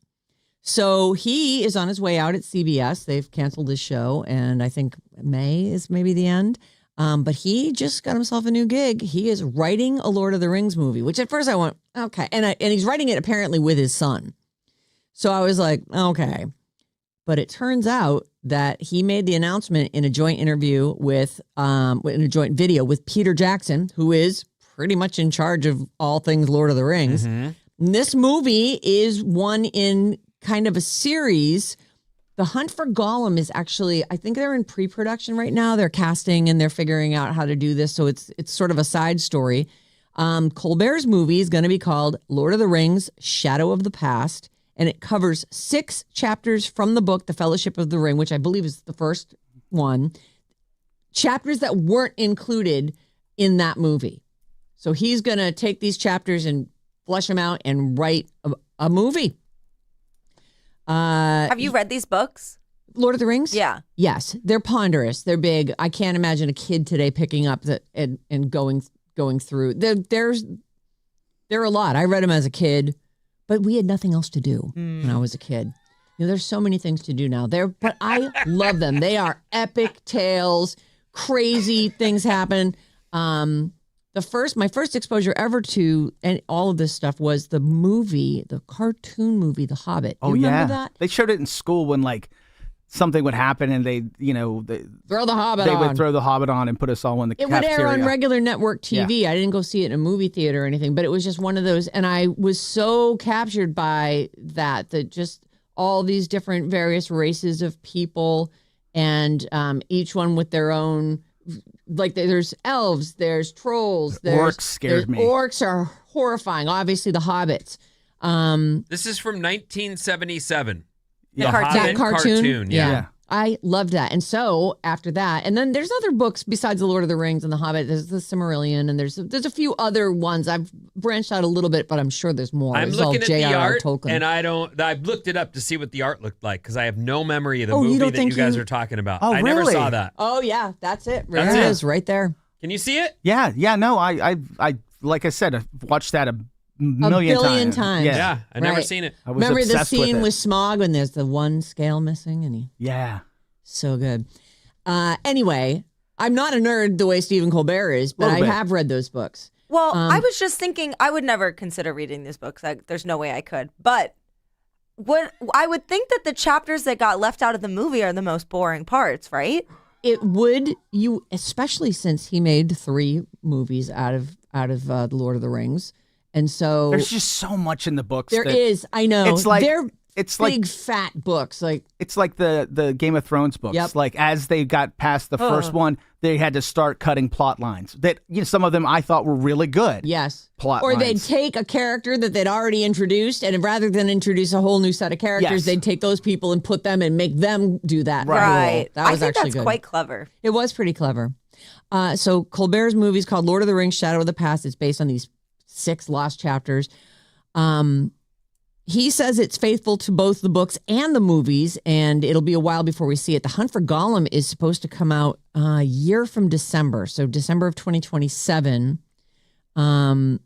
So he is on his way out at CBS. They've canceled his show, and I think May is maybe the end. But he just got himself a new gig. He is writing a Lord of the Rings movie, which at first I went, okay. And he's writing it apparently with his son. So I was like, okay. But it turns out that he made the announcement in a joint interview in a joint video with Peter Jackson, who is pretty much in charge of all things Lord of the Rings. Mm-hmm. And this movie is one in kind of a series. The Hunt for Gollum is actually, I think they're in pre-production right now. They're casting and they're figuring out how to do this. So it's sort of a side story. Colbert's movie is going to be called Lord of the Rings, Shadow of the Past. And it covers 6 chapters from the book, The Fellowship of the Ring, which I believe is the first one. Chapters that weren't included in that movie. So he's going to take these chapters and flesh them out and write a movie. Have you read these books? Lord of the Rings? Yeah. Yes. They're ponderous. They're big. I can't imagine a kid today picking up and going through. There are a lot. I read them as a kid, but we had nothing else to do when I was a kid. You know, there's so many things to do now. But I love them. They are epic tales. Crazy things happen. My first exposure ever to and all of this stuff was the cartoon movie, The Hobbit. You remember that? They showed it in school when like something would happen and they throw the Hobbit they on. would throw the Hobbit on and put us all in the cafeteria. It would air on regular network TV. Yeah. I didn't go see it in a movie theater or anything, but it was just one of those. And I was so captured by that just all these different various races of people and each one with their own. Like there's elves, there's trolls, orcs scared me. Orcs are horrifying. Obviously, the hobbits. This is from 1977. The cartoon. Yeah. I loved that. And so after that, and then there's other books besides The Lord of the Rings and The Hobbit. There's The Silmarillion, and there's a few other ones. I've branched out a little bit, but I'm sure there's more. I'm looking at the art, and I've looked it up to see what the art looked like because I have no memory of the movie that you guys are talking about. Oh, I never saw that. Oh yeah, that's it. That's it is right there. Can you see it? Yeah. No, I like I said, I've watched that a billion times. Yeah, I never seen it. I was Remember the obsessed with scene it. with Smaug when there's the one scale missing, and he. Yeah. So good. Anyway, I'm not a nerd the way Stephen Colbert is, but I have read those books. Well, I was just thinking I would never consider reading these books. There's no way I could. But I would think that the chapters that got left out of the movie are the most boring parts, right? It would, especially since he made 3 movies out of The Lord of the Rings. And so there's just so much in the books. There is. I know. It's like It's big fat books. Like it's like the Game of Thrones books. Yep. Like as they got past the first one, they had to start cutting plot lines. That some of them I thought were really good. Yes. Plot or lines. they'd take a character that they'd already introduced, and rather than introduce a whole new set of characters, they'd take those people and put them and make them do that. Right. That was I think actually that's good. quite clever. It was pretty clever. So Colbert's movie is called Lord of the Rings: Shadow of the Past. It's based on these 6 lost chapters. He says it's faithful to both the books and the movies, and it'll be a while before we see it. The Hunt for Gollum is supposed to come out a year from December, so December of 2027. And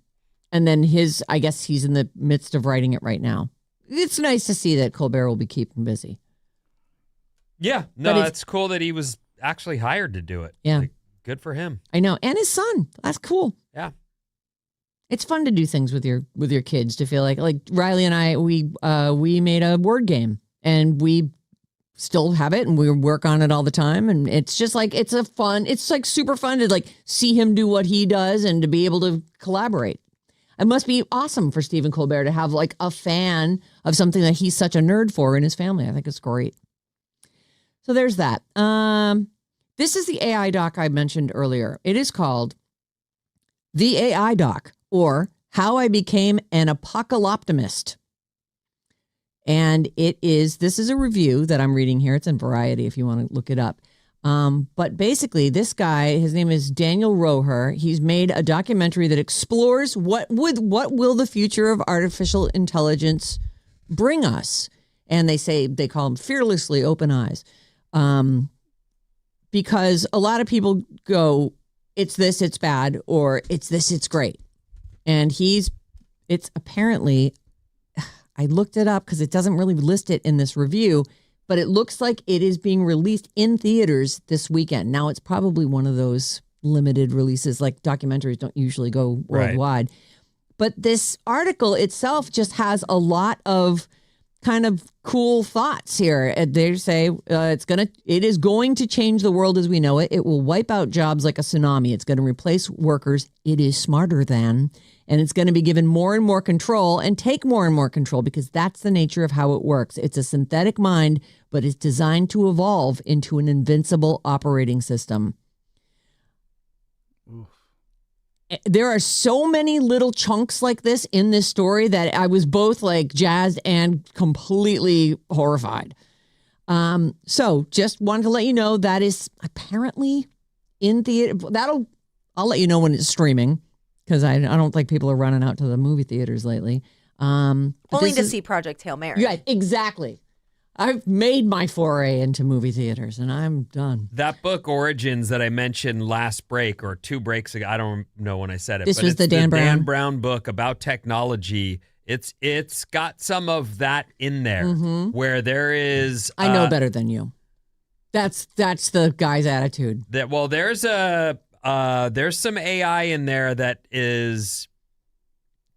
then I guess he's in the midst of writing it right now. It's nice to see that Colbert will be keeping busy. Yeah, no, it's cool that he was actually hired to do it. Yeah. Like, good for him. I know, and his son. That's cool. Yeah. It's fun to do things with your kids to feel like Riley and I we made a word game and we still have it and we work on it all the time, and it's just like it's like super fun to like see him do what he does and to be able to collaborate. It must be awesome for Stephen Colbert to have like a fan of something that he's such a nerd for in his family. I think it's great. So there's that. This is the AI doc I mentioned earlier. It is called The AI Doc, or How I Became an Apocalyptimist. And this is a review that I'm reading here. It's in Variety if you want to look it up. But basically, this guy, his name is Daniel Roher. He's made a documentary that explores what will the future of artificial intelligence bring us. And they call them fearlessly open eyes. Because a lot of people go, it's this, it's bad, or it's this, it's great. And it's apparently, I looked it up because it doesn't really list it in this review, but it looks like it is being released in theaters this weekend. Now, it's probably one of those limited releases, like documentaries don't usually go worldwide. Right. But this article itself just has a lot of kind of cool thoughts here. They say it is going to change the world as we know it. It will wipe out jobs like a tsunami. It's going to replace workers. It is smarter than, and it's going to be given more and more control and take more and more control because that's the nature of how it works. It's a synthetic mind, but it's designed to evolve into an invincible operating system. Oof. There are so many little chunks like this in this story that I was both like jazzed and completely horrified. So just wanted to let you know that is apparently in theater. I'll let you know when it's streaming because I don't think people are running out to the movie theaters lately. Only to see Project Hail Mary. Yeah, exactly. I've made my foray into movie theaters, and I'm done. That book, Origins, that I mentioned last break or 2 breaks ago, I don't know when I said it. This was the Dan Brown. Dan Brown book about technology. It's got some of that in there where there is... I know better than you. That's the guy's attitude. There's some AI in there that is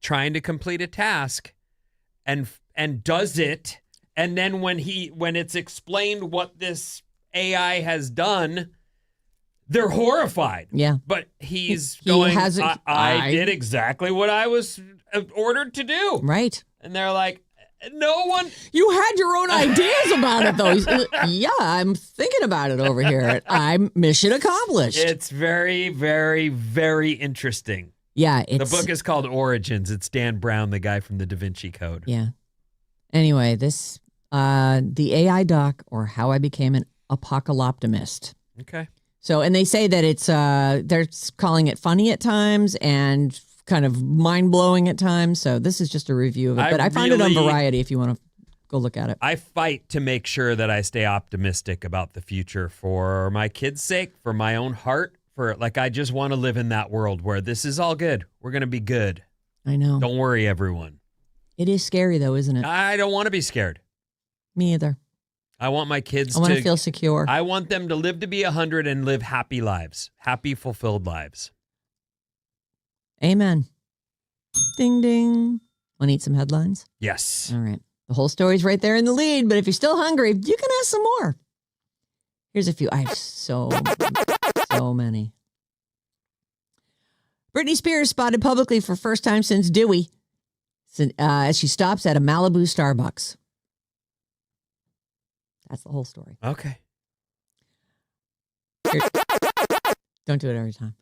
trying to complete a task and does it. And then when it's explained what this AI has done, they're horrified. Yeah. But he's going, I did exactly what I was ordered to do. Right. And they're like, no one. You had your own ideas about it, though. Yeah, I'm thinking about it over here. I'm mission accomplished. It's very, very, very interesting. Yeah. The book is called Origins. It's Dan Brown, the guy from the Da Vinci Code. Yeah. Anyway, this... the AI doc, or How I Became an Apocalyptimist. Okay. So, and they say that it's they're calling it funny at times and kind of mind-blowing at times. So this is just a review of it. But I found it on Variety if you want to go look at it. I fight to make sure that I stay optimistic about the future for my kids' sake, for my own heart, I just want to live in that world where this is all good. We're going to be good. I know. Don't worry, everyone. It is scary, though, isn't it? I don't want to be scared. Me either. I want my kids I want to feel secure. I want them to live to be 100 and live happy lives. Happy, fulfilled lives. Amen. Ding, ding. Want to eat some headlines? Yes. All right. The whole story's right there in the lead, but if you're still hungry, you can ask some more. Here's a few. I have so many. Britney Spears spotted publicly for first time since Dewey as she stops at a Malibu Starbucks. That's the whole story. Okay. Don't do it every time.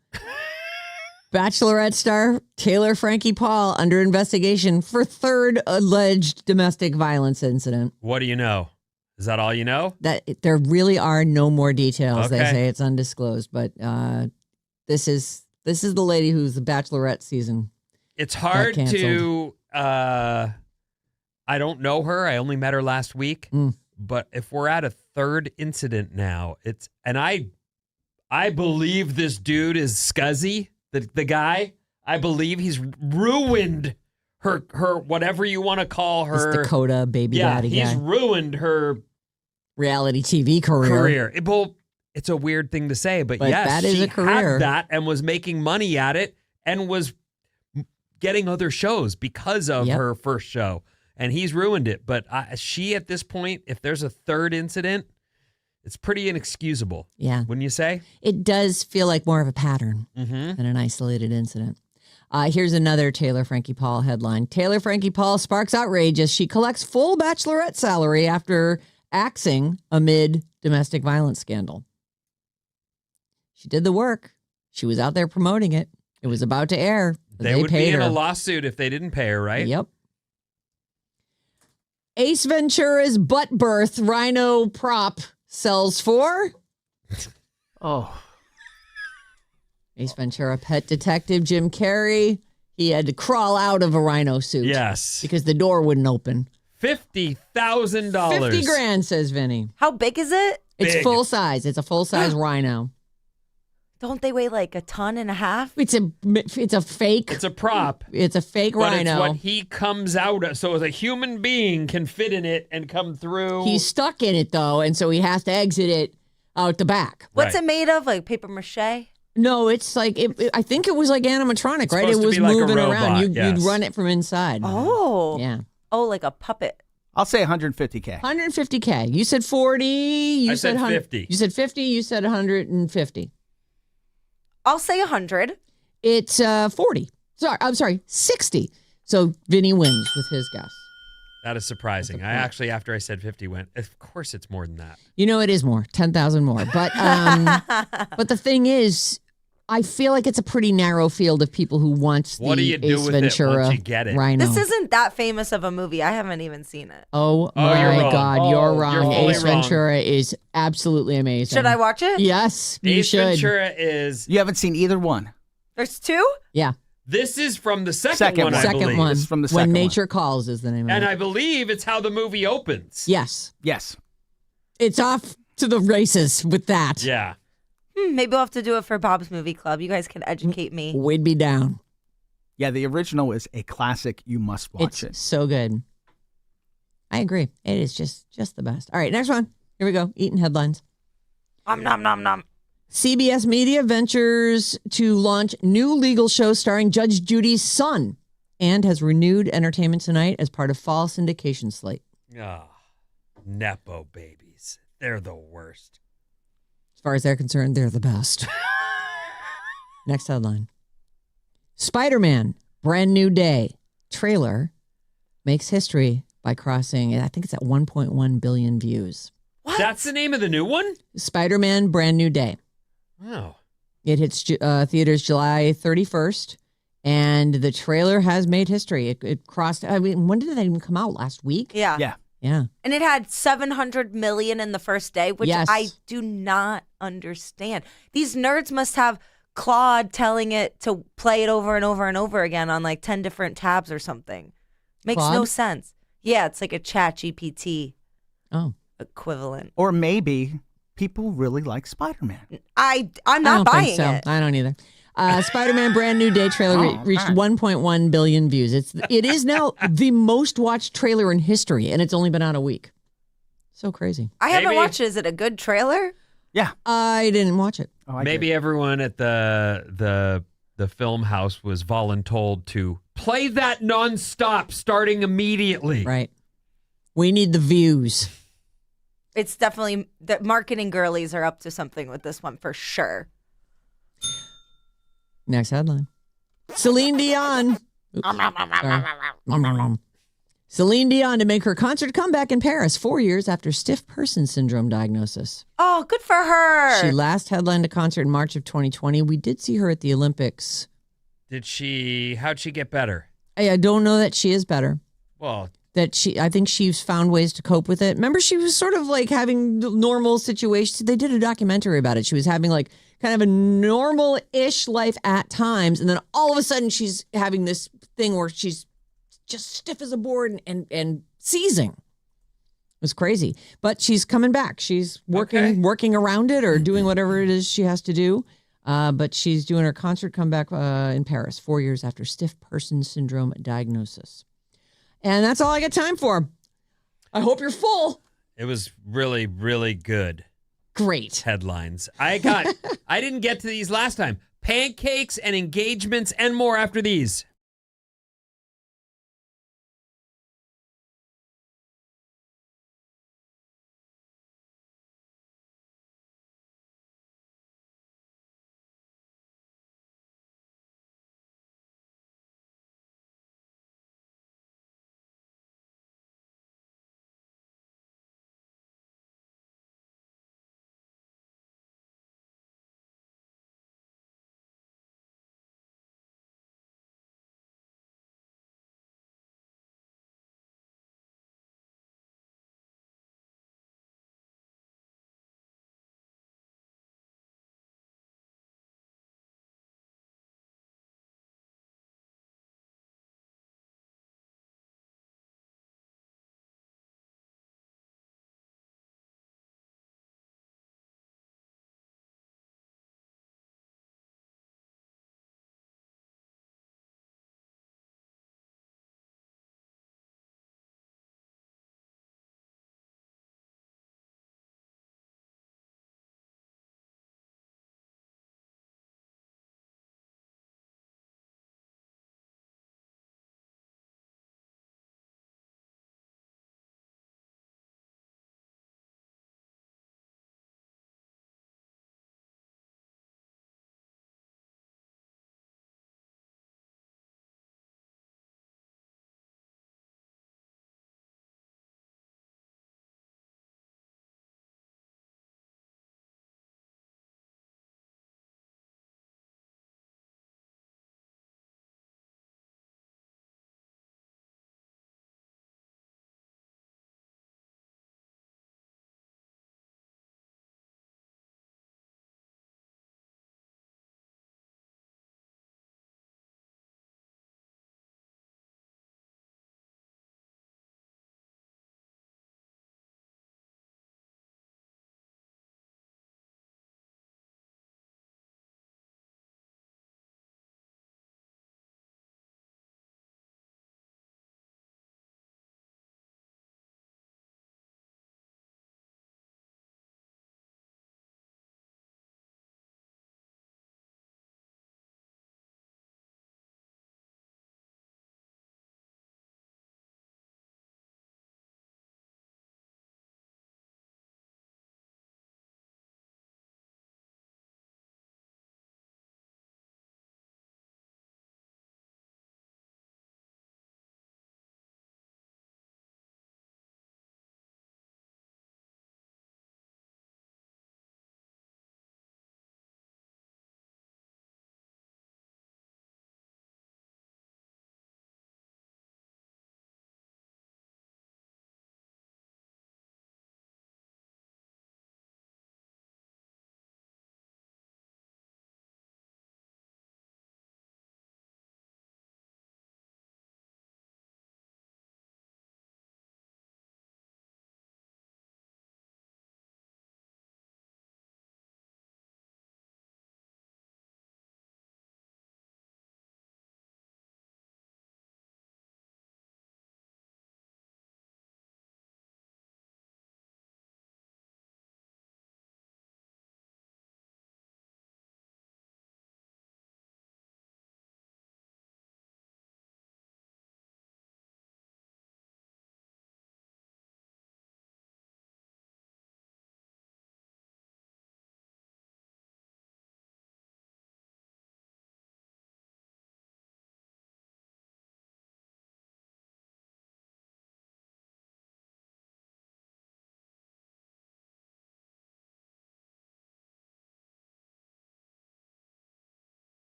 Bachelorette star Taylor Frankie Paul under investigation for third alleged domestic violence incident. What do you know? Is that all you know? That there really are no more details. Okay. They say it's undisclosed, but this is the lady who's the Bachelorette season. It's hard to. I don't know her. I only met her last week. But if we're at a third incident now, I believe this dude is scuzzy. The guy, I believe he's ruined her whatever you want to call her. This Dakota baby daddy guy. He's ruined her reality TV career. It's a weird thing to say, but yes, that is she a career. had that and was making money at it and was getting other shows because of her first show. And he's ruined it. But she, at this point, if there's a third incident, it's pretty inexcusable. Yeah. Wouldn't you say? It does feel like more of a pattern than an isolated incident. Here's another Taylor Frankie Paul headline. Taylor Frankie Paul sparks outrage as she collects full Bachelorette salary after axing amid domestic violence scandal. She did the work. She was out there promoting it. It was about to air. They would be in a lawsuit if they didn't pay her, right? Yep. Ace Ventura's butt birth rhino prop sells for... Ace Ventura pet detective Jim Carrey. He had to crawl out of a rhino suit. Yes. Because the door wouldn't open. $50,000. $50,000, says Vinny. How big is it? It's full size. It's a full size rhino. Don't they weigh like 1.5 tons? It's a fake. It's a prop. It's a fake but rhino. It's what he comes out of. So as a human being can fit in it and come through. He's stuck in it though, and so he has to exit it out the back. What's it made of? Like paper mache? No, it's like I think it was like animatronic, right? It was like moving robot, around. yes. You'd run it from inside. Oh. Yeah. Oh, like a puppet. I'll say 150K. 150K. You said 40. I said 50. You said 50. You said 150. I'll say 100. It's 40. I'm sorry, 60. So Vinny wins with his guess. That is surprising. I actually, after I said 50, went, of course it's more than that. You know, it is more, 10,000 more. But but the thing is, I feel like it's a pretty narrow field of people who want what do you do Ace with Ventura it once you get it? rhino. This isn't that famous of a movie. I haven't even seen it. Oh my you're wrong. God, you're wrong. You're fully Ace wrong. Ventura is absolutely amazing. Should I watch it? Yes, you Ace should. Ventura is... You haven't seen either one. There's two? Yeah. This is from the second Second one, one. I Second believe. one. This is from the When second Nature Calls is the name of And it. I believe it's how the movie opens. Yes. Yes. It's off to the races with that. Yeah. Maybe we'll have to do it for Bob's Movie Club. You guys can educate me. We'd be down. Yeah, the original is a classic. You must watch it. It's so good. I agree. It is just the best. All right, next one. Here we go. Eating headlines. Nom, nom, nom, nom. CBS Media ventures to launch new legal show starring Judge Judy's son and has renewed Entertainment Tonight as part of fall syndication slate. Oh, Nepo babies. They're the worst. As far as they're concerned, they're the best. Next headline. Spider-Man, Brand New Day trailer makes history by crossing, I think it's at 1.1 billion views. What? That's the name of the new one? Spider-Man, Brand New Day. Oh. It hits theaters July 31st, and the trailer has made history. It crossed, I mean, when did that even come out? Last week? Yeah. Yeah. Yeah. And it had 700 million in the first day, which Yes. I do not understand. These nerds must have Claude telling it to play it over and over and over again on like 10 different tabs or something. Makes no Claude? sense. Yeah, it's like a chat GPT equivalent. Or maybe people really like Spider-Man. I'm I not don't buying think so. it. I don't either. Spider-Man Brand New Day trailer reached 1.1 billion views. It is now the most watched trailer in history, and it's only been out a week. So crazy. I haven't watched it. Is it a good trailer? Yeah. I didn't watch it. Oh, Maybe everyone at the film house was voluntold to play that nonstop starting immediately. Right. We need the views. It's definitely, the marketing girlies are up to something with this one for sure. Next headline. Celine Dion. Sorry. Celine Dion to make her concert comeback in Paris 4 years after stiff person syndrome diagnosis. Oh, good for her. She last headlined a concert in March of 2020. We did see her at the Olympics. How'd she get better? I don't know that she is better. Well, I think she's found ways to cope with it. Remember, she was sort of like having normal situations. They did a documentary about it. She was having like kind of a normal-ish life at times. And then all of a sudden she's having this thing where she's just stiff as a board and seizing. It was crazy. But she's coming back. She's working around it or doing whatever it is she has to do. But she's doing her concert comeback in Paris 4 years after stiff person syndrome diagnosis. And that's all I got time for. I hope you're full. It was really, really good. Great. Headlines. I didn't get to these last time. Pancakes and engagements and more after these.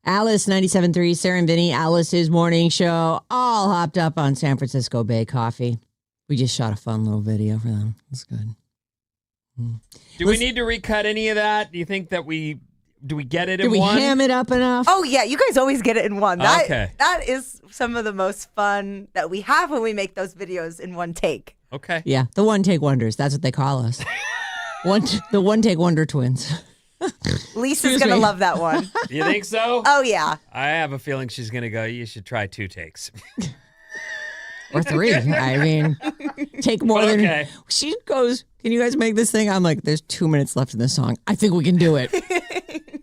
Alice 97.3, Sarah Vinnie, Alice's morning show, all hopped up on San Francisco Bay Coffee. We just shot a fun little video for them. It's good. Do we need to recut any of that? Do you think that do we get it in one? Do we ham it up enough? Oh, yeah. You guys always get it in one. Okay. That is some of the most fun that we have when we make those videos in one take. Okay. Yeah, the one-take wonders. That's what they call us. The one-take wonder twins. Lisa's going to love that one. You think so? Oh, yeah. I have a feeling she's going to go, you should try 2 takes. Or 3. I mean, take more than... She goes, can you guys make this thing? I'm like, there's 2 minutes left in this song. I think we can do it.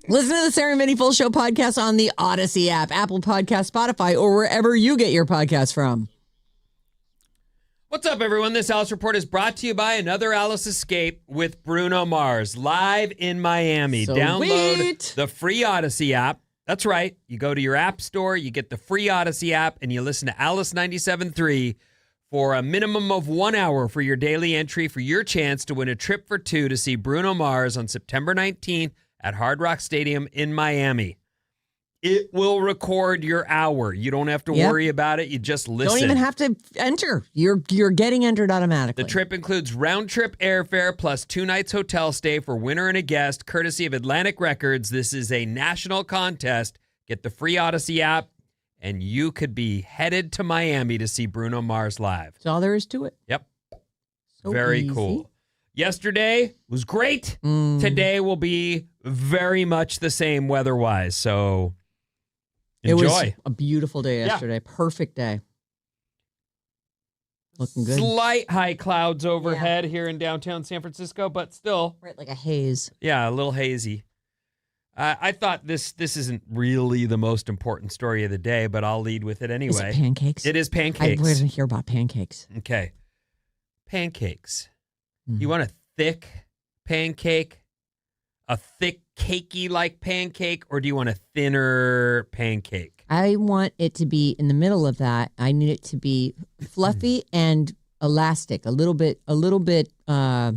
Listen to the Sarah Vinnie Full Show podcast on the Odyssey app, Apple Podcast, Spotify, or wherever you get your podcasts from. What's up, everyone? This Alice Report is brought to you by Another Alice Escape with Bruno Mars, live in Miami. Download the free Odyssey app. That's right. You go to your app store, you get the free Odyssey app, and you listen to Alice 97.3 for a minimum of 1 hour for your daily entry for your chance to win a trip for 2 to see Bruno Mars on September 19th at Hard Rock Stadium in Miami. It will record your hour. You don't have to worry about it. You just listen. Don't even have to enter. You're getting entered automatically. The trip includes round-trip airfare plus 2 nights hotel stay for winner and a guest, courtesy of Atlantic Records. This is a national contest. Get the free Odyssey app, and you could be headed to Miami to see Bruno Mars live. That's all there is to it. Yep. So very easy. Cool. Yesterday was great. Today will be very much the same weather-wise, so... enjoy. It was a beautiful day yesterday. Yeah. Perfect day. Looking good. Slight high clouds overhead here in downtown San Francisco, but still. Right, like a haze. Yeah, a little hazy. I thought this isn't really the most important story of the day, but I'll lead with it anyway. Is it pancakes? It is pancakes. I wanted to hear about pancakes. Okay. Pancakes. You want a thick pancake? A thick, cakey-like pancake, or do you want a thinner pancake? I want it to be in the middle of that. I need it to be fluffy and elastic. A little bit, I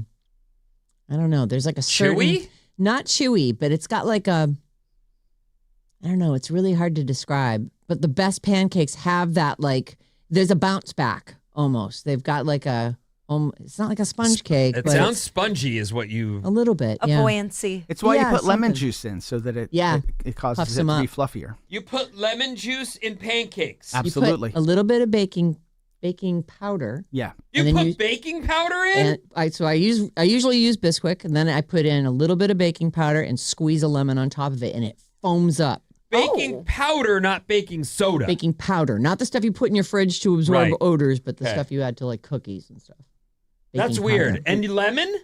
don't know. There's like a certain... Chewy? Not chewy, but it's got like a... I don't know. It's really hard to describe. But the best pancakes have that like... There's a bounce back, almost. They've got like a... it's not like a sponge cake. It sounds spongy is what you... A little bit, A buoyancy. It's why you put lemon juice in so that it causes it to be fluffier. You put lemon juice in pancakes. Absolutely. You put a little bit of baking powder. Yeah. You put baking powder in? And I usually use Bisquick, and then I put in a little bit of baking powder and squeeze a lemon on top of it, and it foams up. Baking powder, not baking soda. Baking powder, not the stuff you put in your fridge to absorb odors, but the stuff you add to like cookies and stuff. That's weird. And lemon?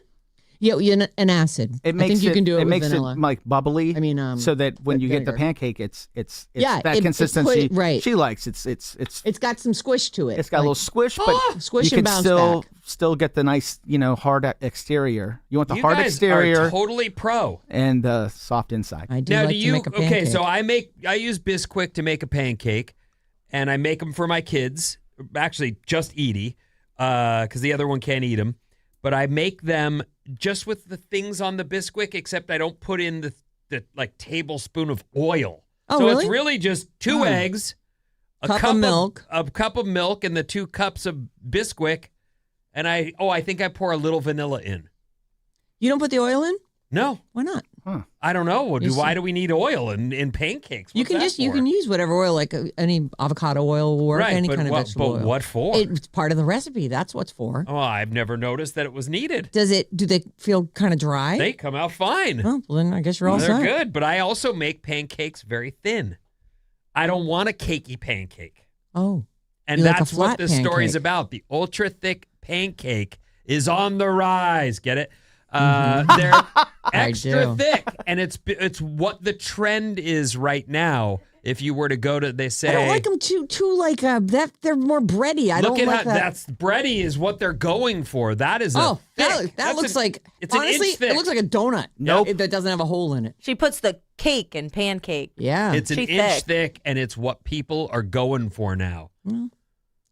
Yeah, an acid. I think you can do it with vanilla. It makes it like bubbly. I mean, so that when you get the pancake, it's that consistency she likes. It's got some squish to it. It's got a little squish, but squish you and can bounce back. still get the nice, hard exterior. You want the hard guys exterior, are totally pro, and the soft inside. I do like to make a pancake. Okay, so I use Bisquick to make a pancake, and I make them for my kids. Actually, just Edie, because the other one can't eat them. But I make them just with the things on the Bisquick, except I don't put in the like tablespoon of oil. Oh, so really? It's really just 2 eggs, a cup of milk, and the 2 cups of Bisquick. And I think I pour a little vanilla in. You don't put the oil in? No. Why not? I don't know. Why do we need oil in pancakes? You can use whatever oil, like any avocado oil will work, any kind of vegetable oil. But what for? It's part of the recipe. That's what's for. Oh, I've never noticed that it was needed. Do they feel kind of dry? They come out fine. Oh, well, then I guess you're all set. They're good, but I also make pancakes very thin. I don't want a cakey pancake. Oh. And that's what this story's about. The ultra thick pancake is on the rise. Get it? They're extra thick, and it's what the trend is right now. If you were to go to, they say I don't like them too like that. They're more bready. I don't like that. That's bready is what they're going for. That is thick. That looks like honestly, it looks like a donut. Nope, that doesn't have a hole in it. She puts the cake in pancake. Yeah, it's an inch thick, and it's what people are going for now. Well,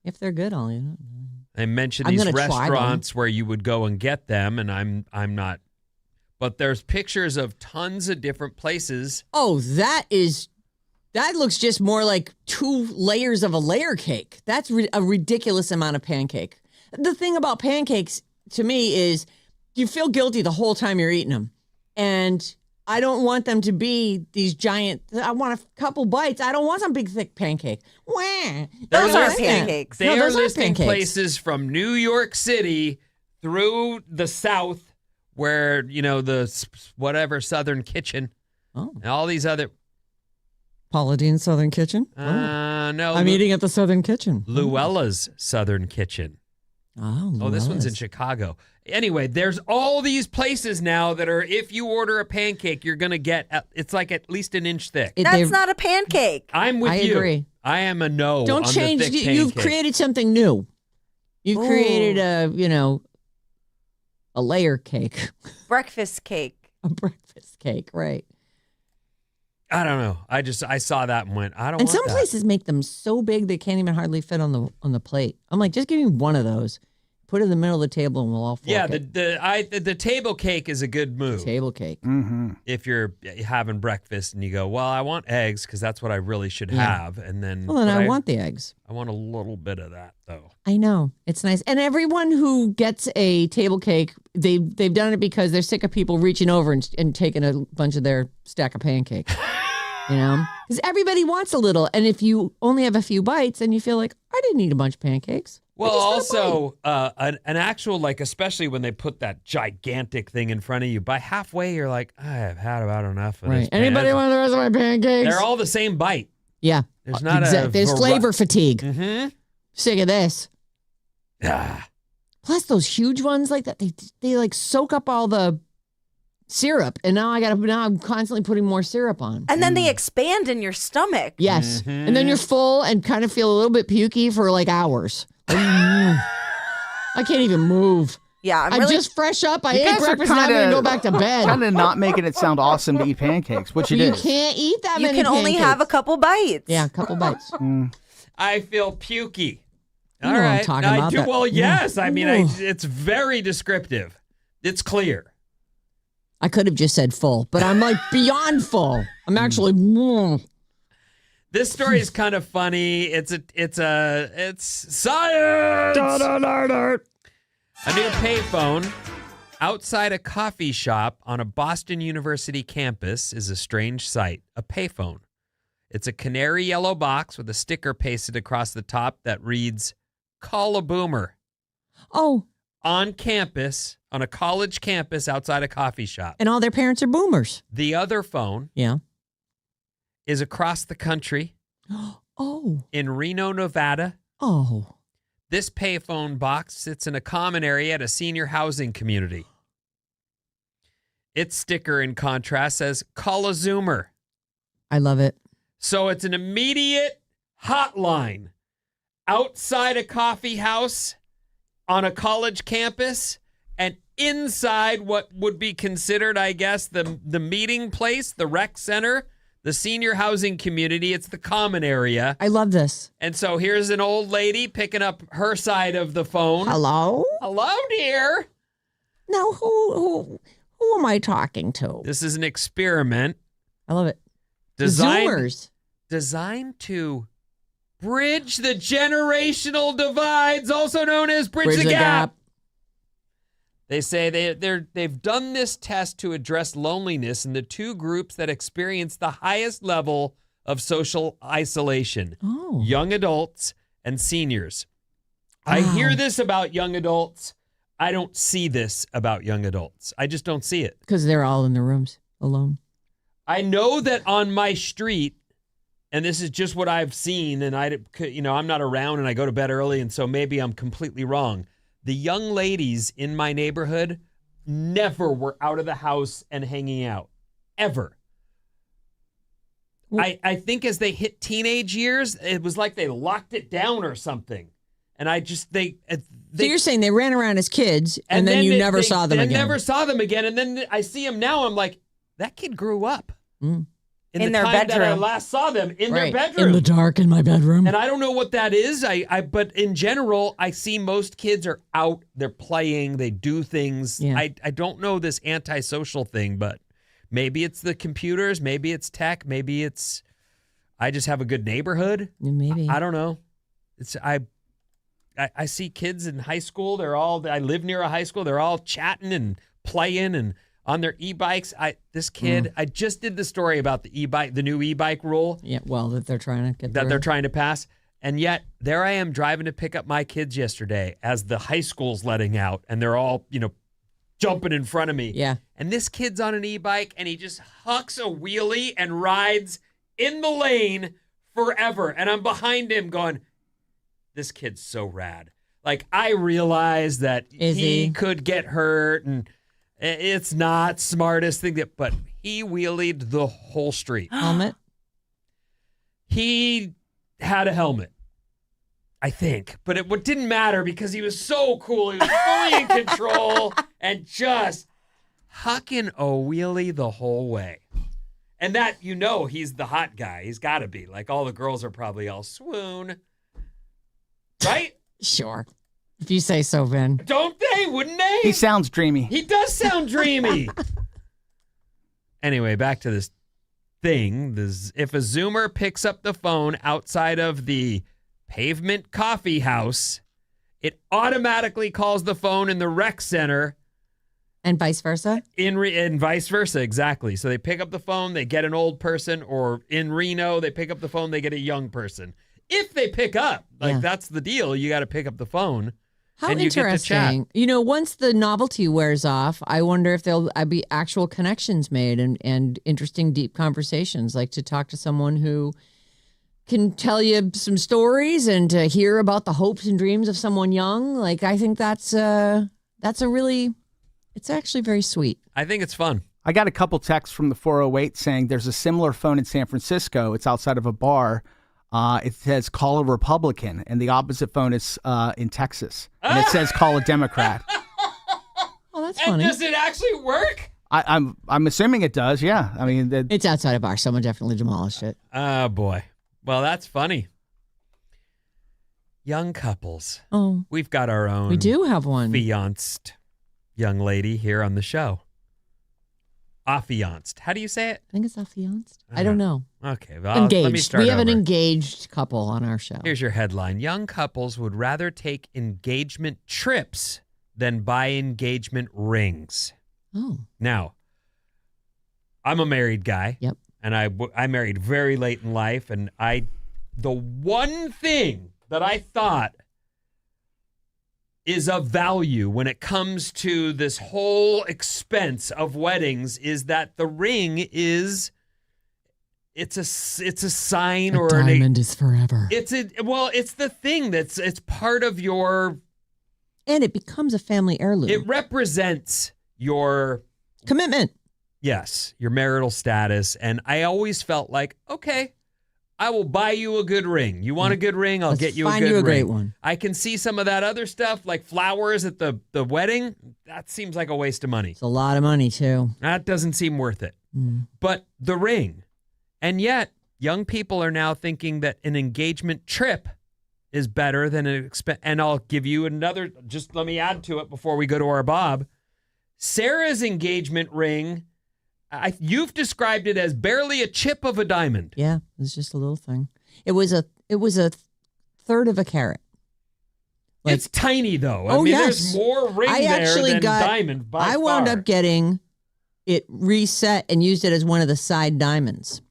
if they're good, I'll eat it. I mentioned these restaurants where you would go and get them, and I'm not. But there's pictures of tons of different places. Oh, that is That looks just more like 2 layers of a layer cake. That's a ridiculous amount of pancake. The thing about pancakes to me is you feel guilty the whole time you're eating them. And I don't want them to be these giant, I want a couple bites. I don't want some big, thick pancake. Wah. Those aren't pancakes. They are those listing pancakes. places from New York City through the South where, the whatever Southern Kitchen and all these other... Paula Deen's Southern Kitchen? No. I'm eating at the Southern Kitchen. Luella's Southern Kitchen. Oh, this one's in Chicago. Anyway, there's all these places now that are, if you order a pancake, you're going to get, it's like at least an inch thick. That's not a pancake. I'm with you. I agree. I am a no. Don't on change. The thick You've pancake. created something new. You've created a layer cake. Breakfast cake. A breakfast cake, right. I don't know. I saw that and went, I don't And want some that. places make them so big they can't even hardly fit on the plate. I'm like, just give me one of those. Put it in the middle of the table and we'll all fork it. The table cake is a good move. Table cake. Mm-hmm. If you're having breakfast and you go, well, I want eggs because that's what I really should have. And then, Well, then I want the eggs. I want a little bit of that, though. I know. It's nice. And everyone who gets a table cake, they've done it because they're sick of people reaching over and taking a bunch of their stack of pancakes. Because everybody wants a little. And if you only have a few bites and you feel like, I didn't eat a bunch of pancakes. Well, also, an actual, especially when they put that gigantic thing in front of you, by halfway, you're like, I have had about enough of this. Anybody want the rest of my pancakes? They're all the same bite. Yeah. There's not There's flavor fatigue. Mm-hmm. Sick of this. Ah. Plus, those huge ones like that, they soak up all the syrup, and now I'm constantly putting more syrup on. And then they expand in your stomach. Yes. And then you're full and kind of feel a little bit pukey for hours. I can't even move. Yeah, I'm just fresh up. I ate breakfast and I'm going to go back to bed. Kind of not making it sound awesome to eat pancakes, which it You is. can't eat that You many can only pancakes. have a couple bites. Yeah, a couple bites. I feel pukey. You know what I'm talking about. do. Well, yes. I mean, Ooh. it's very descriptive. It's clear. I could have just said full, but I'm beyond full. I'm actually. This story is kind of funny. It's science. A new payphone outside a coffee shop on a Boston University campus is a strange sight. A payphone. It's a canary yellow box with a sticker pasted across the top that reads, "Call a boomer." Oh. On campus, on a college campus outside a coffee shop. And all their parents are boomers. The other phone is across the country. Oh. In Reno, Nevada. Oh. This payphone box sits in a common area at a senior housing community. Its sticker, in contrast, says, "Call a Zoomer." I love it. So it's an immediate hotline outside a coffee house on a college campus and inside what would be considered, I guess, the meeting place, the rec center, the senior housing community. It's the common area. I love this. And so here's an old lady picking up her side of the phone. Hello? Hello, dear. Now, who am I talking to? This is an experiment. I love it. Designed to bridge the generational divides, also known as Bridge the Gap. They say they've done this test to address loneliness in the two groups that experience the highest level of social isolation. Oh. Young adults and seniors. Wow. I hear this about young adults. I don't see this about young adults. I just don't see it. Because they're all in their rooms alone. I know that on my street, and this is just what I've seen, and I'm not around and I go to bed early, and so maybe I'm completely wrong. The young ladies in my neighborhood never were out of the house and hanging out. Ever. Well, I think as they hit teenage years, it was like they locked it down or something. And so you're saying they ran around as kids, and then you never saw them again. I never saw them again. And then I see them now, I'm like, that kid grew up. Mm. In their time that I bedroom. last saw them in their bedroom. In the dark in my bedroom. And I don't know what that is. But in general, I see most kids are out, they're playing, they do things. Yeah. I don't know this antisocial thing, but maybe it's the computers, maybe it's tech, maybe it's, I just have a good neighborhood. Maybe. I don't know. I see kids in high school. I live near a high school. They're all chatting and playing and on their e-bikes. This kid, I just did the story about the e-bike, the new e-bike rule. Yeah, well, that they're trying to get they're trying to pass. And yet there I am driving to pick up my kids yesterday as the high school's letting out and they're all, jumping in front of me. Yeah. And this kid's on an e-bike and he just hucks a wheelie and rides in the lane forever. And I'm behind him going, this kid's so rad. Like, I realize that he could get hurt and it's not smartest thing but he wheelied the whole street. Helmet? He had a helmet, I think, but it didn't matter because he was so cool. He was fully in control and just hucking a wheelie the whole way. And that, he's the hot guy. He's got to be. Like, all the girls are probably all swoon. Right? Sure. If you say so, Vin. Don't they? Wouldn't they? He sounds dreamy. He does sound dreamy. Anyway, back to this thing. If a Zoomer picks up the phone outside of the Pavement Coffee House, it automatically calls the phone in the rec center. And vice versa? And vice versa, exactly. So they pick up the phone, they get an old person, or in Reno, they pick up the phone, they get a young person. If they pick up, that's the deal. You got to pick up the phone. How and interesting. You get to chat. Once the novelty wears off, I wonder if there'll be actual connections made and interesting, deep conversations, like to talk to someone who can tell you some stories and to hear about the hopes and dreams of someone young. Like, I think it's actually very sweet. I think it's fun. I got a couple texts from the 408 saying there's a similar phone in San Francisco. It's outside of a bar. It says call a Republican, and the opposite phone is in Texas, and it says call a Democrat. Oh, that's funny. And does it actually work? I'm assuming it does. Yeah, I mean it's outside of ours. Someone definitely demolished it. Oh boy, well that's funny. Young couples. Oh, we've got our own. We do have one fianced young lady here on the show. Affianced. How do you say it? I think it's affianced. I don't know. Okay. Well, engaged. Let me start we have over. an engaged couple on our show. Here's your headline. Young couples would rather take engagement trips than buy engagement rings. Oh. Now, I'm a married guy. Yep. And I married very late in life. And the one thing that I thought is of value when it comes to this whole expense of weddings is that the ring it's a sign a or diamond is forever. It's the thing it's part of your, and it becomes a family heirloom. It represents your commitment. Yes, your marital status. And I always felt like, okay, I will buy you a good ring. You want a good ring? I'll get you a good ring. Find you a great one. I can see some of that other stuff, like flowers at the wedding. That seems like a waste of money. It's a lot of money, too. That doesn't seem worth it. But the ring. And yet, young people are now thinking that an engagement trip is better than an expense. And I'll give you another, just let me add to it before we go to our Bob. Sarah's engagement ring, you've described it as barely a chip of a diamond. Yeah, it was just a little thing. It was a third of a carat. It's tiny though. I mean, there's more ring than diamond. I wound up getting it reset and used it as one of the side diamonds.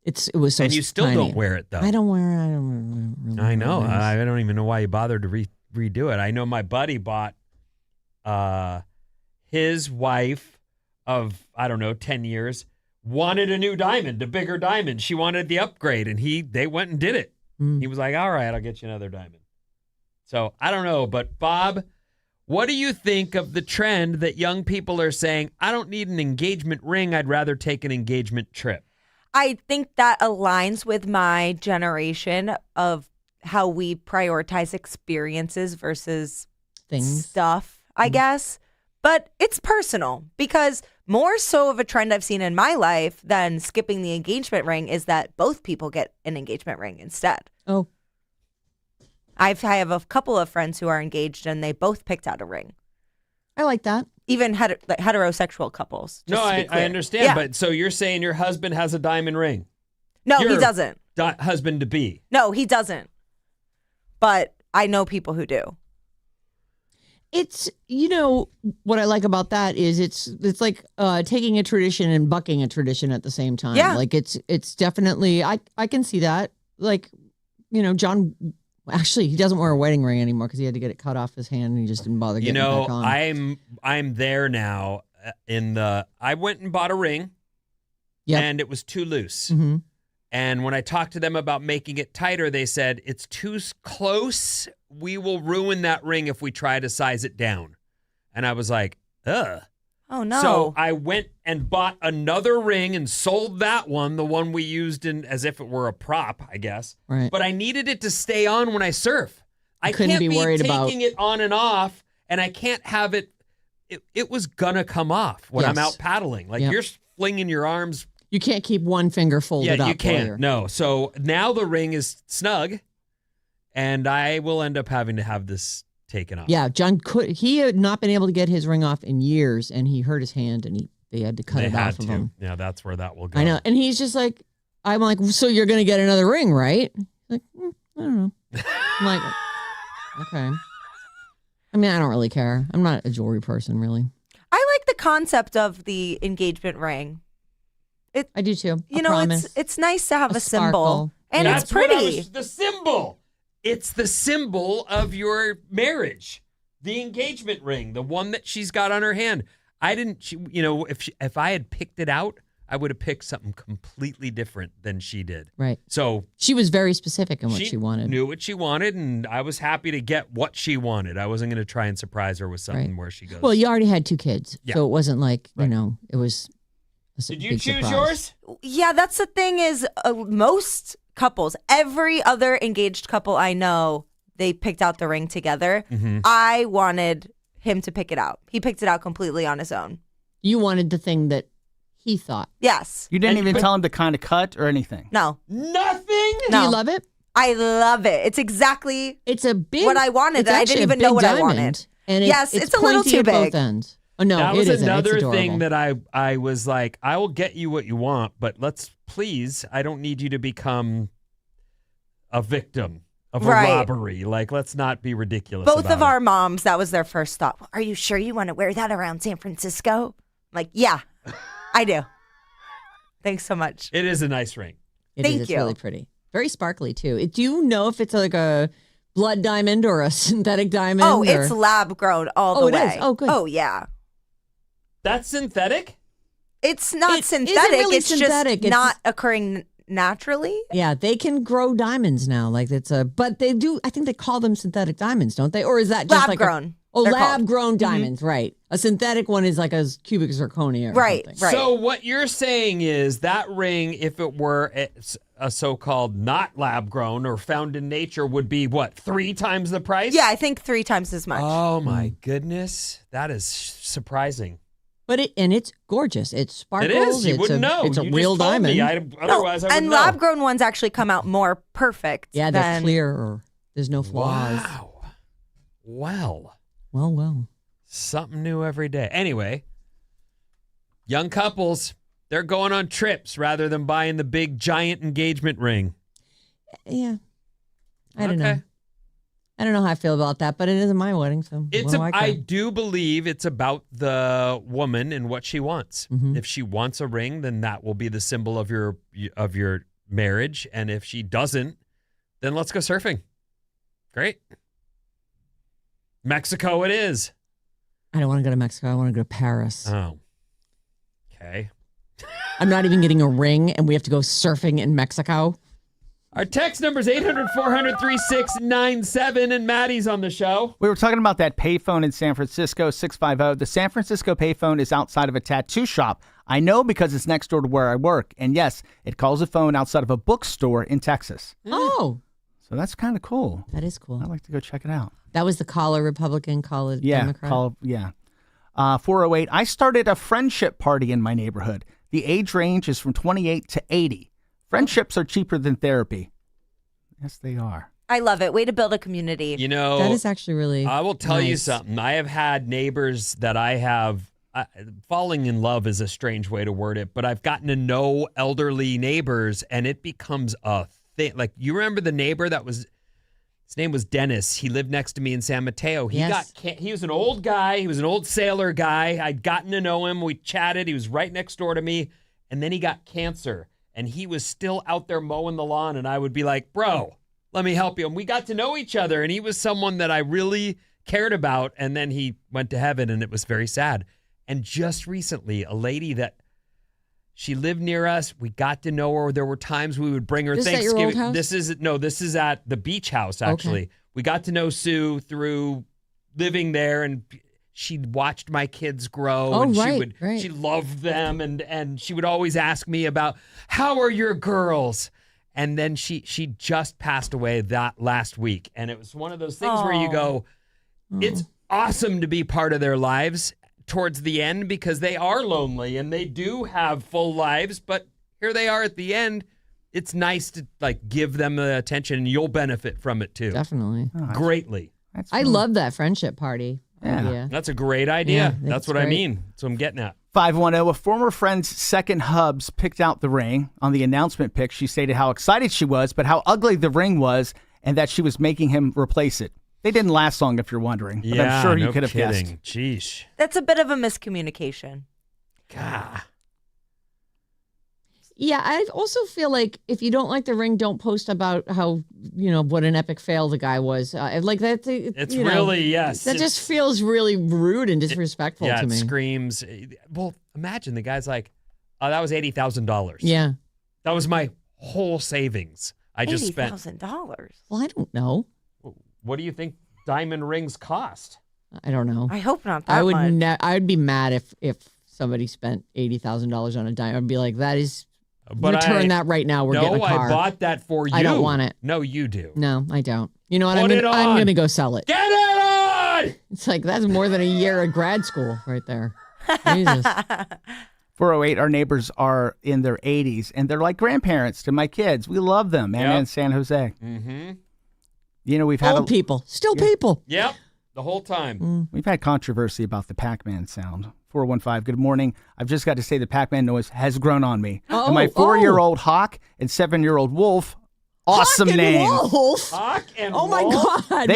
It was so. And you still tiny. don't wear it though. I don't wear it. I don't really. I know. I don't even know why you bothered to redo it. I know my buddy bought his wife of, 10 years, wanted a new diamond, a bigger diamond. She wanted the upgrade, and they went and did it. He was like, all right, I'll get you another diamond. So I don't know, but Bob, what do you think of the trend that young people are saying, I don't need an engagement ring, I'd rather take an engagement trip? I think that aligns with my generation of how we prioritize experiences versus stuff, I guess. But it's personal because more so of a trend I've seen in my life than skipping the engagement ring is that both people get an engagement ring instead. Oh. I have a couple of friends who are engaged and they both picked out a ring. I like that. Even heterosexual couples. No, I understand. Yeah. But so you're saying your husband has a diamond ring? No, he doesn't. Husband to be. No, he doesn't. But I know people who do. It's, what I like about that is it's like taking a tradition and bucking a tradition at the same time. Yeah. Like it's definitely, I can see that. Like, John, actually, he doesn't wear a wedding ring anymore because he had to get it cut off his hand and he just didn't bother getting it back on. I'm there now I went and bought a ring and it was too loose. Mm-hmm. And when I talked to them about making it tighter, they said, it's too close. We will ruin that ring if we try to size it down. And I was like, ugh. Oh, no. So I went and bought another ring and sold that one, the one we used as if it were a prop, I guess. Right. But I needed it to stay on when I surf. I couldn't can't be worried about taking it on and off, and I can't have it. It was going to come off when I'm out paddling. Like, you're flinging your arms. You can't keep one finger folded up. Yeah, you can't. No. So now the ring is snug, and I will end up having to have this taken off. Yeah, John he had not been able to get his ring off in years, and he hurt his hand, and they had to cut it off of him. Yeah, that's where that will go. I know. And he's just like, I'm like, so you're going to get another ring, right? He's like, I don't know. I'm like, okay. I mean, I don't really care. I'm not a jewelry person, really. I like the concept of the engagement ring. I do too. It's nice to have a symbol. Sparkle. And that's it's pretty. The symbol. It's the symbol of your marriage. The engagement ring, the one that she's got on her hand. If I had picked it out, I would have picked something completely different than she did. Right. So she was very specific in what she wanted. Knew what she wanted, and I was happy to get what she wanted. I wasn't going to try and surprise her with something where she goes. Well, you already had 2 kids, so it wasn't like it was. Did you choose yours? Yeah, that's the thing is most couples, every other engaged couple I know, they picked out the ring together. Mm-hmm. I wanted him to pick it out. He picked it out completely on his own. You wanted the thing that he thought. Yes. You didn't even tell him to kind of cut or anything? No. Nothing? No. Do you love it? I love it. It's exactly what I wanted. I didn't even know what I wanted. And it's a little too big. Both ends. Oh, no, that was another it's thing that I was like, I will get you what you want, but I don't need you to become a victim of a robbery. Like, let's not be ridiculous. Both of our moms, that was their first thought. Are you sure you want to wear that around San Francisco? I'm like, yeah, I do. Thanks so much. It is a nice ring. Thank you. It's really pretty. Very sparkly, too. Do you know if it's like a blood diamond or a synthetic diamond? Oh, it's lab grown all the way. It is? Oh, good. Oh, yeah. That's synthetic? It's not synthetic. Really it's synthetic. Just not occurring naturally. Yeah, they can grow diamonds now. Like but they do. I think they call them synthetic diamonds, don't they? Or is that just lab grown? Lab grown diamonds, right? A synthetic one is like a cubic zirconia, or something. Right. So what you're saying is that ring, if it were a so-called not lab grown or found in nature, would be what, 3 times the price? Yeah, I think 3 times as much. Oh my goodness, that is surprising. But it's gorgeous. It sparkles. It is. You wouldn't know. It's a real diamond. Otherwise, I wouldn't know. And lab-grown ones actually come out more perfect. Yeah, they're clear. There's no flaws. Wow. Well. Something new every day. Anyway, young couples, they're going on trips rather than buying the big, giant engagement ring. Yeah. I don't know. I don't know how I feel about that, but it isn't my wedding, so I do believe it's about the woman and what she wants. Mm-hmm. If she wants a ring, then that will be the symbol of your marriage, and if she doesn't, then let's go surfing. Great. Mexico it is. I don't want to go to Mexico. I want to go to Paris. Oh. Okay. I'm not even getting a ring, and we have to go surfing in Mexico. Our text number is 800-400-3697, and Maddie's on the show. We were talking about that payphone in San Francisco, 650. The San Francisco payphone is outside of a tattoo shop. I know because it's next door to where I work. And yes, it calls a phone outside of a bookstore in Texas. Oh. So that's kind of cool. That is cool. I'd like to go check it out. That was the call a Republican, call a Democrat? 408. I started a friendship party in my neighborhood. The age range is from 28 to 80. Friendships are cheaper than therapy. Yes, they are. I love it. Way to build a community. You know, that is actually really I will tell you nice. something. I have had neighbors that I have falling in love is a strange way to word it, but I've gotten to know elderly neighbors, and it becomes a thing. Like, you remember the neighbor his name was Dennis. He lived next to me in San Mateo. He was an old guy. He was an old sailor guy. I'd gotten to know him. We chatted. He was right next door to me, and then he got cancer, and he was still out there mowing the lawn, and I would be like, bro, let me help you. And we got to know each other, and he was someone that I really cared about, and then he went to heaven, and it was very sad. And just recently, a lady that she lived near us, we got to know her. There were times we would bring her Thanksgiving. Is that your old house? This is at the beach house, actually. Okay. We got to know Sue through living there, and she watched my kids grow. Oh, and right. She loved them, and she would always ask me about, how are your girls? And then she just passed away that last week. And it was one of those things where you go, it's awesome to be part of their lives towards the end, because they are lonely and they do have full lives, but here they are at the end. It's nice to give them the attention, and you'll benefit from it too. Definitely. Greatly. I love that friendship party idea. That's a great idea. Yeah, that's what great. I mean. That's what I'm getting at. 510, a former friend's second hubs picked out the ring. On the announcement pic, she stated how excited she was, but how ugly the ring was, and that she was making him replace it. They didn't last long, if you're wondering. But I'm sure you could have guessed. Jeez. That's a bit of a miscommunication. God. Yeah, I also feel like if you don't like the ring, don't post about how, what an epic fail the guy was. Like that. It's really, yes. That just feels really rude and disrespectful to me. It screams. Well, imagine the guy's like, oh, that was $80,000. Yeah. That was my whole savings. I just spent $80,000. Well, I don't know. What do you think diamond rings cost? I don't know. I hope not that much. I would be mad if somebody spent $80,000 on a diamond. I'd be like, that is, return that right now. We're getting a car. I bought that for you. I don't want it. No, you do. No, I don't. You know what? I'm going to go sell it. Get it on! It's like, that's more than a year of grad school right there. Jesus. 408, our neighbors are in their 80s, and they're like grandparents to my kids. We love them, man, in San Jose. Mm-hmm. We've had old people, still people. Yep, the whole time. We've had controversy about the Pac-Man sound. 415, good morning. I've just got to say the Pac-Man noise has grown on me. And my 4-year-old Hawk and 7-year-old Wolf, awesome names. Wolf? Hawk and Wolf? My God.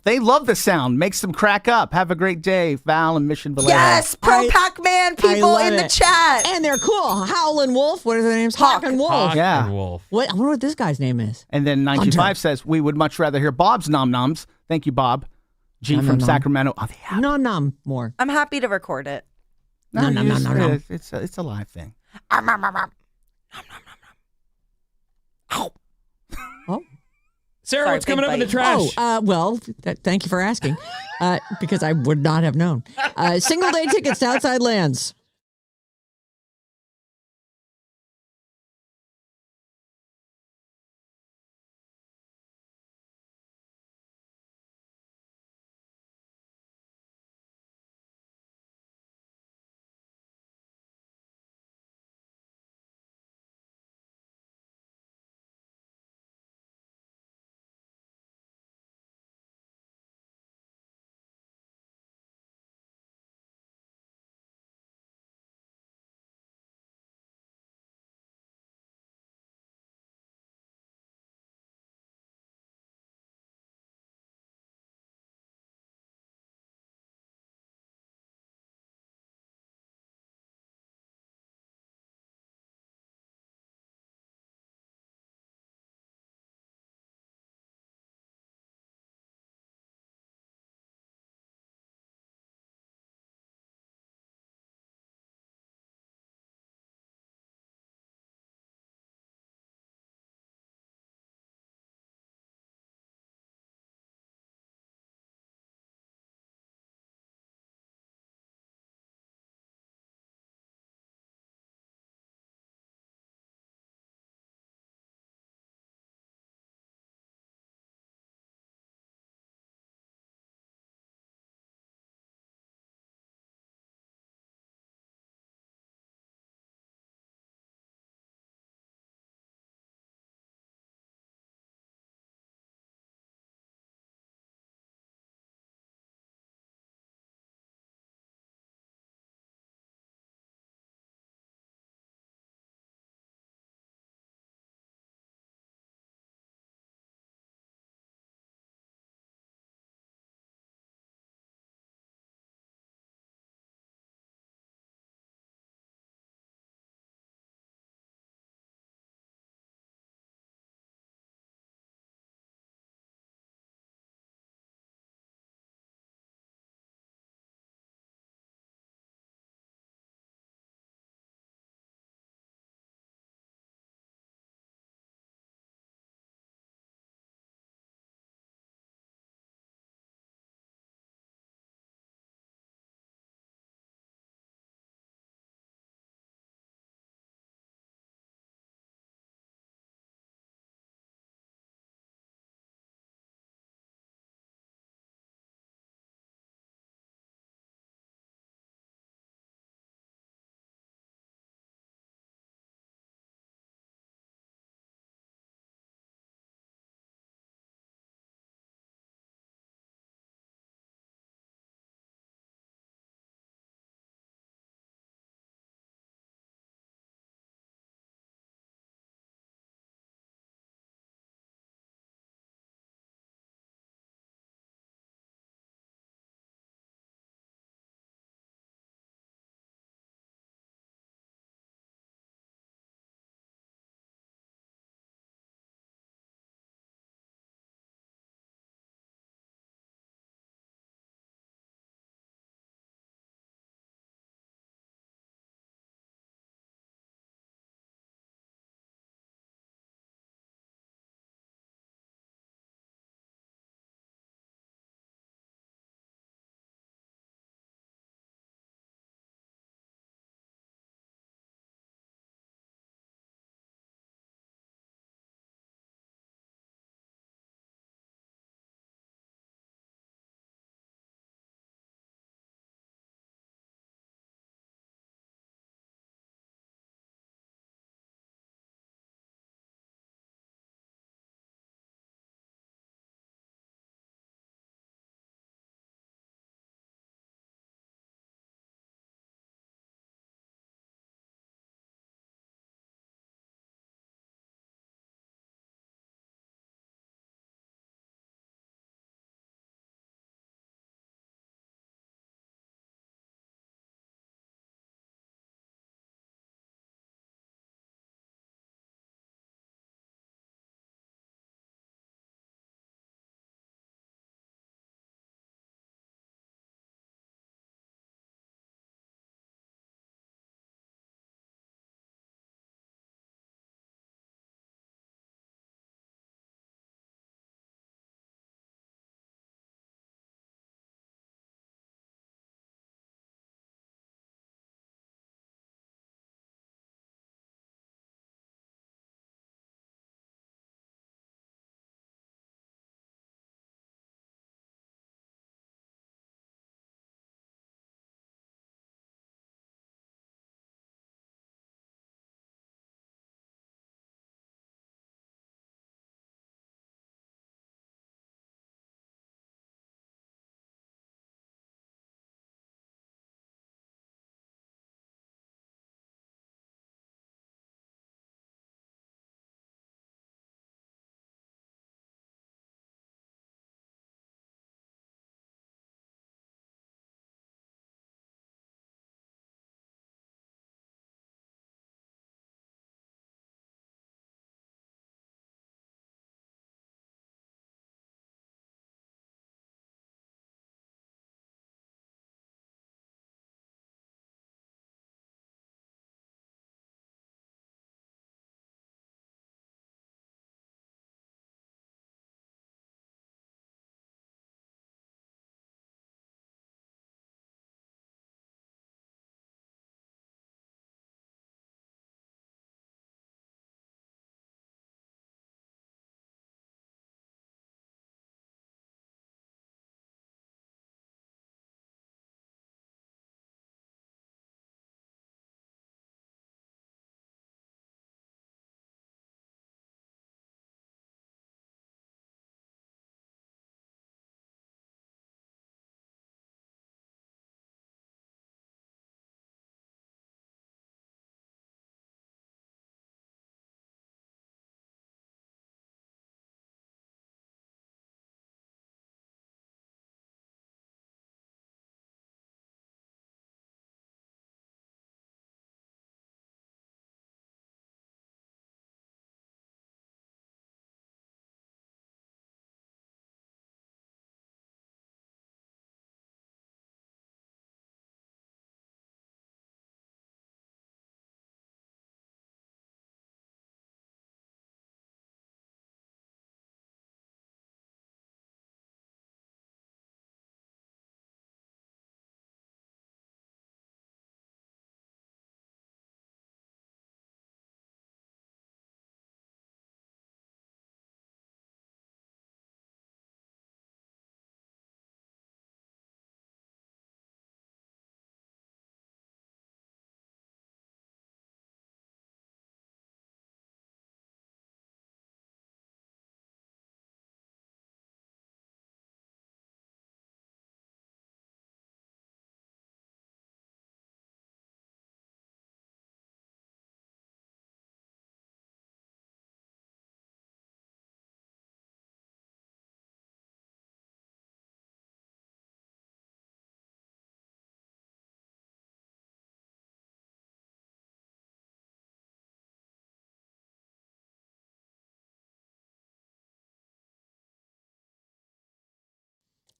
They love the sound. Makes them crack up. Have a great day, Val and Mission Vallejo. Yes, pro Pac-Man people in the chat. And they're cool. Howl and Wolf. What are their names? Hawk and Wolf. Hawk and Wolf. What? I wonder what this guy's name is. And then 925 says, we would much rather hear Bob's Nom Noms. Thank you, Bob. G from Sacramento. Oh, yeah. Nom Nom more. I'm happy to record it. No. It's a live thing. Oh. Sarah, what's coming up in the trash? Thank you for asking, because I would not have known. Single day tickets to Outside Lands.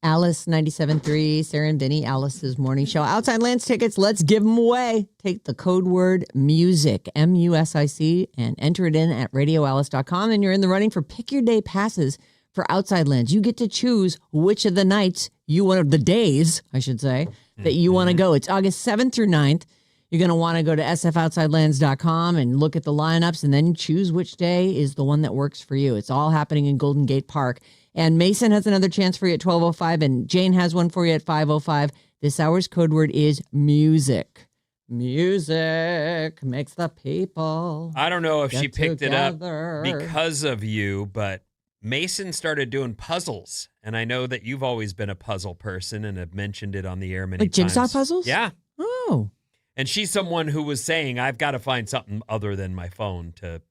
Alice 97.3, Sarah and Vinnie, Alice's morning show. Outside Lands tickets, let's give them away. Take the code word MUSIC, MUSIC, and enter it in at radioalice.com, and you're in the running for Pick Your Day passes for Outside Lands. You get to choose which of the nights the days, I should say, that you want to go. It's August 7th through 9th. You're going to want to go to sfoutsidelands.com and look at the lineups and then choose which day is the one that works for you. It's all happening in Golden Gate Park. And Mason has another chance for you at 12:05, and Jane has one for you at 5:05. This hour's code word is music. Music makes the people. I don't know if she picked together. It up because of you, but Mason started doing puzzles. And I know that you've always been a puzzle person and have mentioned it on the air many times. Like jigsaw puzzles? Yeah. Oh. And she's someone who was saying, I've got to find something other than my phone to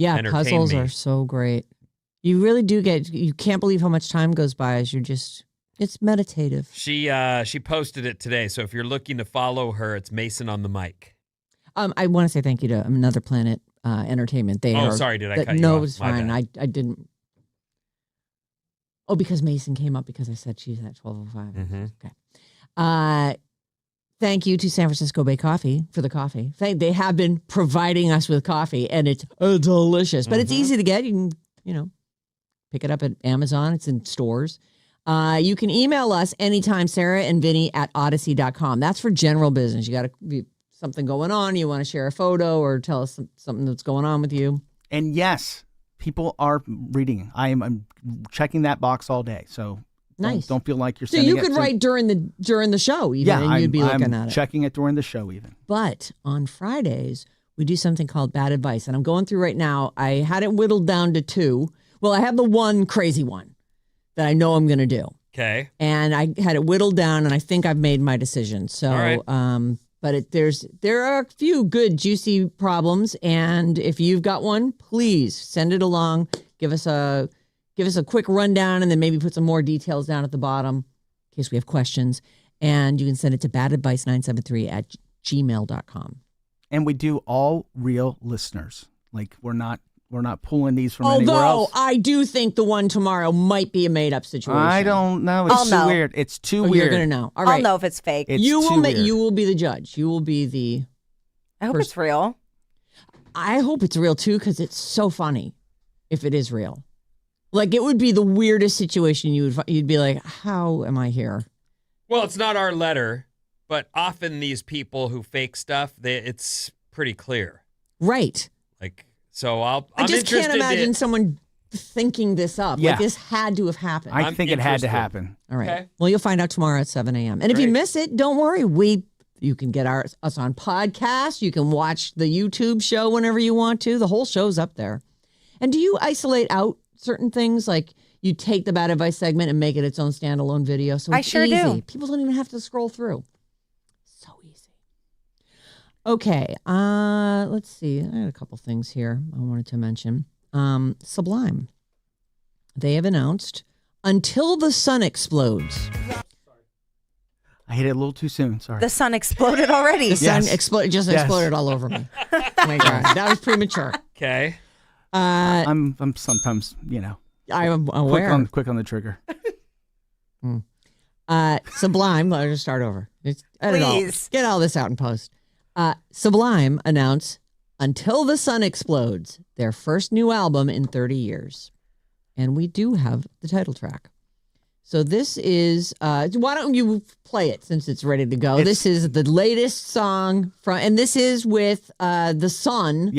entertain puzzles me. are so great. You really do you can't believe how much time goes by as it's meditative. She posted it today. So if you're looking to follow her, it's Mason on the mic. I want to say thank you to Another Planet Entertainment. Sorry, did I cut you No, off? it was fine. I didn't. Oh, because Mason came up because I said she's at 12:05. Mm-hmm. Okay. Thank you to San Francisco Bay Coffee for the coffee. They have been providing us with coffee, and it's delicious. But it's easy to get. You can, pick it up at Amazon. It's in stores. You can email us anytime, Sarah and Vinnie at odyssey.com. That's for general business. You got to be something going on. You want to share a photo or tell us something that's going on with you. And yes, people are reading. I'm checking that box all day. So nice. Don't feel like you're so sending you could write during the show even, and you'd be looking at it. Checking it during the show even. But on Fridays, we do something called Bad Advice. And I'm going through right now. I had it whittled down to 2. Well, I have the one crazy one that I know I'm going to do. Okay. And I had it whittled down, and I think I've made my decision. So, all right. But there are a few good, juicy problems. And if you've got one, please send it along. Give us a quick rundown, and then maybe put some more details down at the bottom in case we have questions. And you can send it to badadvice973@gmail.com. And we do all real listeners. Like we're not pulling these from anywhere else. Although I do think the one tomorrow might be a made-up situation. I don't know. It's too weird. It's too weird. You're going to know. All right. I'll know if it's fake. You will be the judge. You will be the... I hope it's real. I hope it's real, too, because it's so funny if it is real. Like, it would be the weirdest situation. You'd be like, how am I here? Well, it's not our letter, but often these people who fake stuff, it's pretty clear. Right. Like... So I just can't imagine someone thinking this up. Yeah. Like this had to have happened. I think it had to happen. All right. Okay. Well, you'll find out tomorrow at 7 a.m. And if you miss it, don't worry. You can get us on podcast. You can watch the YouTube show whenever you want to. The whole show's up there. And do you isolate out certain things? Like you take the Bad Advice segment and make it its own standalone video. So it's I sure easy. do. People don't even have to scroll through. So easy. Okay, let's see. I had a couple things here I wanted to mention. Sublime. They have announced Until the Sun Explodes. I hit it a little too soon. Sorry. The sun exploded already. The sun exploded all over me. Oh my God, that was premature. Okay. I'm sometimes, I'm aware. Quick on the trigger. Sublime, let me just start over. Please. Get all this out in post. Sublime announced Until the Sun Explodes, their first new album in 30 years. And we do have the title track. So this is, why don't you play it since it's ready to go? This is the latest song and this is with the son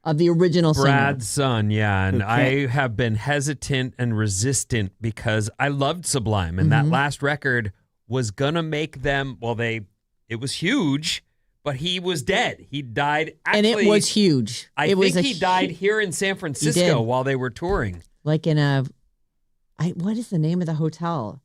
of the original singer. Brad's son, yeah. And I have been hesitant and resistant because I loved Sublime. And that last record was going to make them, it was huge. But he was dead. He died. Actually, and it was huge. I think he died here in San Francisco while they were touring. Like in what is the name of the hotel?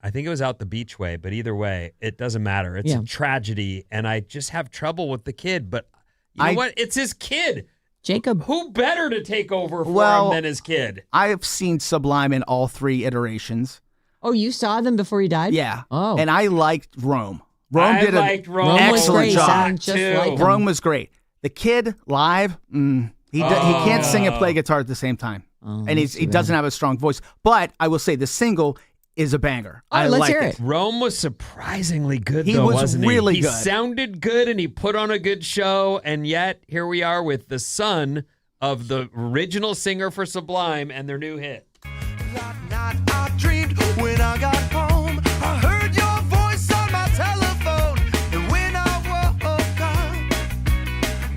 I think it was out the Beachway, but either way, it doesn't matter. It's a tragedy, and I just have trouble with the kid. But you know what? It's his kid. Jacob. Who better to take over for him than his kid? I've seen Sublime in all 3 iterations. Oh, you saw them before he died? Yeah. Oh. And I liked Rome. Rome did an excellent job. Rome was great. The kid live, he can't sing and play guitar at the same time, and he doesn't have a strong voice. But I will say the single is a banger. Oh, I let's like hear it. it. Rome was surprisingly good, He though, was wasn't really he? good. He sounded good, and he put on a good show, and yet here we are with the son of the original singer for Sublime and their new hit. That night I dreamed when I got home, I heard your voice on my telephone, and when I woke up,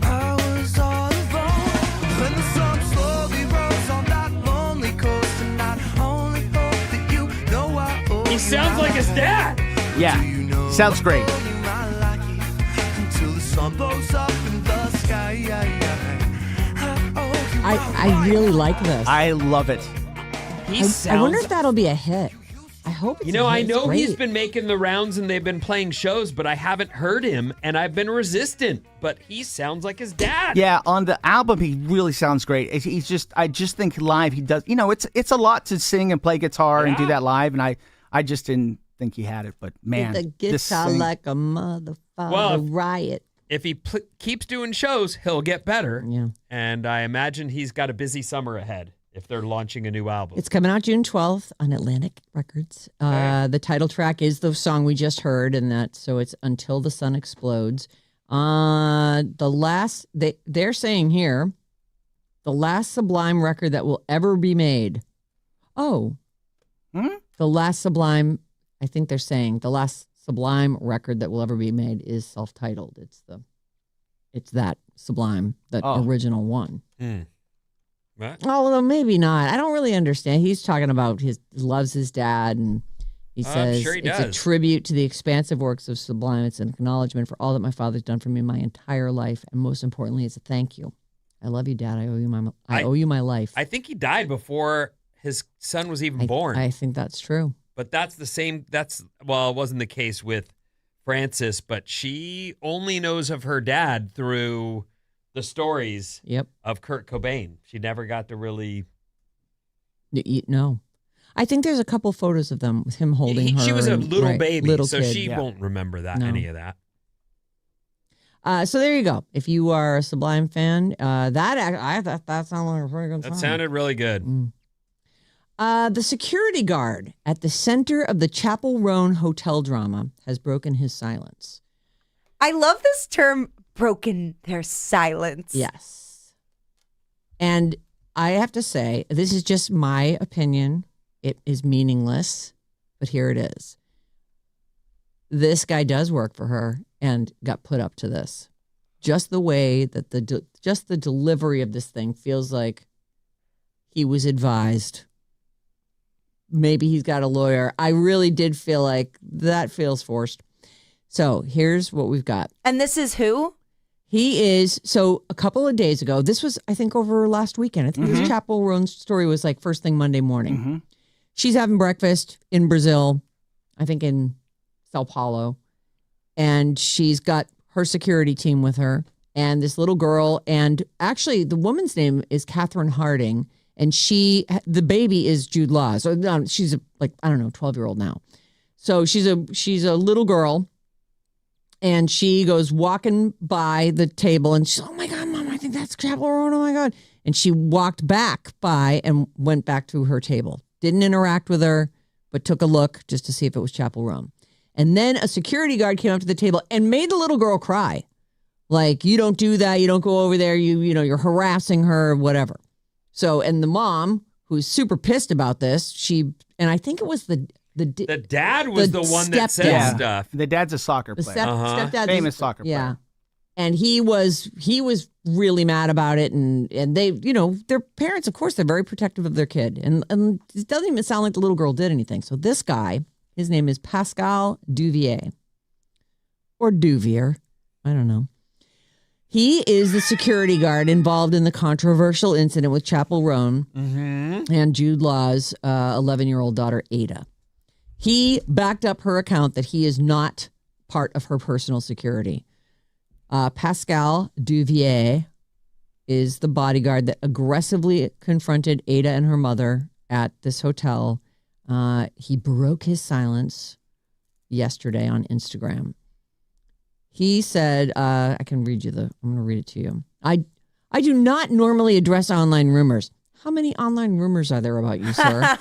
I was all alone. When the sun slowly rose on that lonely coast, and I only hope that you know I owe He sounds like his dad. Yeah, sounds great. Until the sun blows up in the sky. I really like this. I love it. I wonder if that'll be a hit. I hope it's a hit. I It's know great. he's been making the rounds and they've been playing shows, but I haven't heard him, and I've been resistant. But he sounds like his dad. Yeah, on the album, he really sounds great. I just think live he does. It's a lot to sing and play guitar and do that live, and I just didn't think he had it. But man, the this guitar thing- like a motherfucker riot. If he keeps doing shows, he'll get better. Yeah. And I imagine he's got a busy summer ahead if they're launching a new album. It's coming out June 12th on Atlantic Records. The title track is the song we just heard, so it's Until the Sun Explodes. They're saying here, the last Sublime record that will ever be made. Oh, the last Sublime, I think they're saying the last Sublime record that will ever be made is self-titled. It's that Sublime, that original one. What? Although maybe not. I don't really understand. He's talking about loves his dad, and he says sure he it's a does. tribute to the expansive works of Sublime. It's an acknowledgement for all that my father's done for me my entire life, and most importantly, it's a thank you. I love you, Dad. I owe you my life. I think he died before his son was even born. I think that's true. But that's the same. It wasn't the case with Frances, but she only knows of her dad through the stories of Kurt Cobain. She never got to really. No. I think there's a couple photos of them with him holding her. She was a little baby, so kid. she won't remember any of that. So there you go. If you are a Sublime fan, I thought that sounded like a pretty good song. That sounded really good. The security guard at the center of the Chapel Roan hotel drama has broken his silence. I love this term, broken their silence. Yes. And I have to say, this is just my opinion. It is meaningless, but here it is. This guy does work for her and got put up to this. Just the way that the delivery of this thing feels like he was advised. Maybe he's got a lawyer. I really did feel like that feels forced. So here's what we've got. And this is who? He is, so a couple of days ago, this was, I think, over last weekend. I think this Chapel Roan story was like first thing Monday morning. She's having breakfast in Brazil, I think in Sao Paulo. And she's got her security team with her and this little girl. And actually, the woman's name is Catherine Harding. And the baby is Jude Law. So no, she's 12-year-old now. So she's a little girl, and she goes walking by the table, and she's, oh my God, Mom, I think that's Chapel Roan. Oh my God! And she walked back by and went back to her table. Didn't interact with her, but took a look just to see if it was Chapel Roan. And then a security guard came up to the table and made the little girl cry, like, you don't do that, you don't go over there, you're harassing her, whatever. So, and the mom, who's super pissed about this, and I think it was the dad was the one that said stuff. The dad's a soccer player. Stepdad, famous soccer player. Yeah, and he was really mad about it, and they, their parents, of course, they're very protective of their kid, and it doesn't even sound like the little girl did anything. So this guy, his name is Pascal Duvier, or Duvier, I don't know. He is the security guard involved in the controversial incident with Chapel Roan and Jude Law's 11-year-old daughter, Ada. He backed up her account that he is not part of her personal security. Pascal Duvier is the bodyguard that aggressively confronted Ada and her mother at this hotel. He broke his silence yesterday on Instagram. He said, I'm going to read it to you. I do not normally address online rumors. How many online rumors are there about you, sir?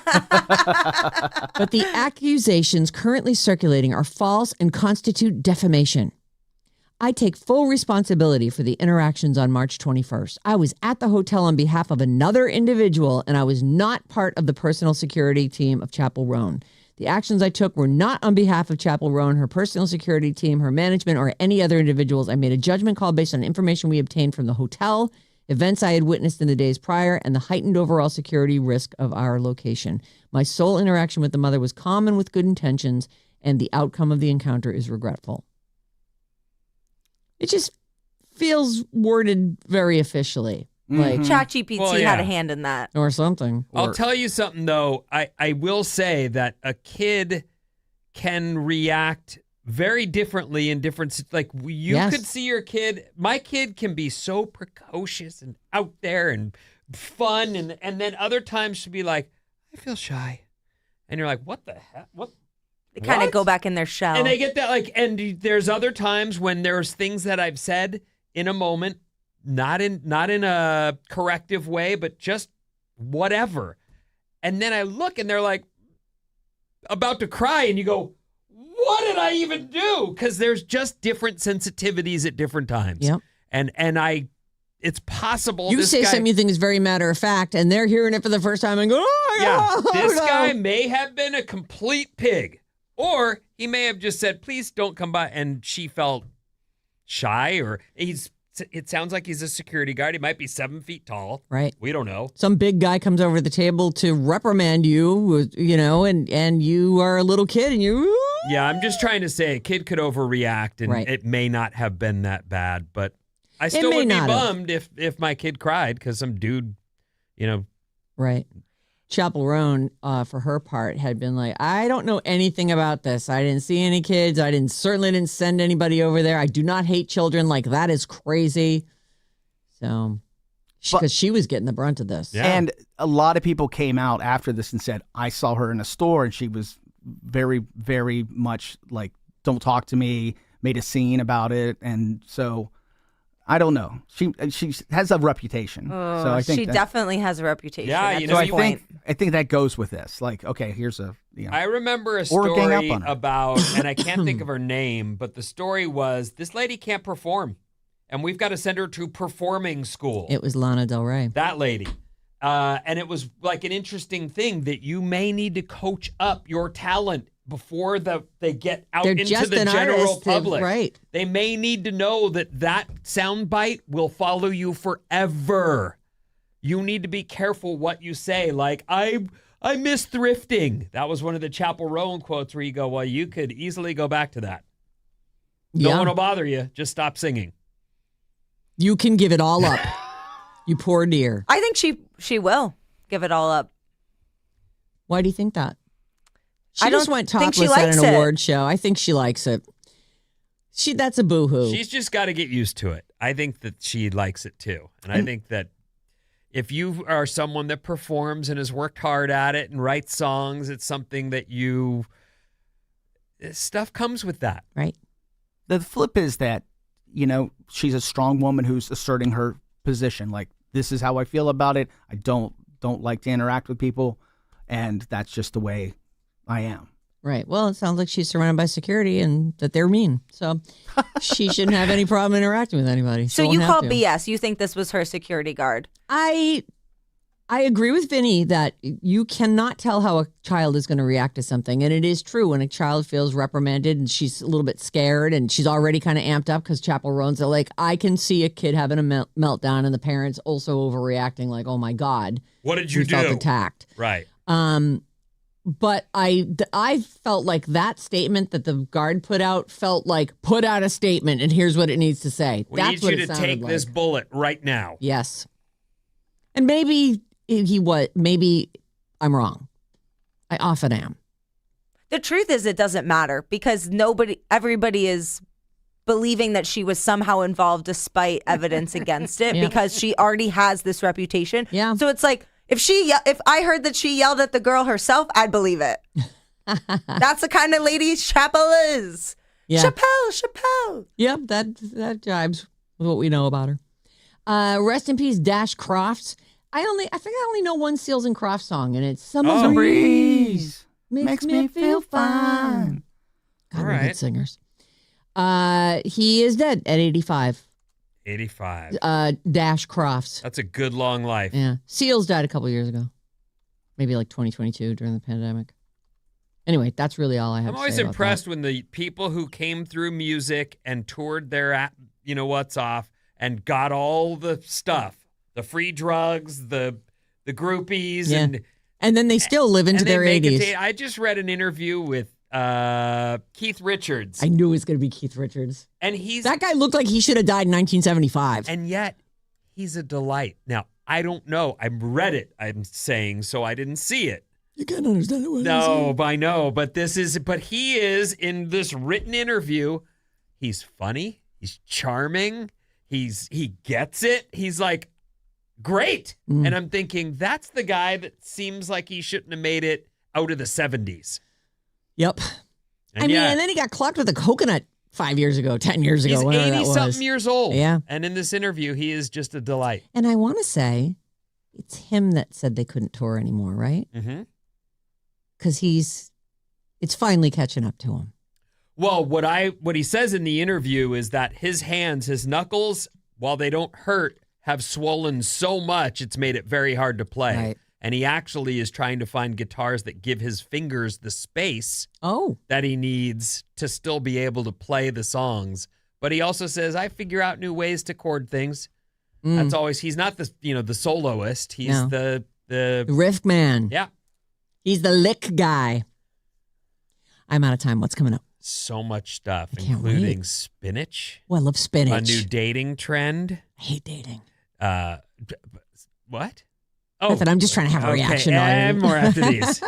But the accusations currently circulating are false and constitute defamation. I take full responsibility for the interactions on March 21st. I was at the hotel on behalf of another individual, and I was not part of the personal security team of Chapel Roan. The actions I took were not on behalf of Chapel Roan, her personal security team, her management, or any other individuals. I made a judgment call based on information we obtained from the hotel, events I had witnessed in the days prior, and the heightened overall security risk of our location. My sole interaction with the mother was calm and with good intentions, and the outcome of the encounter is regretful. It just feels worded very officially. Like ChatGPT had a hand in that. Or something. I'll tell you something, though. I will say that a kid can react very differently in different, like you could see your kid. My kid can be so precocious and out there and fun, and then other times she'll be like, I feel shy. And you're like, what the heck? What? They kind of go back in their shell. And they get that, like, and there's other times when there's things that I've said in a moment, not in a corrective way, but just whatever. And then I look and they're like about to cry, and you go, what did I even do? Because there's just different sensitivities at different times. Yep. And it's possible you say something you think is very matter of fact, and they're hearing it for the first time and go, oh my God. This guy may have been a complete pig. Or he may have just said, please don't come by. And she felt shy, or it sounds like he's a security guard. He might be 7 feet tall. Right. We don't know. Some big guy comes over the table to reprimand you, and you are a little kid and you. Yeah, I'm just trying to say a kid could overreact, and it may not have been that bad. But I still would be bummed if my kid cried because some dude, Right. Chapel Roan, for her part, had been like, I don't know anything about this. I didn't see any kids. I certainly didn't send anybody over there. I do not hate children. Like, that is crazy. So, because she was getting the brunt of this. Yeah. And a lot of people came out after this and said, I saw her in a store and she was very, very much like, don't talk to me, made a scene about it. And so, I don't know. She has a reputation. So I think she definitely has a reputation. Yeah, so I think that goes with this. Like, okay, here's a. I remember a story about, and I can't think of her name, but the story was this lady can't perform, and we've got to send her to performing school. It was Lana Del Rey. That lady. And it was like an interesting thing that you may need to coach up your talent before they get out into the general public. Right. They may need to know that soundbite will follow you forever. You need to be careful what you say. Like, I miss thrifting. That was one of the Chapel Roan quotes where you go, well, you could easily go back to that. No one will bother you. Just stop singing. You can give it all up. You poor dear. I think she will give it all up. Why do you think that? She just went topless at an award show. I think she likes it. That's a boo-hoo. She's just got to get used to it. I think that she likes it too. And I think that if you are someone that performs and has worked hard at it and writes songs, it's something that stuff comes with that. Right. The flip is that, she's a strong woman who's asserting her position. Like, this is how I feel about it. I don't like to interact with people. And that's just the way I am. Right. Well, it sounds like she's surrounded by security and that they're mean. So she shouldn't have any problem interacting with anybody. So you call BS. You think this was her security guard? I agree with Vinnie that you cannot tell how a child is going to react to something. And it is true when a child feels reprimanded and she's a little bit scared and she's already kind of amped up because Chapel Roan's like, I can see a kid having a meltdown and the parents also overreacting like, oh my God. What did you do? Felt attacked. Right. But I felt like that statement that the guard put out felt like put out a statement and here's what it needs to say. We need you to take this bullet right now. Yes. And maybe maybe I'm wrong. I often am. The truth is it doesn't matter because everybody is believing that she was somehow involved despite evidence against it because she already has this reputation. Yeah. So it's like, if I heard that she yelled at the girl herself, I'd believe it. That's the kind of lady Chapel is. Yeah. Chappelle. Yep, that jives with what we know about her. Rest in peace, Dash Crofts. I think I only know one Seals and Crofts song, and it's Summer Breeze makes me feel fine. God, All we're right. good singers. He is dead at 85. 85. Dash Crofts. That's a good long life. Yeah. Seals died a couple years ago. Maybe like 2022 during the pandemic. Anyway, that's really all I have I'm to always say about impressed that. when the people who came through music and toured their, what's off and got all the stuff, the free drugs, the groupies, Yeah. And then they still live into their 80s. I just read an interview with Keith Richards. I knew it was going to be Keith Richards. And that guy looked like he should have died in 1975. And yet, he's a delight. Now, I don't know. I read it, I'm saying, so I didn't see it. You can't understand it. No, I know. But he is in this written interview. He's funny. He's charming. He gets it. He's like, great. And I'm thinking, that's the guy that seems like he shouldn't have made it out of the 70s. Yep. And then he got clocked with a coconut 5 years ago, 10 years ago. He's 80-something years old. Yeah. And in this interview, he is just a delight. And I want to say it's him that said they couldn't tour anymore, right? Mm-hmm. Because it's finally catching up to him. Well, what he says in the interview is that his hands, his knuckles, while they don't hurt, have swollen so much it's made it very hard to play. Right. And he actually is trying to find guitars that give his fingers the space that he needs to still be able to play the songs. But he also says, I figure out new ways to chord things. That's always, he's not the soloist. He's the riff man. Yeah. He's the lick guy. I'm out of time. What's coming up? So much stuff, including wait. Spinach. Oh, I love spinach. A new dating trend. I hate dating. What? Nothing. I'm just trying to have a reaction on it. And more after these.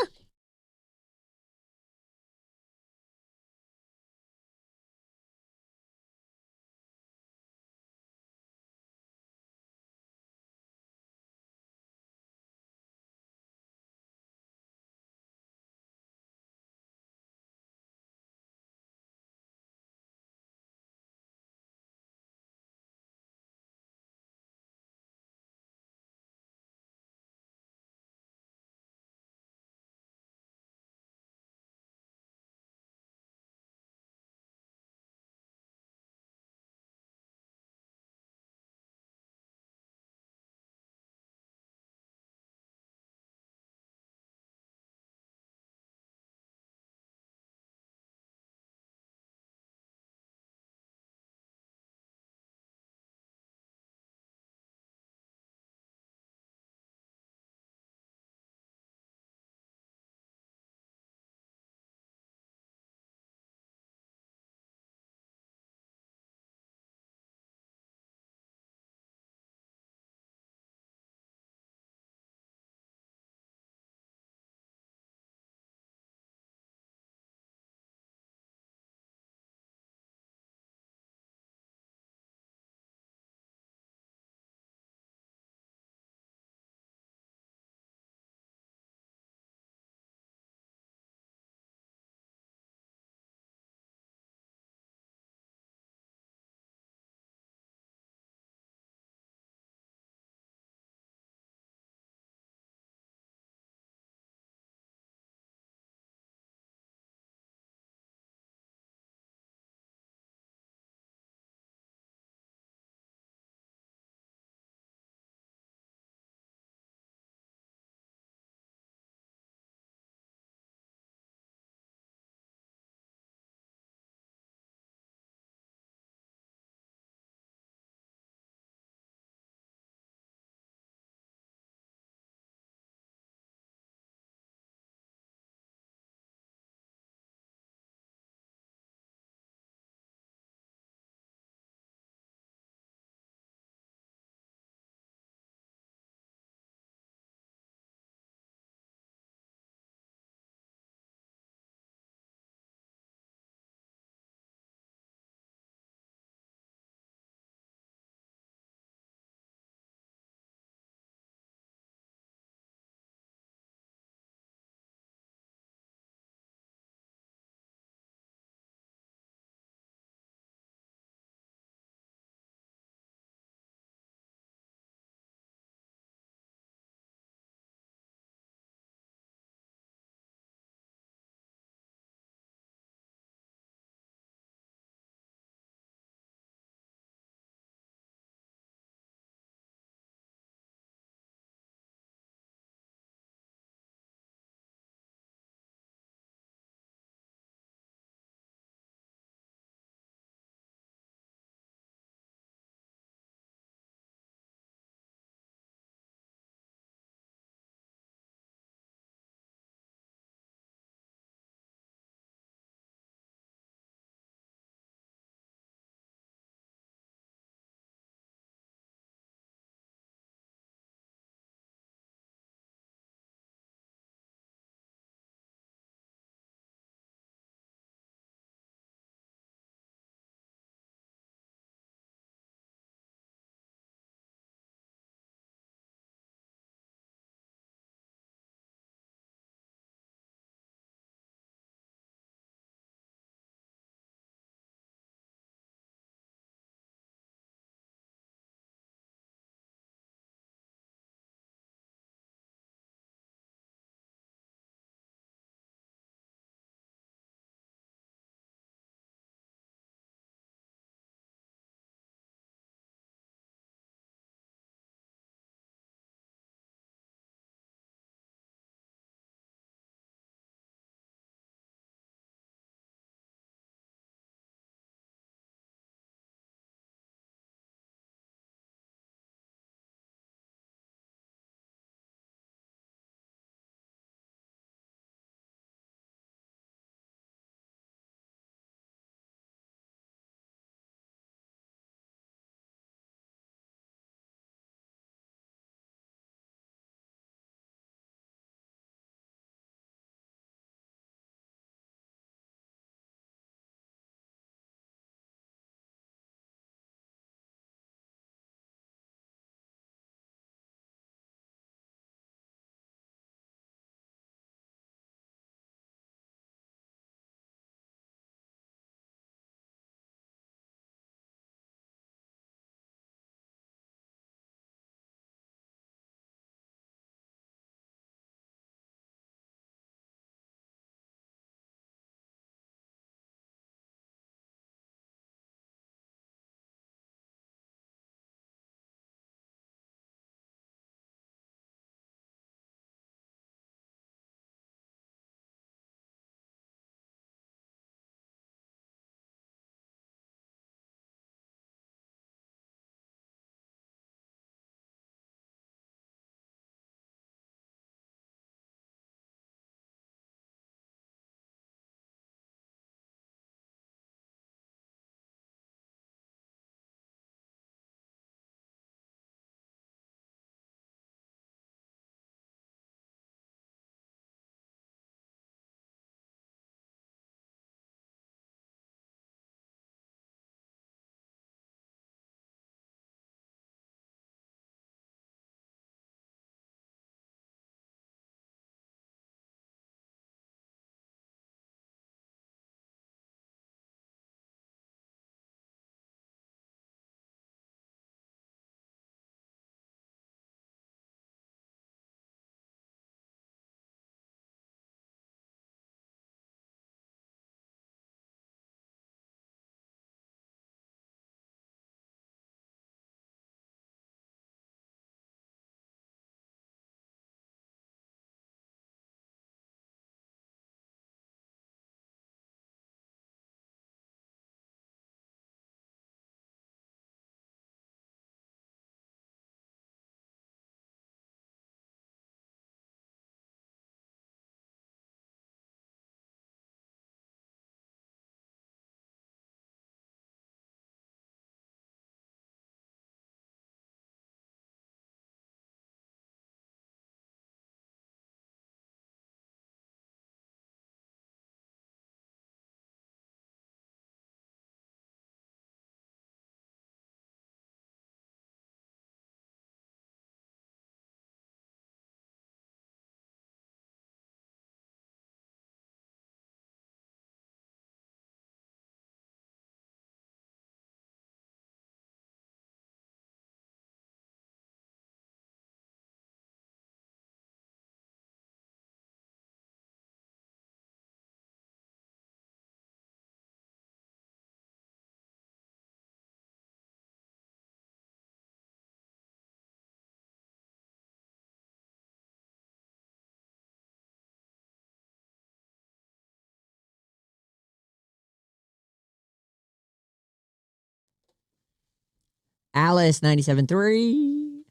Alice 97.3.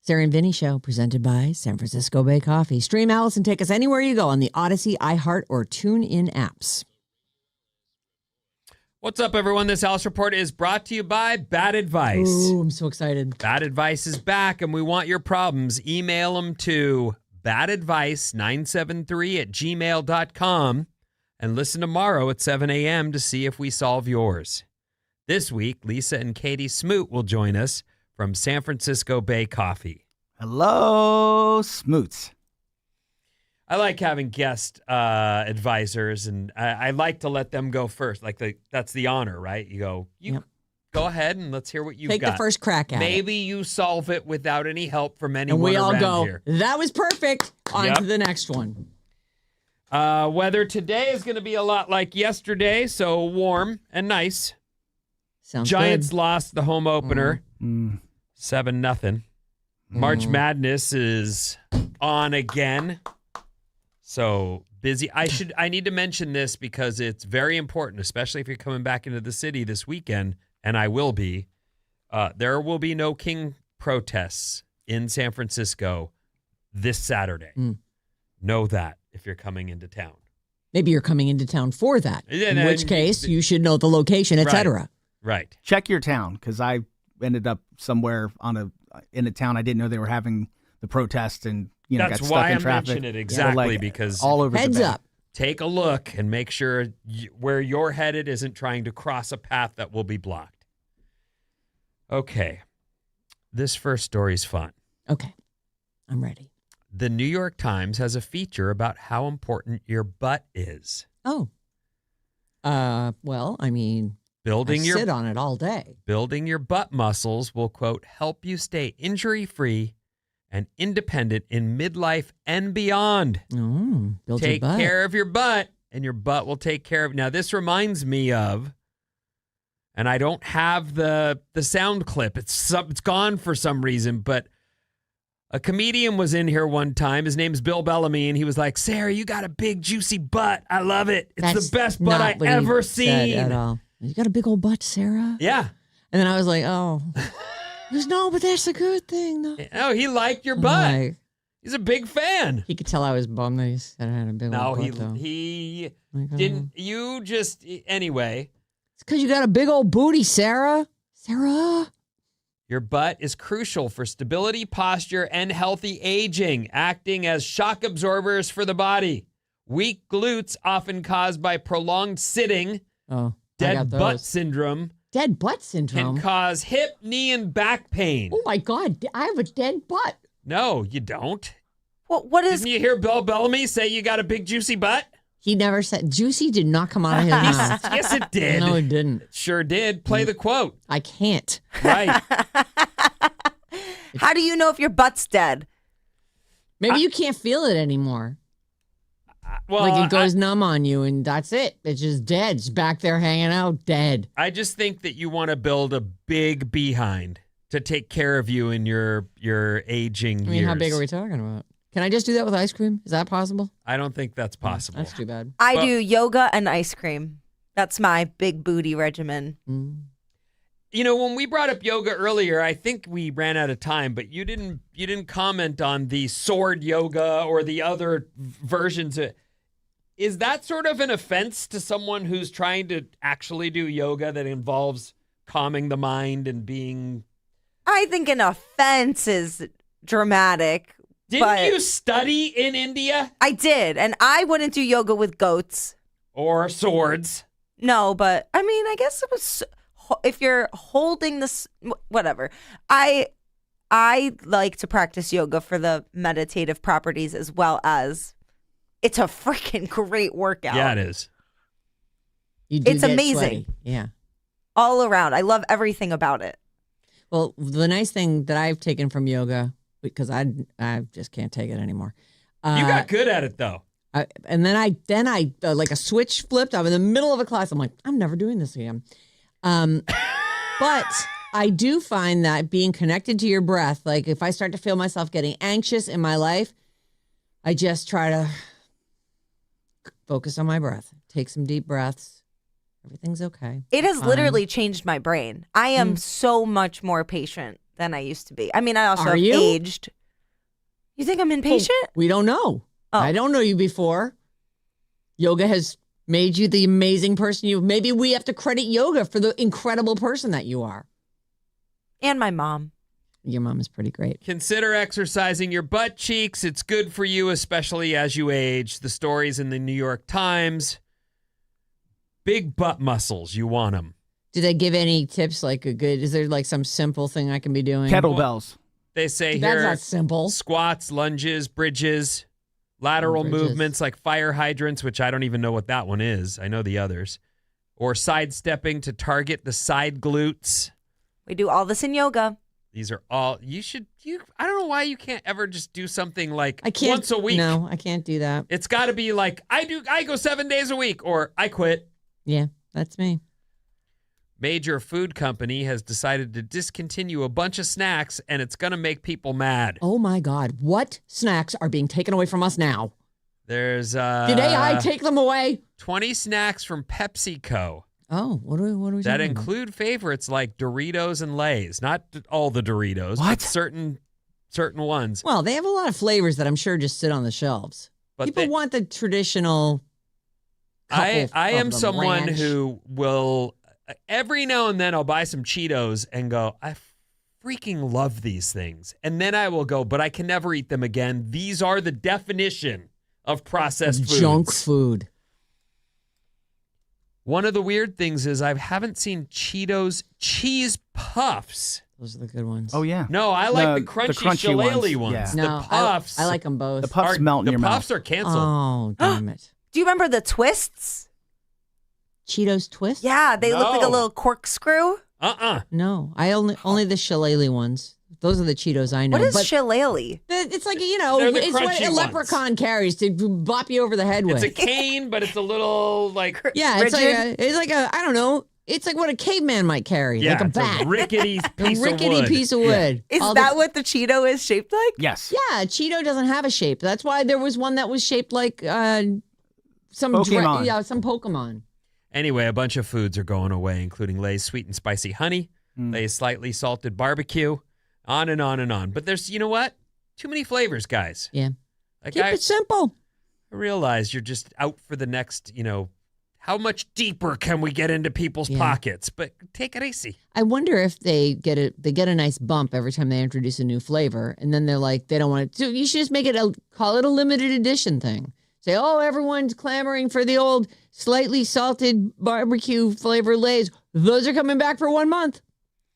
Sarah Vinnie Show, presented by San Francisco Bay Coffee. Stream Alice and take us anywhere you go on the Odyssey, iHeart, or TuneIn apps. What's up, everyone? This Alice Report is brought to you by Bad Advice. Ooh, I'm so excited. Bad Advice is back, and we want your problems. Email them to badadvice973@gmail.com and listen tomorrow at 7 a.m. to see if we solve yours. This week, Lisa and Katie Smoot will join us from San Francisco Bay Coffee. Hello, Smoots. I like having guest advisors, and I like to let them go first. That's the honor, right? You go, go ahead and let's hear what you've got. Take the first crack at it. Maybe you solve it without any help from anyone and we all around go, here. That was perfect. On to the next one. Weather today is going to be a lot like yesterday, so warm and nice. Sounds Giants good. lost the home opener, 7-0. March Madness is on again. So busy. I need to mention this because it's very important, especially if you're coming back into the city this weekend, and I will be. There will be no King protests in San Francisco this Saturday. Know that if you're coming into town. Maybe you're coming into town for that, in which case you should know the location, etc. Right. Check your town, because I ended up somewhere in a town I didn't know they were having the protest, and that's got why stuck in I'm traffic. mentioning it exactly, because all over heads up. Take a look and make sure where you're headed isn't trying to cross a path that will be blocked. Okay. This first story is fun. Okay. I'm ready. The New York Times has a feature about how important your butt is. Oh. Well, I mean, sit on it all day. Building your butt muscles will, quote, help you stay injury-free and independent in midlife and beyond. Take care of your butt, and your butt will take care of. Now, this reminds me of, and I don't have the sound clip. It's gone for some reason, but a comedian was in here one time. His name's Bill Bellamy, and he was like, Sarah, you got a big, juicy butt. I love it. It's the best butt I ever seen. At all. You got a big old butt, Sarah? Yeah. And then I was like, oh. He goes, no, but that's a good thing, though. Oh, he liked your butt. He's a big fan. He could tell I was bummed that he said I had a big old butt, though. he didn't. You just, anyway. It's because you got a big old booty, Sarah. Sarah. Your butt is crucial for stability, posture, and healthy aging, acting as shock absorbers for the body. Weak glutes, often caused by prolonged sitting, dead butt syndrome. Dead butt syndrome can cause hip, knee, and back pain. Oh my God, I have a dead butt. No, you don't. What is? Didn't you hear Bill Bellamy say you got a big juicy butt? He never said juicy. Did not come out of his mouth. Yes, it did. No, it didn't. It sure did. Play the quote. I can't. Right. How do you know if your butt's dead? Maybe you can't feel it anymore. Well, like it goes numb on you, and that's it. It's just dead. It's back there hanging out, dead. I just think that you want to build a big behind to take care of you in your aging years. I mean, how big are we talking about? Can I just do that with ice cream? Is that possible? I don't think that's possible. That's too bad. I do yoga and ice cream. That's my big booty regimen. You know, when we brought up yoga earlier, I think we ran out of time, but you didn't comment on the sword yoga or the other versions. Is that sort of an offense to someone who's trying to actually do yoga that involves calming the mind and being... I think an offense is dramatic. Didn't you study in India? I did, and I wouldn't do yoga with goats. Or swords. No, but I mean, I guess it was... If you're holding this, whatever. I like to practice yoga for the meditative properties as well as it's a freaking great workout. Yeah, it is. It's amazing. Sweaty. Yeah. All around. I love everything about it. Well, the nice thing that I've taken from yoga, because I just can't take it anymore. You got good at it, though. And then I like a switch flipped. I'm in the middle of a class. I'm like, I'm never doing this again. But I do find that being connected to your breath, like if I start to feel myself getting anxious in my life, I just try to focus on my breath, take some deep breaths, Everything's okay. It has literally changed my brain. I am so much more patient than I used to be. I mean, I also have aged. You think I'm impatient? Oh, we don't know. Oh. I don't know you before. Yoga has made you the amazing person you. Maybe we have to credit yoga for the incredible person that you are. And my mom. Your mom is pretty great. Consider exercising your butt cheeks. It's good for you, especially as you age. The stories in the New York Times. Big butt muscles. You want them. Do they give any tips? Is there like some simple thing I can be doing? Kettlebells. They say that's here. Not simple. Squats, lunges, bridges, lateral movements like fire hydrants, which I don't even know what that one is. I know the others. Or sidestepping to target the side glutes. We do all this in yoga. These are all, I don't know why you can't ever just do something like once a week. No, I can't do that. It's got to be like, I go 7 days a week or I quit. Yeah, that's me. Major food company has decided to discontinue a bunch of snacks and it's going to make people mad. Oh my God. What snacks are being taken away from us now? There's, did AI take them away? 20 snacks from PepsiCo. Oh, what are we that talking include favorites like Doritos and Lay's. Not all the Doritos, but certain ones. Well, they have a lot of flavors that I'm sure just sit on the shelves. But people want the traditional. I am someone who will every now and then I'll buy some Cheetos and go, I freaking love these things, and then I will go, but I can never eat them again. These are the definition of processed foods. Junk food. One of the weird things is I haven't seen Cheetos cheese puffs. Those are the good ones. Oh, yeah. No, I like the crunchy shillelagh ones. Yeah. No, the puffs. I like them both. The puffs melt in your mouth. The puffs are canceled. Oh, damn it. Do you remember the twists? Cheetos Twists? Yeah, they look like a little corkscrew. No, I only the shillelagh ones. Those are the Cheetos I know. What is shillelagh? It's like, it's what a leprechaun carries to bop you over the head with. It's a cane, but it's a little like it's like a I don't know. It's like what a caveman might carry, like a bat. A rickety piece of wood. Is that what the Cheeto is shaped like? Yes. Yeah, Cheeto doesn't have a shape. That's why there was one that was shaped like some Pokemon. Some Pokemon. Anyway, a bunch of foods are going away, including Lay's sweet and spicy honey, Lay's slightly salted barbecue, on and on and on. But there's, you know what? Too many flavors, guys. Yeah. Keep it simple. I realize you're just out for the next, how much deeper can we get into people's pockets? But take it easy. I wonder if they get a nice bump every time they introduce a new flavor, and then they're like, they don't want it. So you should just make it call it a limited edition thing. Say, everyone's clamoring for the old slightly salted barbecue flavor Lay's. Those are coming back for 1 month.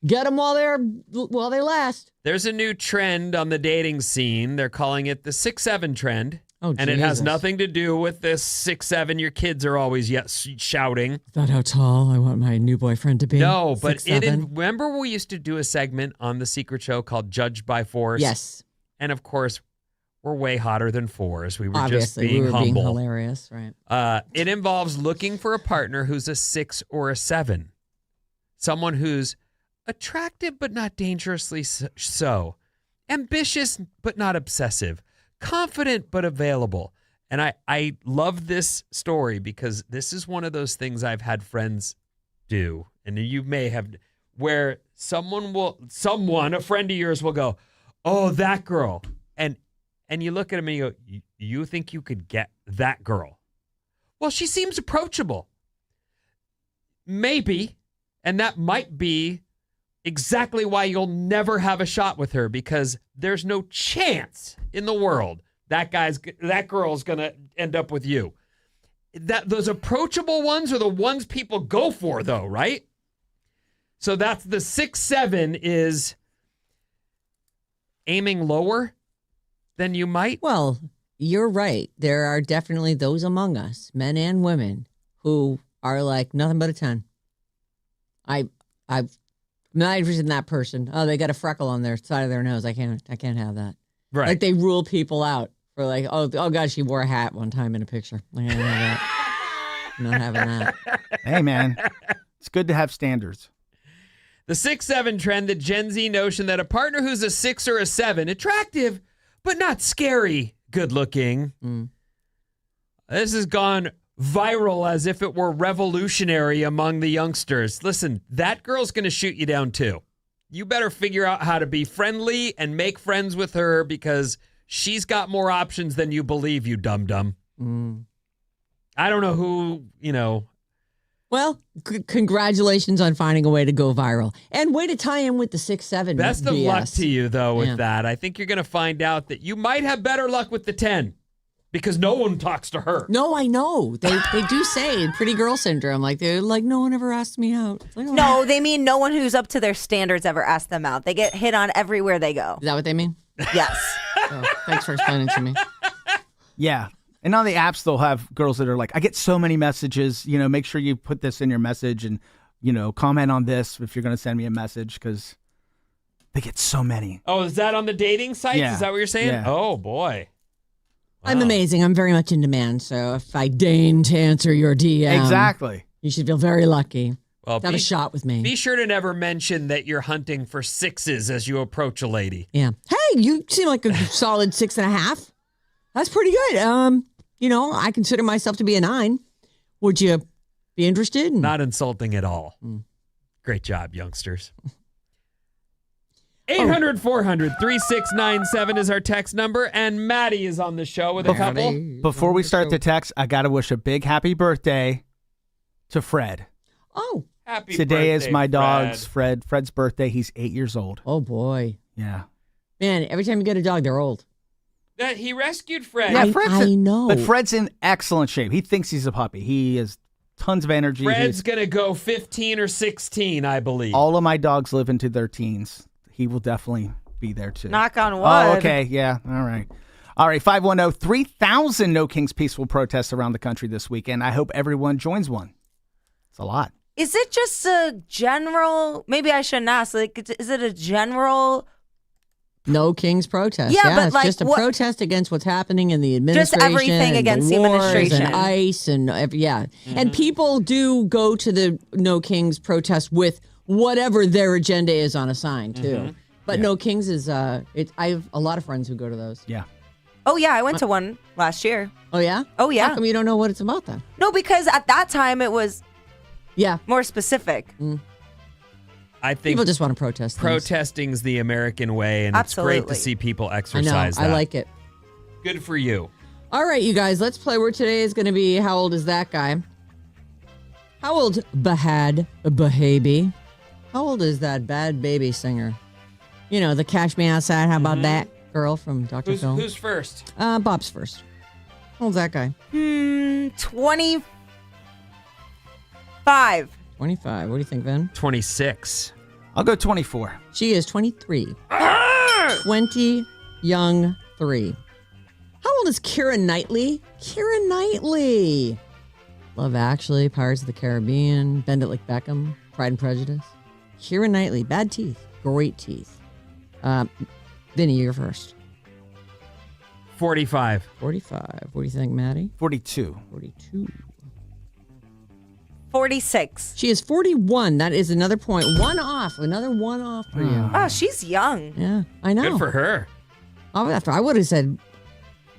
Get them while they last. There's a new trend on the dating scene. They're calling it the 6'7" trend. Oh, and it has nothing to do with this 6'7" your kids are always shouting. Is that how tall I want my new boyfriend to be? No, but remember we used to do a segment on The Secret Show called Judged by Fours? Yes. And of course, we're way hotter than fours. We were Obviously, just being humble. Being hilarious, right? It involves looking for a partner who's a 6 or a 7. Someone who's attractive but not dangerously so. Ambitious but not obsessive. Confident but available. And I love this story because this is one of those things I've had friends do. And you may have, where a friend of yours will go, oh, that girl. And you look at him and you go, you think you could get that girl? Well, she seems approachable. Maybe. And that might be exactly why you'll never have a shot with her, because there's no chance in the world that girl's going to end up with you. Those approachable ones are the ones people go for, though, right? So that's the 6'7" is aiming lower than you might. Well, you're right. There are definitely those among us, men and women, who are like nothing but a 10. I'm not interested in that person. Oh, they got a freckle on their side of their nose. I can't have that. Right. Like they rule people out for like, oh God, she wore a hat one time in a picture. I can't have that. I'm not having that. Hey, man, it's good to have standards. The 6'7" trend, the Gen Z notion that a partner who's a 6 or a 7, attractive but not scary, good looking. This has gone viral as if it were revolutionary among the youngsters. Listen, that girl's going to shoot you down too. You better figure out how to be friendly and make friends with her because she's got more options than you believe, you dum-dum. I don't know who, Well, congratulations on finding a way to go viral. And way to tie in with the 6-7 Best of BS. luck to you, though, with that. I think you're going to find out that you might have better luck with the 10 because no one talks to her. No, I know. They do say pretty girl syndrome. Like, they're like, no one ever asked me out. It's like, oh. No, they mean no one who's up to their standards ever asked them out. They get hit on everywhere they go. Is that what they mean? Yes. Oh, thanks for explaining to me. Yeah. And on the apps, they'll have girls that are like, I get so many messages, make sure you put this in your message and, comment on this if you're going to send me a message because they get so many. Oh, is that on the dating sites? Yeah. Is that what you're saying? Yeah. Oh, boy. Wow. I'm amazing. I'm very much in demand. So if I deign to answer your DM, Exactly. You should feel very lucky. Well, to have a shot with me. Be sure to never mention that you're hunting for 6s as you approach a lady. Yeah. Hey, you seem like a solid 6.5. That's pretty good. I consider myself to be a 9. Would you be interested? Not insulting at all. Great job, youngsters. 800-400-3697 is our text number, and Maddie is on the show with a couple. Before we start the text, I got to wish a big happy birthday to Fred. Oh. Happy Today birthday, is my dog's Fred's birthday. He's 8 years old. Oh, boy. Yeah. Man, every time you get a dog, they're old. He rescued Fred. Yeah, I know. But Fred's in excellent shape. He thinks he's a puppy. He has tons of energy. Fred's going to go 15 or 16, I believe. All of my dogs live into their teens. He will definitely be there, too. Knock on wood. Oh, okay. Yeah. All right. 510, 3,000 No Kings peaceful protests around the country this weekend. I hope everyone joins one. It's a lot. Is it just a general, maybe I shouldn't ask, is it a general... No Kings protest. Yeah, but it's just a protest against what's happening in the administration. Just everything against the administration. And ICE and And people do go to the No Kings protest with whatever their agenda is on a sign too. But No Kings is I have a lot of friends who go to those. Yeah. Oh yeah, I went to one last year. Oh yeah? Oh yeah. How come you don't know what it's about then? No, because at that time it was more specific. I think people just want to protest. Protesting's the American way, and Absolutely. It's great to see people exercise that. I like it. Good for you. All right, you guys, let's play. Word today is going to be, how old is that guy? How old Bahad Bahabi? How old is that bad baby singer? The Cash Me Outside. How about that girl from Dr. Phil? Who's first? Bob's first. How old's that guy? 25. 25. What do you think, Vin? 26. I'll go 24. She is 23. 20 young 3. How old is Keira Knightley? Keira Knightley. Love Actually, Pirates of the Caribbean, Bend It Like Beckham, Pride and Prejudice. Keira Knightley, bad teeth, great teeth. Vinny, you're first. 45. 45. What do you think, Maddie? 42. 42. 46. She is 41. That is another point. Another one off for you. Oh, she's young. Yeah, I know. Good for her. I would have said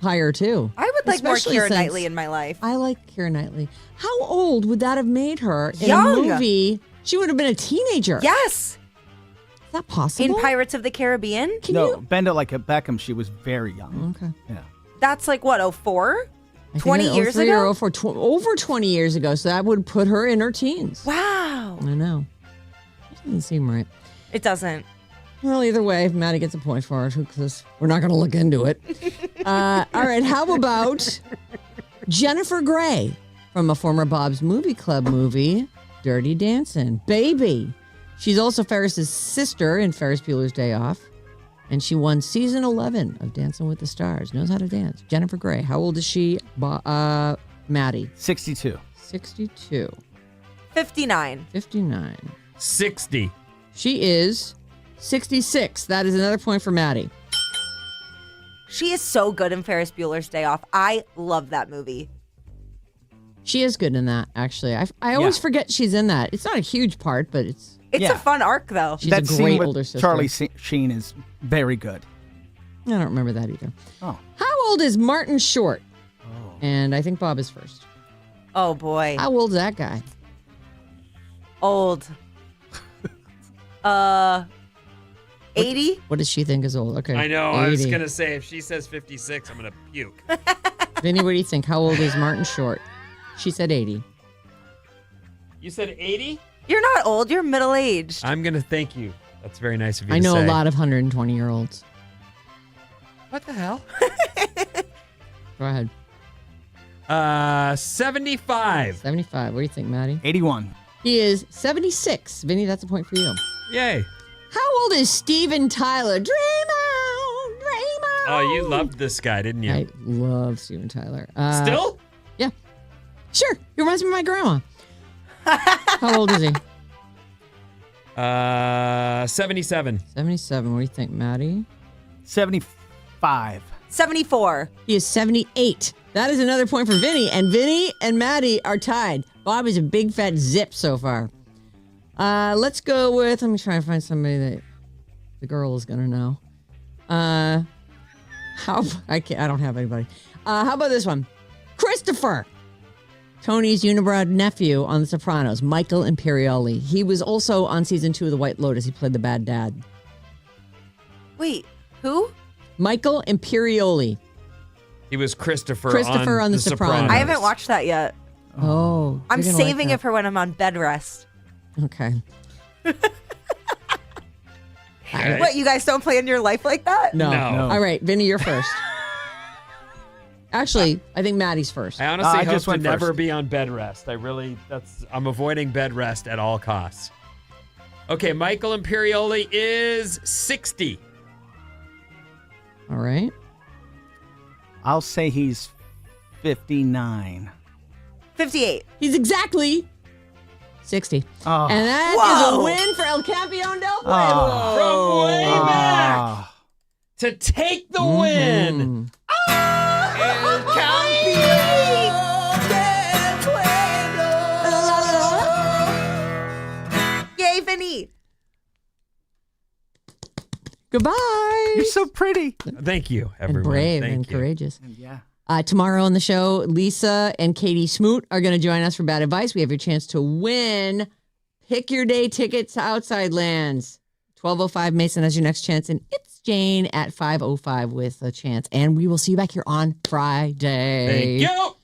higher too. I would like more Especially Keira since Knightley in my life. I like Keira Knightley. How old would that have made her in Young. a movie? She would have been a teenager. Yes. Is that possible? In Pirates of the Caribbean? Bend It Like a Beckham, she was very young. Okay. Yeah. That's like what, 04? I think 20 years ago? Or 04, over 20 years ago. So that would put her in her teens. Wow. I know. It doesn't seem right. It doesn't. Well, either way, Maddie gets a point for it because we're not going to look into it. All right. How about Jennifer Grey from a former Bob's Movie Club movie, Dirty Dancing? Baby. She's also Ferris's sister in Ferris Bueller's Day Off. And she won season 11 of Dancing with the Stars. Knows how to dance. Jennifer Grey. How old is she? Maddie. 62. 62. 59. 59. 60. She is 66. That is another point for Maddie. She is so good in Ferris Bueller's Day Off. I love that movie. She is good in that, actually. I always forget she's in that. It's not a huge part, but it's a fun arc, though. She's that a scene great with older sister. Charlie Sheen is very good. I don't remember that either. Oh. How old is Martin Short? And I think Bob is first. Oh, boy. How old's that guy? Old. 80? What does she think is old? Okay. I know. 80. I was going to say, if she says 56, I'm going to puke. Vinny, what do you think? How old is Martin Short? She said 80. You said 80? You're not old. You're middle-aged. I'm going to thank you. That's very nice of you I to know say. a lot of 120-year-olds. What the hell? Go ahead. 75. 75. What do you think, Maddie? 81. He is 76. Vinny, that's a point for you. Yay. How old is Steven Tyler? Dream on, dream on. Oh, you loved this guy, didn't you? I love Steven Tyler. Still? Yeah. Sure. He reminds me of my grandma. How old is he? 77. 77. What do you think, Maddie? 75. 74. He is 78. That is another point for Vinny. And Vinny and Maddie are tied. Bob is a big fat zip so far. Let's go with, let me try and find somebody that the girl is going to know. I don't have anybody. How about this one? Christopher. Tony's unibrow nephew on The Sopranos, Michael Imperioli. He was also on season 2 of The White Lotus. He played the bad dad. Wait, who? Michael Imperioli. He was Christopher on The Sopranos. I haven't watched that yet. Oh. I'm you're gonna saving like it for when I'm on bed rest. Okay. What, you guys don't plan your life like that? No. No. All right, Vinny, you're first. Actually, I think Maddie's first. I honestly I hope just to went never first. be on bed rest. I'm avoiding bed rest at all costs. Okay, Michael Imperioli is 60. All right. I'll say he's 59. 58. He's exactly 60. Oh. And that is Whoa. a win for El Campeón del Pueblo. From way back Ah. to take the win. El Yay, Vinny. Goodbye. You're so pretty. Thank you, everyone. And brave Thank and you. courageous. Yeah. Tomorrow on the show, Lisa and Katie Smoot are going to join us for Bad Advice. We have your chance to win Pick Your Day tickets to Outside Lands. 12:05 Mason has your next chance, and it's Jane at 5:05 with a chance. And we will see you back here on Friday. Thank you.